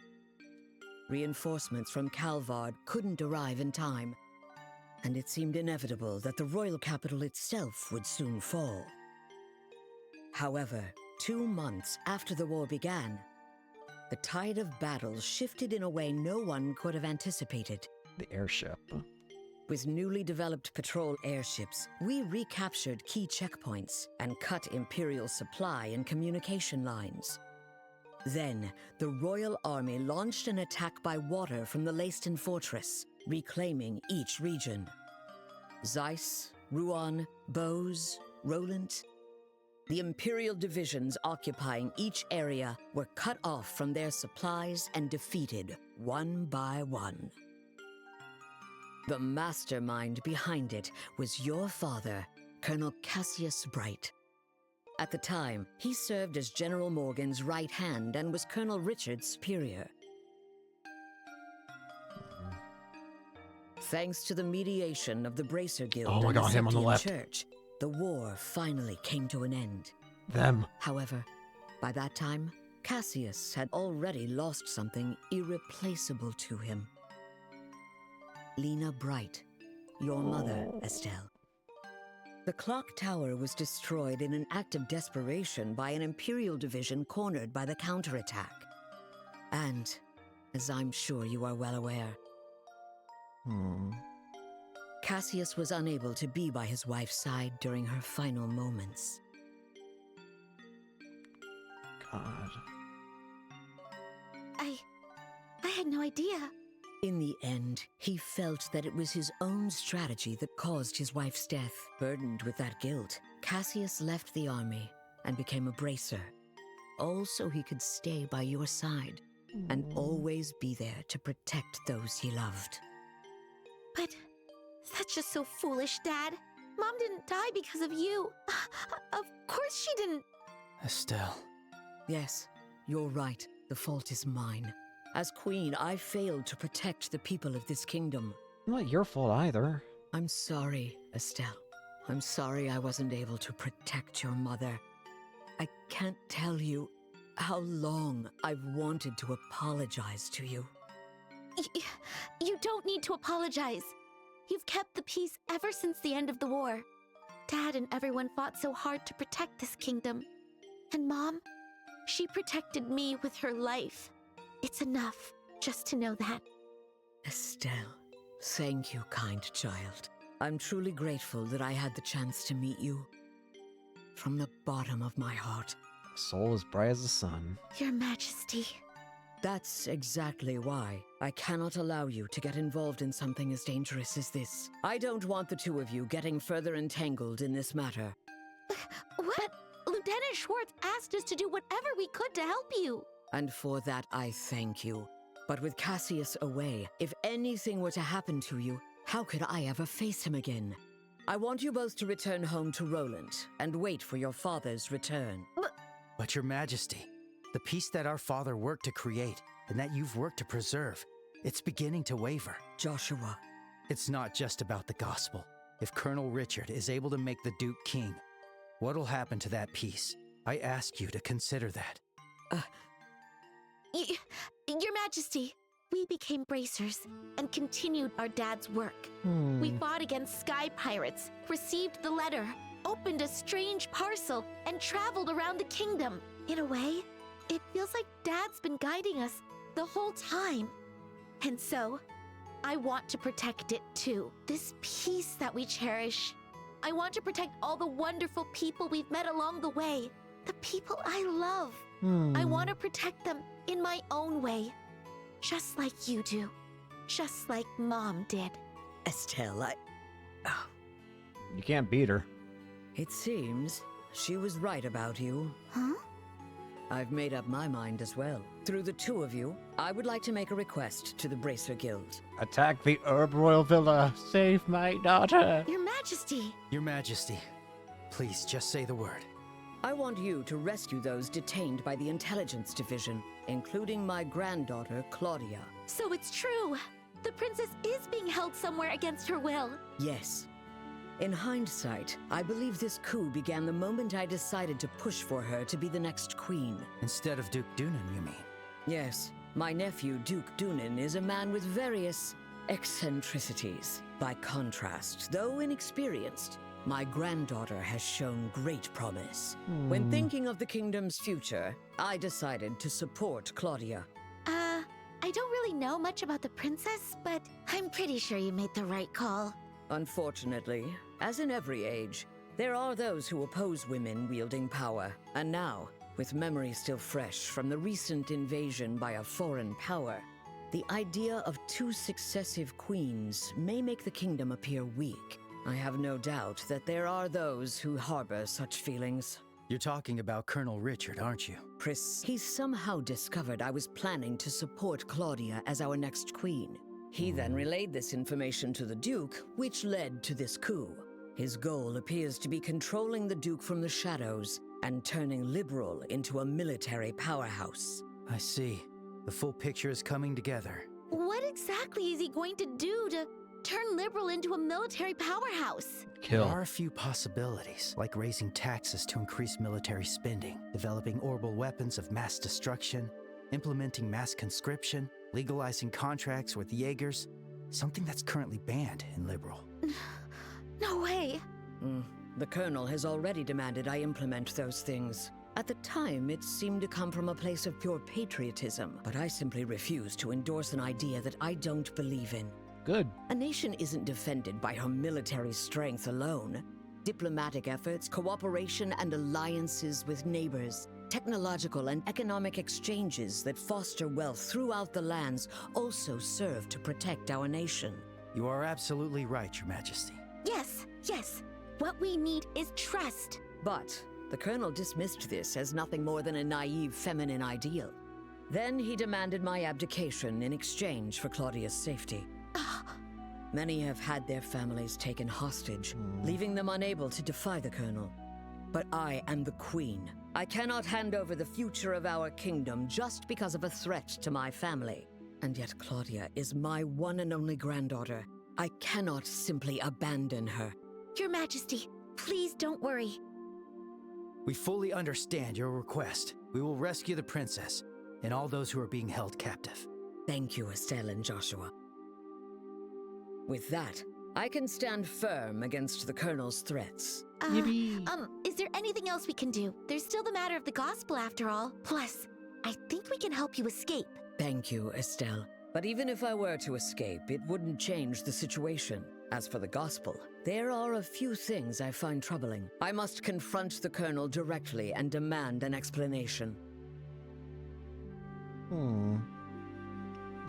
S2: Reinforcements from Calvard couldn't arrive in time, and it seemed inevitable that the royal capital itself would soon fall. However, 2 months after the war began, the tide of battle shifted in a way no one could have anticipated.
S1: The airship.
S2: With newly developed patrol airships, we recaptured key checkpoints and cut Imperial supply and communication lines. Then, the Royal Army launched an attack by water from the Leiston Fortress, reclaiming each region. Zeiss, Rouen, Bose, Roland. The Imperial divisions occupying each area were cut off from their supplies and defeated one by one. The mastermind behind it was your father, Colonel Cassius Bright. At the time, he served as General Morgan's right hand and was Colonel Richard's superior. Thanks to the mediation of the Bracer Guild
S1: Oh my
S2: and
S1: God,
S2: the
S1: him on the
S2: Septian
S1: left.
S2: Church, The war finally came to an end.
S1: Them.
S2: However, by that time, Cassius had already lost something irreplaceable to him. Lena Bright, your mother, Estelle. The clock tower was destroyed in an act of desperation by an Imperial division cornered by the counterattack. And, as I'm sure you are well aware, Cassius was unable to be by his wife's side during her final moments.
S19: God.
S5: I had no idea.
S2: In the end, he felt that it was his own strategy that caused his wife's death. Burdened with that guilt, Cassius left the army and became a bracer. All so he could stay by your side and always be there to protect those he loved.
S5: But that's just so foolish, Dad. Mom didn't die because of you. Of course she didn't.
S12: Estelle.
S2: Yes, you're right. The fault is mine. As queen, I failed to protect the people of this kingdom.
S1: Not your fault either.
S2: I'm sorry, Estelle. I'm sorry I wasn't able to protect your mother. I can't tell you how long I've wanted to apologize to you.
S5: You don't need to apologize. You've kept the peace ever since the end of the war. Dad and everyone fought so hard to protect this kingdom. And Mom, she protected me with her life. It's enough just to know that.
S2: Estelle, thank you, kind child. I'm truly grateful that I had the chance to meet you. From the bottom of my heart.
S1: Soul as bright as the sun.
S5: Your Majesty.
S2: That's exactly why I cannot allow you to get involved in something as dangerous as this. I don't want the two of you getting further entangled in this matter.
S5: What? Lieutenant Schwartz asked us to do whatever we could to help you.
S2: And for that, I thank you. But with Cassius away, if anything were to happen to you, how could I ever face him again? I want you both to return home to Roland and wait for your father's return.
S12: But Your Majesty, the peace that our father worked to create and that you've worked to preserve, it's beginning to waver.
S2: Joshua.
S12: It's not just about the gospel. If Colonel Richard is able to make the Duke king, what'll happen to that peace? I ask you to consider that.
S5: Your Majesty, we became bracers and continued our dad's work. We fought against sky pirates, received the letter, opened a strange parcel, and traveled around the kingdom. In a way, it feels like Dad's been guiding us the whole time. And so, I want to protect it too. This peace that we cherish. I want to protect all the wonderful people we've met along the way. The people I love. I want to protect them in my own way. Just like you do. Just like Mom did.
S2: Estelle,
S1: You can't beat her.
S2: It seems she was right about you.
S5: Huh?
S2: I've made up my mind as well. Through the two of you, I would like to make a request to the Bracer Guild.
S1: Attack the Herb Royal Villa. Save my daughter.
S5: Your Majesty.
S12: Your Majesty, please just say the word.
S2: I want you to rescue those detained by the Intelligence Division, including my granddaughter, Claudia.
S5: So it's true. The princess is being held somewhere against her will.
S2: Yes. In hindsight, I believe this coup began the moment I decided to push for her to be the next queen.
S12: Instead of Duke Dunan, you mean?
S2: Yes. My nephew, Duke Dunan, is a man with various eccentricities. By contrast, though inexperienced, my granddaughter has shown great promise. When thinking of the kingdom's future, I decided to support Claudia.
S5: I don't really know much about the princess, but I'm pretty sure you made the right call.
S2: Unfortunately, as in every age, there are those who oppose women wielding power. And now, with memory still fresh from the recent invasion by a foreign power, the idea of two successive queens may make the kingdom appear weak. I have no doubt that there are those who harbor such feelings.
S12: You're talking about Colonel Richard, aren't you?
S2: He somehow discovered I was planning to support Claudia as our next queen. He then relayed this information to the Duke, which led to this coup. His goal appears to be controlling the Duke from the shadows and turning Liberal into a military powerhouse.
S12: I see. The full picture is coming together.
S5: What exactly is he going to do to Turn Liberal into a military powerhouse.
S12: There are a few possibilities, like raising taxes to increase military spending, developing orbital weapons of mass destruction, implementing mass conscription, legalizing contracts with Jaegers, something that's currently banned in Liberal.
S5: No way.
S2: The Colonel has already demanded I implement those things. At the time, it seemed to come from a place of pure patriotism, but I simply refuse to endorse an idea that I don't believe in.
S1: Good.
S2: A nation isn't defended by her military strength alone. Diplomatic efforts, cooperation, and alliances with neighbors, technological and economic exchanges that foster wealth throughout the lands also serve to protect our nation.
S12: You are absolutely right, Your Majesty.
S5: Yes, yes. What we need is trust.
S2: But the Colonel dismissed this as nothing more than a naive feminine ideal. Then he demanded my abdication in exchange for Claudia's safety. Many have had their families taken hostage, leaving them unable to defy the Colonel. But I am the Queen. I cannot hand over the future of our kingdom just because of a threat to my family. And yet Claudia is my one and only granddaughter. I cannot simply abandon her.
S5: Your Majesty, please don't worry.
S12: We fully understand your request. We will rescue the princess and all those who are being held captive.
S2: Thank you, Estelle and Joshua. With that, I can stand firm against the Colonel's threats.
S5: Is there anything else we can do? There's still the matter of the gospel after all. Plus, I think we can help you escape.
S2: Thank you, Estelle. But even if I were to escape, it wouldn't change the situation. As for the gospel, there are a few things I find troubling. I must confront the Colonel directly and demand an explanation.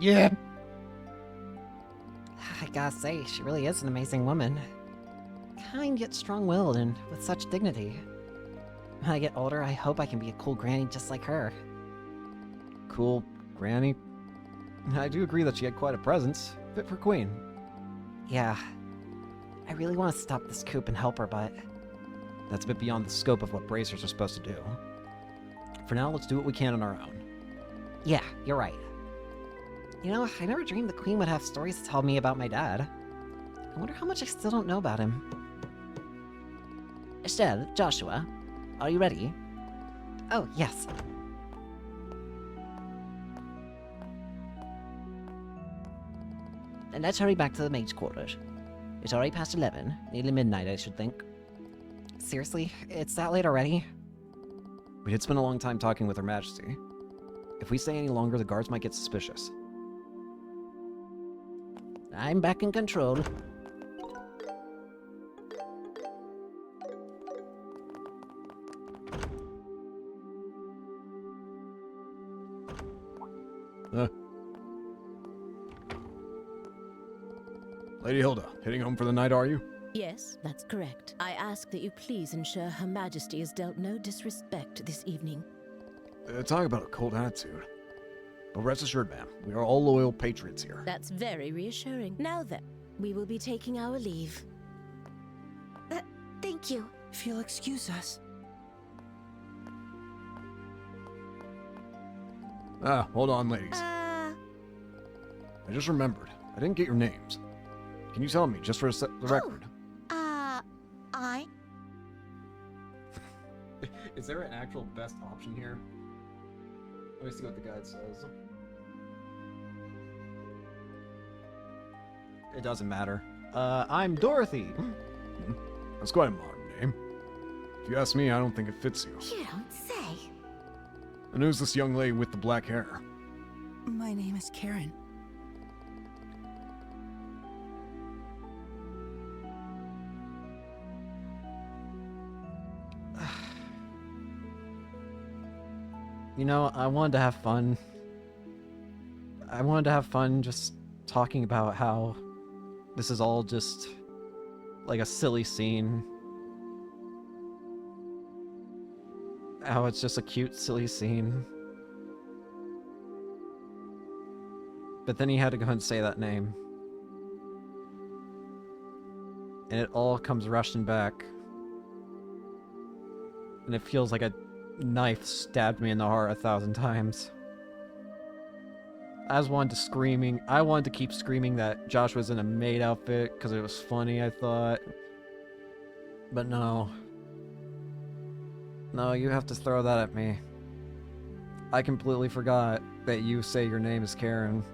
S1: Yeah.
S3: I gotta say, she really is an amazing woman. Kind yet strong-willed and with such dignity. When I get older, I hope I can be a cool granny just like her.
S4: Cool granny? I do agree that she had quite a presence. Fit for queen.
S3: Yeah. I really want to stop this coup and help her, but...
S4: That's a bit beyond the scope of what bracers are supposed to do. For now, let's do what we can on our own.
S3: Yeah, you're right. You know, I never dreamed the Queen would have stories to tell me about my dad. I wonder how much I still don't know about him. Estelle, Joshua, are you ready? Oh, yes. And let's hurry back to the maid's quarters. It's already past 11, nearly midnight, I should think. Seriously? It's that late already?
S4: We did spend a long time talking with Her Majesty. If we stay any longer, the guards might get suspicious.
S3: I'm back in control.
S4: Lady Hilda, heading home for the night, are you?
S9: Yes, that's correct. I ask that you please ensure Her Majesty is dealt no disrespect this evening.
S19: Talk about a cold attitude. But rest assured, ma'am, we are all loyal patriots here.
S9: That's very reassuring. Now then, we will be taking our leave.
S5: Thank you.
S12: If you'll excuse us.
S19: Hold on, ladies. I just remembered. I didn't get your names. Can you tell me, just for the record?
S5: I...
S4: Is there an actual best option here? Let me see what the guide says. It doesn't matter. I'm Dorothy.
S19: That's quite a modern name. If you ask me, I don't think it fits you.
S5: You don't say.
S19: And who's this young lady with the black hair?
S12: My name is Karen.
S4: You know, I wanted to have fun. I wanted to have fun just talking about how this is all just like a silly scene. How it's just a cute, silly scene. But then he had to go and say that name. And it all comes rushing back. And it feels like a knife stabbed me in the heart 1,000 times.
S1: I just wanted to screaming. I wanted to keep screaming that Josh was in a maid outfit because it was funny, I thought. But no. No, you have to throw that at me. I completely forgot that you say your name is Karen.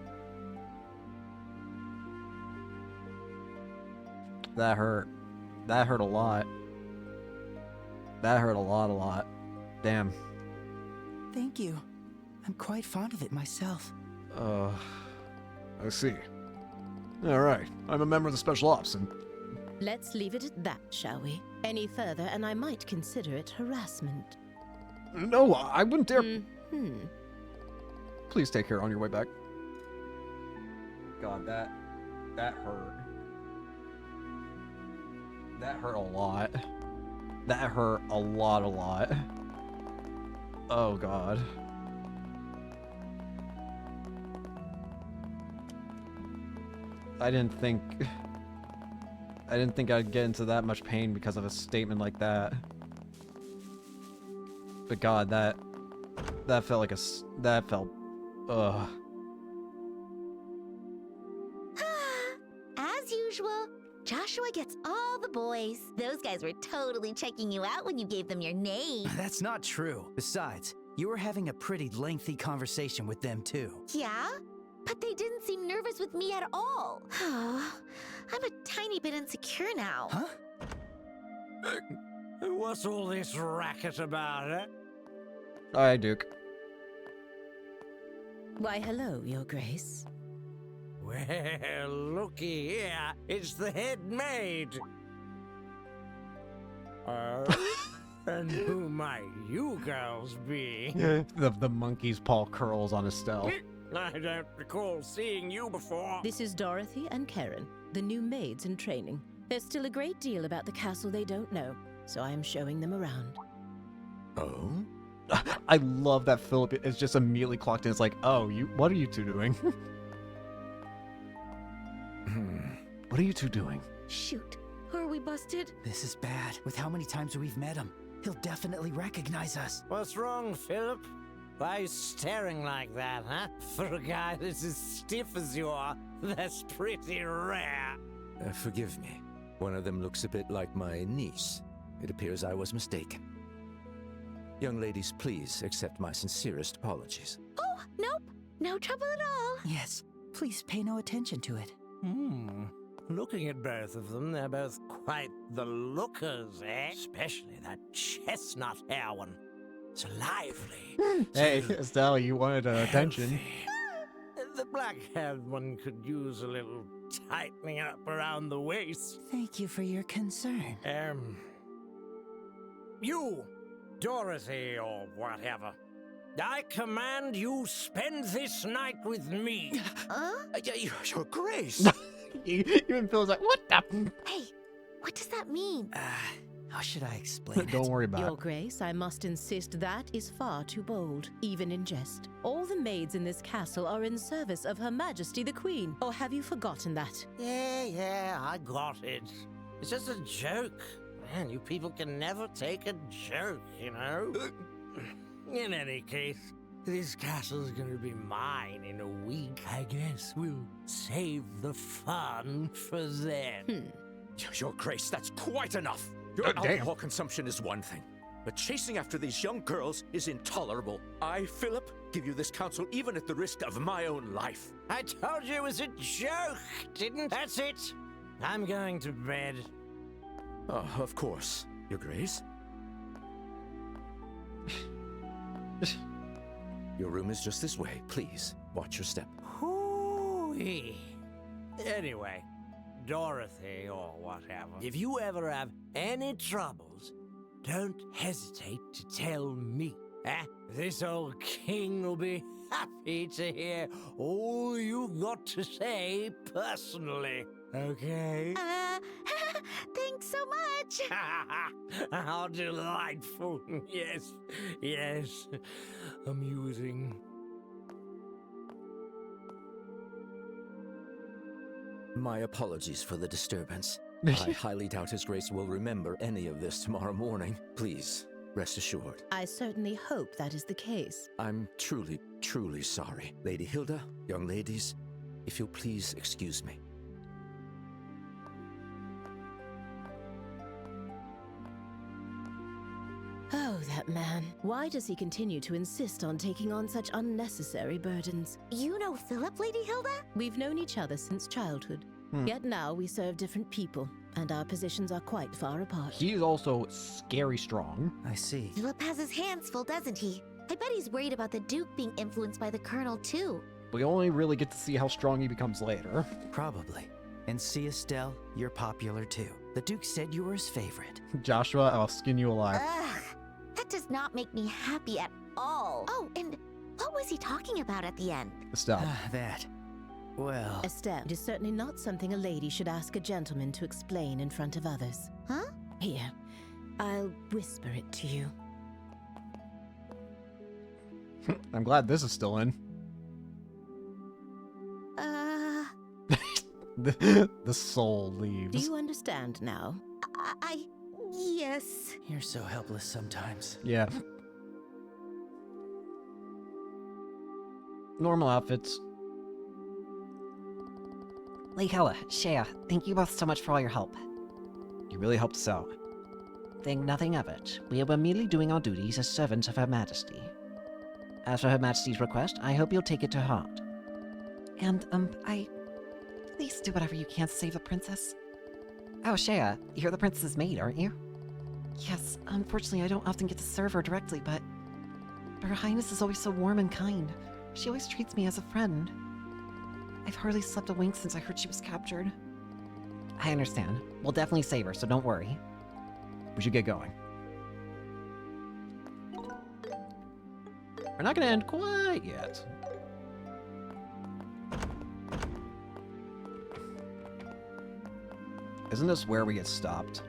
S1: That hurt. That hurt a lot. That hurt a lot. Damn.
S12: Thank you. I'm quite fond of it myself.
S20: I see. Alright, I'm a member of the Special Ops, and...
S9: Let's leave it at that, shall we? Any further, and I might consider it harassment.
S20: No, I wouldn't dare...
S1: Please take care on your way back. God, that hurt. That hurt a lot. That hurt a lot. Oh, God. I didn't think I'd get into that much pain because of a statement like that. But God, that felt like that felt, ugh.
S5: As usual, Joshua gets all the boys. Those guys were totally checking you out when you gave them your name.
S12: That's not true. Besides, you were having a pretty lengthy conversation with them too.
S5: Yeah? But they didn't seem nervous with me at all. I'm a tiny bit insecure now.
S12: Huh?
S13: What's all this racket about, eh?
S1: Hi, Duke.
S9: Why, hello, Your Grace.
S13: Well, looky here. It's the head maid. And who might you girls be?
S1: the monkey's paw curls on Estelle.
S13: I don't recall seeing you before.
S9: This is Dorothy and Karen, the new maids in training. There's still a great deal about the castle they don't know, so I am showing them around.
S11: Oh?
S1: I love that Philip is just immediately clocked in. It's like, oh, what are you two doing?
S20: What are you two doing?
S18: Shoot. Are we busted?
S12: This is bad. With how many times we've met him, he'll definitely recognize us.
S13: What's wrong, Philip? Why are you staring like that, huh? For a guy that's as stiff as you are, that's pretty rare.
S11: Forgive me. One of them looks a bit like my niece. It appears I was mistaken. Young ladies, please accept my sincerest apologies.
S5: Oh, nope. No trouble at all.
S12: Yes, please pay no attention to it.
S13: Looking at both of them, they're both quite the lookers, eh? Especially that chestnut hair one. So lively.
S1: Hey, Estelle, you wanted attention.
S13: The black-haired one could use a little tightening up around the waist.
S12: Thank you for your concern.
S13: You, Dorothy or whatever, I command you spend this night with me.
S11: Your Grace.
S1: Even Phil's like, what the?
S5: Hey, what does that mean?
S12: How should I explain it?
S1: Don't worry about
S9: Your
S1: it.
S9: Grace, I must insist that is far too bold, even in jest. All the maids in this castle are in service of Her Majesty the Queen. Or have you forgotten that?
S13: Yeah, I got it. It's just a joke. Man, you people can never take a joke, you know? In any case, this castle's gonna be mine in a week. I guess we'll save the fun for then.
S11: Your Grace, that's quite enough. Your alcohol consumption is one thing, but chasing after these young girls is intolerable. I, Philip, give you this counsel even at the risk of my own life.
S13: I told you it was a joke, didn't? That's it. I'm going to bed.
S11: Of course, Your Grace. Your room is just this way. Please, watch your step.
S13: Hoo-wee. Anyway, Dorothy or whatever, if you ever have any troubles, don't hesitate to tell me. This old king will be happy to hear all you've got to say personally. Okay?
S5: Thanks so much.
S13: How delightful. Yes. Amusing.
S11: My apologies for the disturbance. I highly doubt His Grace will remember any of this tomorrow morning. Please,
S17: rest assured.
S9: I certainly hope that is the case.
S17: I'm truly, truly sorry. Lady Hilda, young ladies, if you'll please excuse me.
S9: Oh, that man. Why does he continue to insist on taking on such unnecessary burdens?
S5: You know Philip, Lady Hilda?
S9: We've known each other since childhood. Yet now we serve different people, and our positions are quite far apart.
S1: He's also scary strong.
S12: I see.
S5: Philip has his hands full, doesn't he? I bet he's worried about the Duke being influenced by the Colonel, too.
S1: We only really get to see how strong he becomes later.
S12: Probably. And see, Estelle, you're popular too. The Duke said you were his favorite.
S1: Joshua, I'll skin you alive.
S5: Ugh, that does not make me happy at all. Oh, and what was he talking about at the end?
S1: Stop.
S12: That. Well...
S9: Estelle, it is certainly not something a lady should ask a gentleman to explain in front of others.
S5: Huh?
S9: Here, I'll whisper it to you.
S1: I'm glad this is still in. The soul leaves.
S9: Do you understand now?
S5: Yes.
S12: You're so helpless sometimes.
S1: Yeah. Normal outfits.
S3: Lady Hilda, Shea, thank you both so much for all your help.
S1: You really helped us out.
S3: Think nothing of it. We were merely doing our duties as servants of Her Majesty. As for Her Majesty's request, I hope you'll take it to heart. And, please do whatever you can to save the princess. Oh, Shea, you're the princess's maid, aren't you? Yes, unfortunately I don't often get to serve her directly, but Her Highness is always so warm and kind. She always treats me as a friend. I've hardly slept a wink since I heard she was captured. I understand. We'll definitely save her, so don't worry.
S1: We should get going. We're not gonna end quite yet. Isn't this where we get stopped?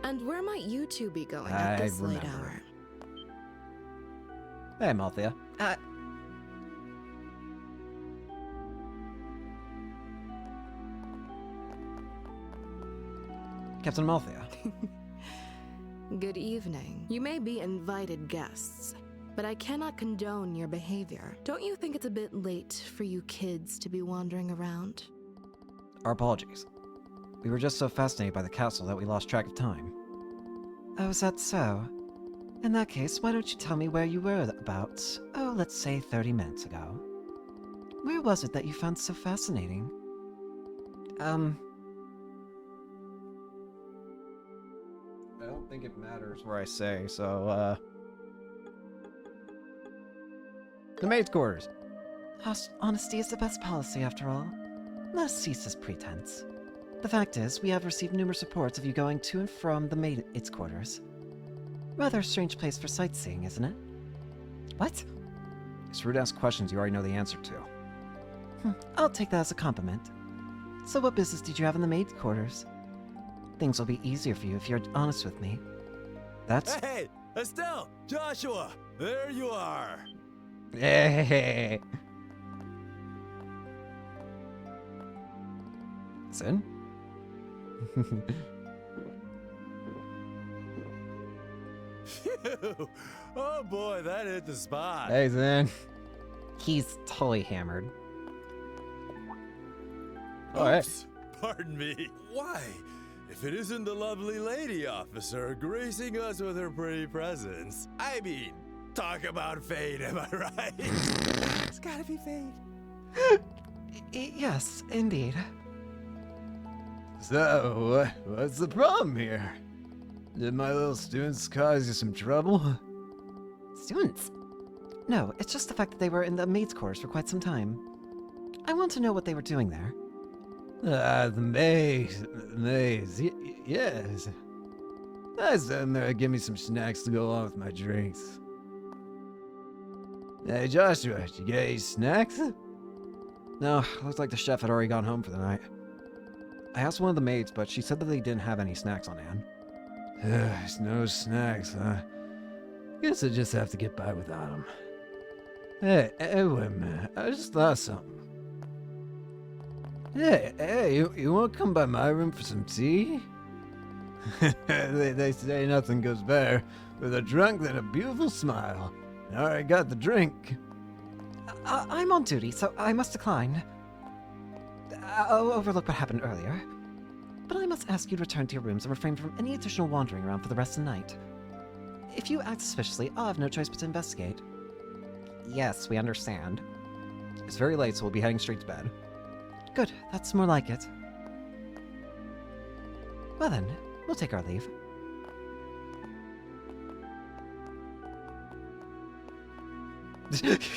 S15: And where might you two be going at this late hour?
S1: Hey, Malthea. Captain Malthea.
S15: Good evening. You may be invited guests, but I cannot condone your behavior. Don't you think it's a bit late for you kids to be wandering around?
S1: Our apologies. We were just so fascinated by the castle that we lost track of time.
S3: Oh, is that so? In that case, why don't you tell me where you were about, let's say 30 minutes ago? Where was it that you found so fascinating?
S1: I don't think it matters where I say, so, the maid's quarters.
S3: Honesty is the best policy, after all. Let us cease this pretense. The fact is, we have received numerous reports of you going to and from the maid's quarters. Rather a strange place for sightseeing, isn't it? What?
S1: It's rude to ask questions you already know the answer to.
S3: I'll take that as a compliment. So what business did you have in the maid's quarters? Things will be easier for you if you're honest with me.
S1: That's...
S8: Hey, Estelle! Joshua! There you are!
S1: Hey! Sin?
S8: Phew! Oh boy, that hit the spot.
S1: Hey, Zin.
S3: He's totally hammered.
S8: Oops, pardon me. Why? If it isn't the lovely lady officer gracing us with her pretty presence. I mean, talk about fate, am I right? It's gotta be fate.
S3: Yes, indeed.
S19: So, what's the problem here? Did my little students cause you some trouble?
S3: Students? No, it's just the fact that they were in the maid's quarters for quite some time. I want to know what they were doing there.
S19: The maids, yes. I sent them there to give me some snacks to go along with my drinks. Hey, Joshua, did you get any snacks?
S1: No, looks like the chef had already gone home for the night. I asked one of the maids, but she said that they didn't have any snacks on hand.
S19: There's no snacks, huh? Guess I just have to get by without them. Hey, wait a minute. I just thought of something.
S20: Hey, you want to come by my room for some tea? they say nothing goes better with a drunk than a beautiful smile. I already got the drink.
S3: I'm on duty, so I must decline. I'll overlook what happened earlier. But I must ask you to return to your rooms and refrain from any additional wandering around for the rest of the night. If you act suspiciously, I'll have no choice but to investigate. Yes, we understand.
S4: It's very late, so we'll be heading straight to bed.
S3: Good, that's more like it. Well then, we'll take our leave.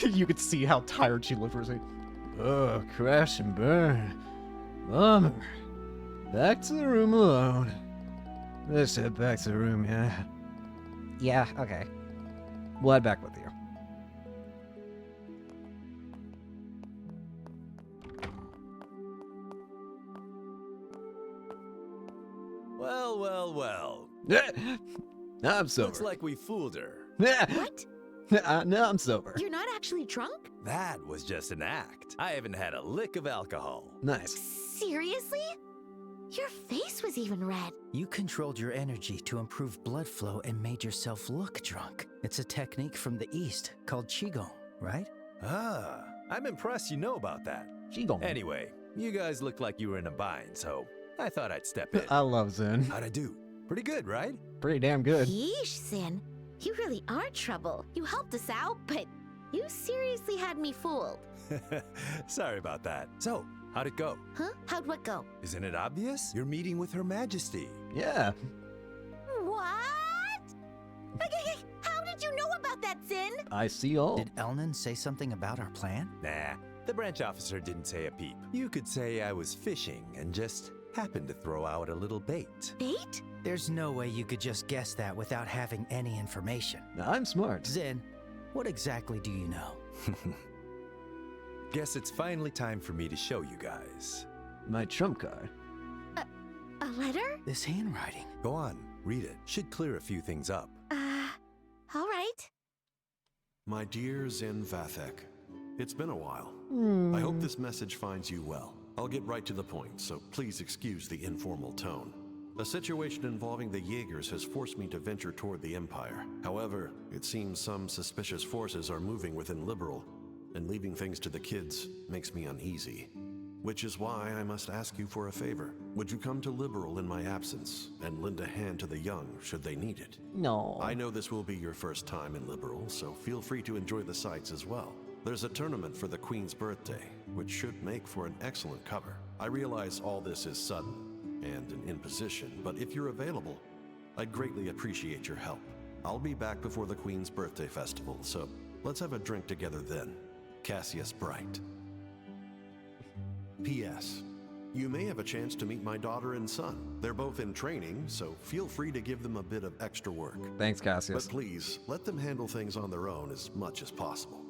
S1: You could see how tired she looked for a second.
S20: Oh, crash and burn. Bummer. Back to the room alone. Let's head back to the room, yeah?
S3: Yeah, okay.
S4: We'll head back with you.
S8: Well, well, well.
S20: I'm sober.
S8: Looks like we fooled her.
S5: What?
S20: No, I'm sober.
S5: You're not actually drunk?
S8: That was just an act. I haven't had a lick of alcohol.
S20: Nice.
S5: Seriously? Your face was even red.
S12: You controlled your energy to improve blood flow and made yourself look drunk. It's a technique from the East called Qigong, right?
S8: Ah, I'm impressed you know about that.
S4: Qigong.
S8: Anyway, you guys looked like you were in a bind, so I thought I'd step in.
S1: I love Zen.
S8: How'd I do? Pretty good, right?
S1: Pretty damn good.
S5: Yeesh, Sin. You really are trouble. You helped us out, but you seriously had me fooled.
S8: Sorry about that. So, how'd it go?
S5: Huh? How'd what go?
S8: Isn't it obvious? You're meeting with Her Majesty.
S20: Yeah.
S5: What? How did you know about that, Sin?
S20: I see all.
S12: Did Elnan say something about our plan?
S8: Nah, the branch officer didn't say a peep. You could say I was fishing and just happened to throw out a little bait.
S5: Bait?
S12: There's no way you could just guess that without having any information.
S20: I'm smart.
S12: Zin, what exactly do you know?
S8: Guess it's finally time for me to show you guys.
S20: My trump card.
S5: A letter?
S12: This handwriting.
S8: Go on, read it. Should clear a few things up.
S5: All right.
S11: My dear Zin Vathek, it's been a while. I hope this message finds you well. I'll get right to the point, so please excuse the informal tone. A situation involving the Jaegers has forced me to venture toward the Empire. However, it seems some suspicious forces are moving within Liberal, and leaving things to the kids makes me uneasy. Which is why I must ask you for a favor. Would you come to Liberal in my absence, and lend a hand to the young should they need it?
S1: No.
S11: I know this will be your first time in Liberal, so feel free to enjoy the sights as well. There's a tournament for the Queen's birthday, which should make for an excellent cover. I realize all this is sudden and an imposition, but if you're available, I'd greatly appreciate your help. I'll be back before the Queen's birthday festival, so let's have a drink together then. Cassius Bright. P.S. You may have a chance to meet my daughter and son. They're both in training, so feel free to give them a bit of extra work.
S1: Thanks, Cassius.
S11: But please, let them handle things on their own as much as possible.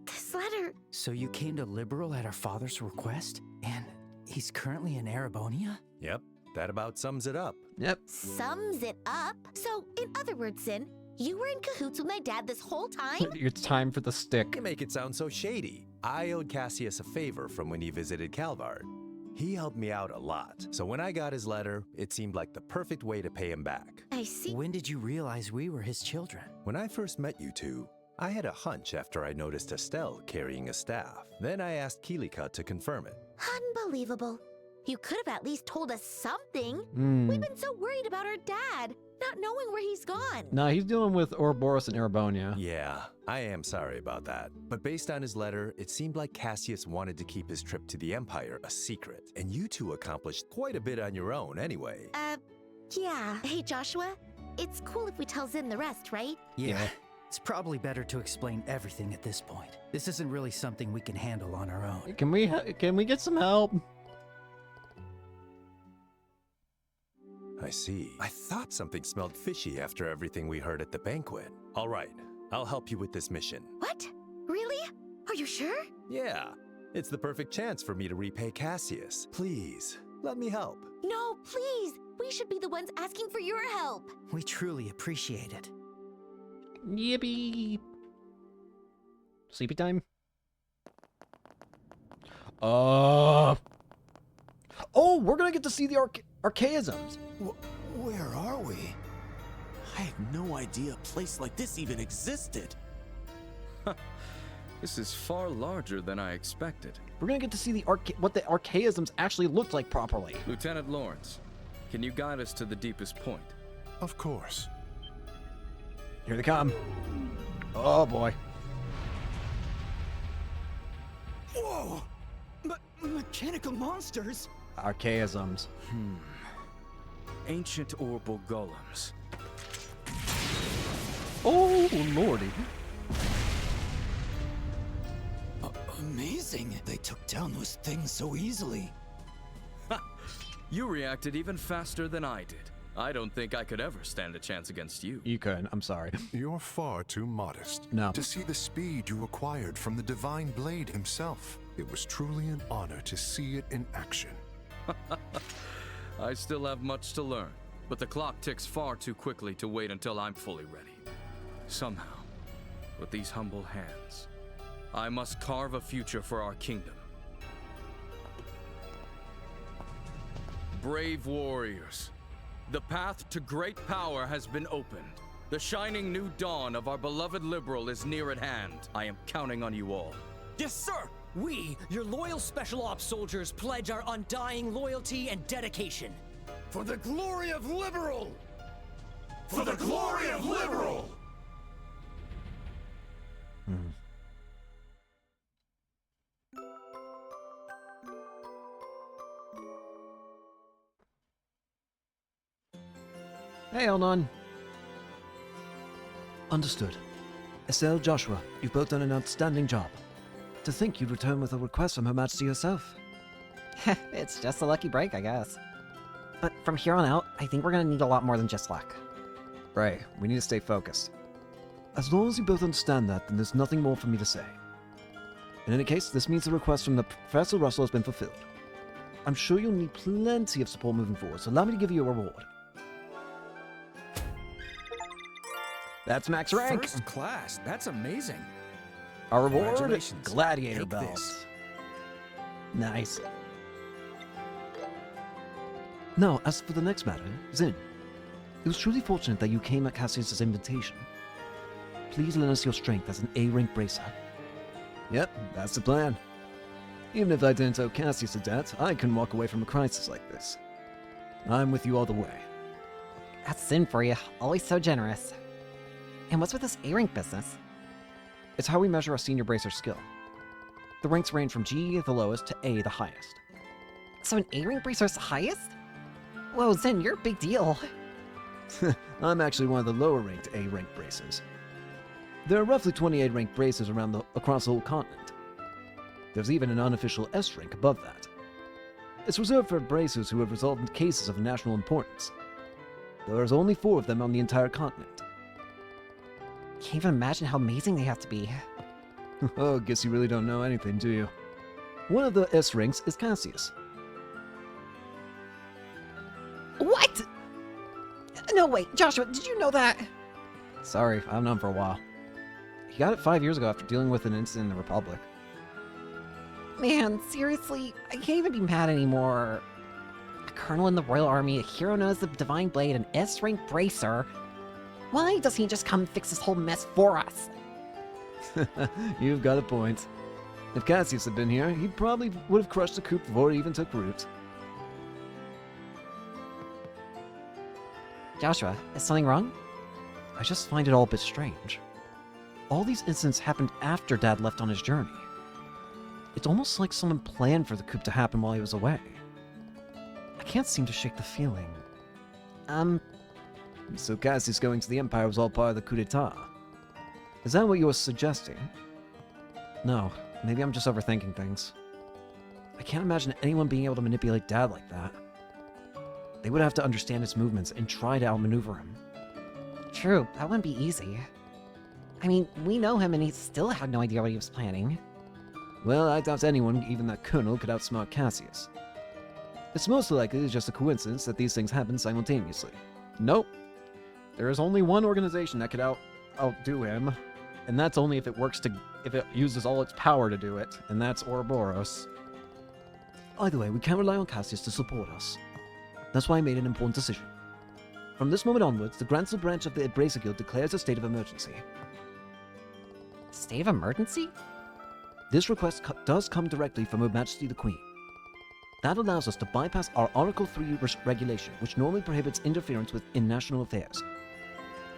S5: This letter...
S12: So you came to Liberal at our father's request? And he's currently in Erebonia?
S8: Yep, that about sums it up.
S20: Yep.
S5: Sums it up? So, in other words, Sin, you were in cahoots with my dad this whole time?
S1: It's time for the stick.
S8: You make it sound so shady. I owed Cassius a favor from when he visited Calvard. He helped me out a lot, so when I got his letter, it seemed like the perfect way to pay him back.
S5: I see.
S12: When did you realize we were his children?
S8: When I first met you two, I had a hunch after I noticed Estelle carrying a staff. Then I asked Kilika to confirm it.
S5: Unbelievable. You could have at least told us something. We've been so worried about our dad, not knowing where he's gone.
S1: Nah, he's dealing with Ouroboros and Erebonia.
S8: Yeah, I am sorry about that. But based on his letter, it seemed like Cassius wanted to keep his trip to the Empire a secret. And you two accomplished quite a bit on your own anyway.
S5: Yeah. Hey, Joshua, it's cool if we tell Zin the rest, right?
S12: Yeah. It's probably better to explain everything at this point. This isn't really something we can handle on our own.
S1: Can we get some help?
S8: I see. I thought something smelled fishy after everything we heard at the banquet. All right, I'll help you with this mission.
S5: What? Really? Are you sure?
S8: Yeah, it's the perfect chance for me to repay Cassius. Please, let me help.
S5: No, please. We should be the ones asking for your help.
S12: We truly appreciate it.
S1: Yippee. Sleepy time?
S4: Oh, we're gonna get to see the archaisms.
S21: Where are we? I had no idea a place like this even existed.
S14: This is far larger than I expected.
S4: We're gonna get to see the what the archaisms actually looked like properly.
S14: Lieutenant Lawrence, can you guide us to the deepest point?
S11: Of course.
S4: Here they come. Oh boy.
S7: Whoa! Mechanical monsters?
S4: Archaisms.
S14: Ancient orbital golems.
S4: Oh lordy.
S7: Amazing. They took down those things so easily.
S14: You reacted even faster than I did. I don't think I could ever stand a chance against you.
S4: You couldn't. I'm sorry.
S11: You're far too modest.
S4: No.
S11: To see the speed you acquired from the Divine Blade himself, it was truly an honor to see it in action.
S14: I still have much to learn, but the clock ticks far too quickly to wait until I'm fully ready. Somehow, with these humble hands, I must carve a future for our kingdom. Brave warriors, the path to great power has been opened. The shining new dawn of our beloved Liberal is near at hand. I am counting on you all.
S22: Yes, sir! We, your loyal Special Ops soldiers, pledge our undying loyalty and dedication.
S21: For the glory of Liberal! For the glory of Liberal!
S4: Hey, Elnon.
S19: Understood. Estelle, Joshua, you've both done an outstanding job. To think you'd return with a request from Her Majesty herself.
S3: It's just a lucky break, I guess. But from here on out, I think we're gonna need a lot more than just luck.
S4: Right, we need to stay focused.
S19: As long as you both understand that, then there's nothing more for me to say. In any case, this means the request from the Professor Russell has been fulfilled. I'm sure you'll need plenty of support moving forward, so allow me to give you a reward.
S4: That's max rank.
S7: First class. That's amazing.
S4: Our reward?
S7: Congratulations.
S4: Gladiator
S7: Take
S4: bells.
S7: this.
S4: Nice.
S19: Now, as for the next matter, Zin. It was truly fortunate that you came at Cassius's invitation. Please lend us your strength as an A-rank bracer.
S4: Yep, that's the plan. Even if I didn't owe Cassius a debt, I couldn't walk away from a crisis like this. I'm with you all the way.
S3: That's Sin for you. Always so generous. And what's with this A-rank business?
S4: It's how we measure a senior bracer skill. The ranks range from G, the lowest, to A, the highest.
S3: So an A-rank bracer's the highest? Whoa, Zin, you're a big deal.
S19: I'm actually one of the lower-ranked A-rank bracers. There are roughly 28 ranked bracers across the whole continent. There's even an unofficial S rank above that. It's reserved for bracers who have resolved in cases of national importance. There's only 4 of them on the entire continent.
S3: Can't even imagine how amazing they have to be.
S19: Oh, guess you really don't know anything, do you? One of the S ranks is Cassius.
S3: What? No, wait, Joshua, did you know that?
S4: Sorry, I've known for a while. He got it 5 years ago after dealing with an incident in the Republic.
S3: Man, seriously, I can't even be mad anymore. A colonel in the Royal Army, a hero known as the Divine Blade, an S-rank bracer. Why doesn't he just come and fix this whole mess for us?
S19: You've got a point. If Cassius had been here, he probably would have crushed the coup before it even took root.
S3: Joshua, is something wrong?
S19: I just find it all a bit strange. All these incidents happened after Dad left on his journey. It's almost like someone planned for the coup to happen while he was away. I can't seem to shake the feeling.
S4: So Cassius going to the Empire was all part of the coup d'etat.
S19: Is that what you were suggesting?
S4: No, maybe I'm just overthinking things. I can't imagine anyone being able to manipulate Dad like that. They would have to understand his movements and try to outmaneuver him.
S3: True, that wouldn't be easy. I mean, we know him and he still had no idea what he was planning.
S4: Well, I doubt anyone, even that colonel, could outsmart Cassius. It's most likely just a coincidence that these things happen simultaneously. Nope. There is only one organization that could outdo him, and that's only if it uses all its power to do it, and that's Ouroboros.
S20: Either way, we can't rely on Cassius to support us. That's why I made an important decision. From this moment onwards, the Grancel branch of the Embracer Guild declares a state of emergency.
S3: State of emergency?
S20: This request does come directly from Her Majesty the Queen. That allows us to bypass our Article 3 regulation, which normally prohibits interference in national affairs.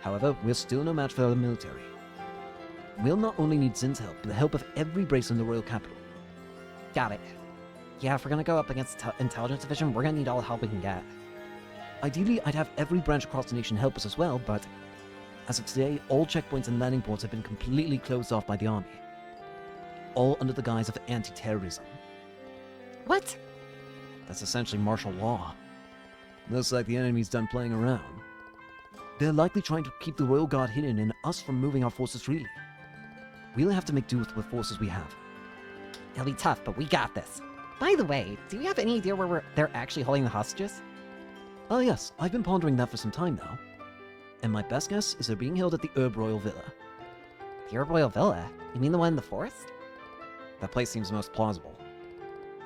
S20: However, we're still no match for the military. We'll not only need Zin's help, but the help of every brace in the royal capital.
S3: Got it. Yeah, if we're gonna go up against Intelligence Division, we're gonna need all the help we can get.
S20: Ideally, I'd have every branch across the nation help us as well, but as of today, all checkpoints and landing ports have been completely closed off by the army. All under the guise of anti-terrorism.
S3: What?
S20: That's essentially martial law. Looks like the enemy's done playing around. They're likely trying to keep the Royal Guard hidden and us from moving our forces freely. We'll have to make do with the forces we have.
S3: It'll be tough, but we got this. By the way, do you have any idea where they're actually holding the hostages?
S20: Oh yes, I've been pondering that for some time now. And my best guess is they're being held at the Herb Royal Villa.
S3: The Herb Royal Villa? You mean the one in the forest?
S20: That place seems most plausible.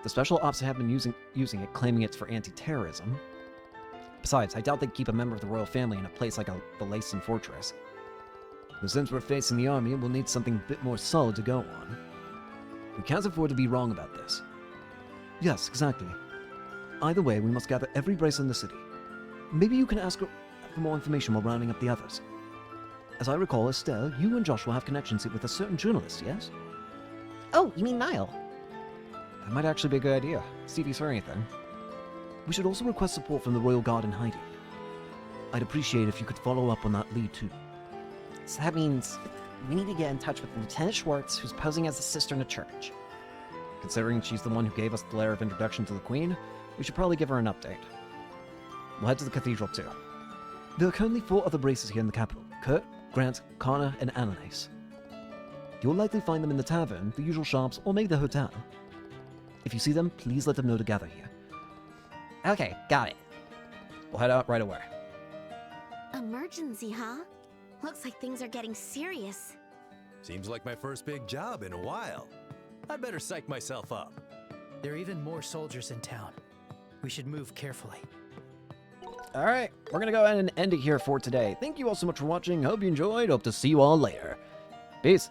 S20: The special ops have been using it, claiming it's for anti-terrorism. Besides, I doubt they'd keep a member of the royal family in a place like the Lacen Fortress. But since we're facing the army, we'll need something a bit more solid to go on. We can't afford to be wrong about this. Yes, exactly. Either way, we must gather every brace in the city. Maybe you can ask her for more information while rounding up the others. As I recall, Estelle, you and Joshua have connections with a certain journalist, yes?
S3: Oh, you mean Niall?
S20: That might actually be a good idea. See if he's heard anything. We should also request support from the Royal Guard in hiding. I'd appreciate if you could follow up on that lead too.
S3: So that means we need to get in touch with Lieutenant Schwartz, who's posing as a sister in a church.
S20: Considering she's the one who gave us the letter of introduction to the Queen, we should probably give her an update. We'll head to the cathedral too. There are currently 4 other braces here in the capital: Kurt, Grant, Connor, and Annalise. You'll likely find them in the tavern, the usual shops, or maybe the hotel. If you see them, please let them know to gather here.
S3: Okay, got it.
S20: We'll head out right away.
S5: Emergency, huh? Looks like things are getting serious.
S8: Seems like my first big job in a while. I'd better psych myself up.
S12: There are even more soldiers in town. We should move carefully.
S20: Alright, we're gonna go ahead and end it here for today. Thank you all so much for watching. Hope you enjoyed. Hope to see you all later. Peace.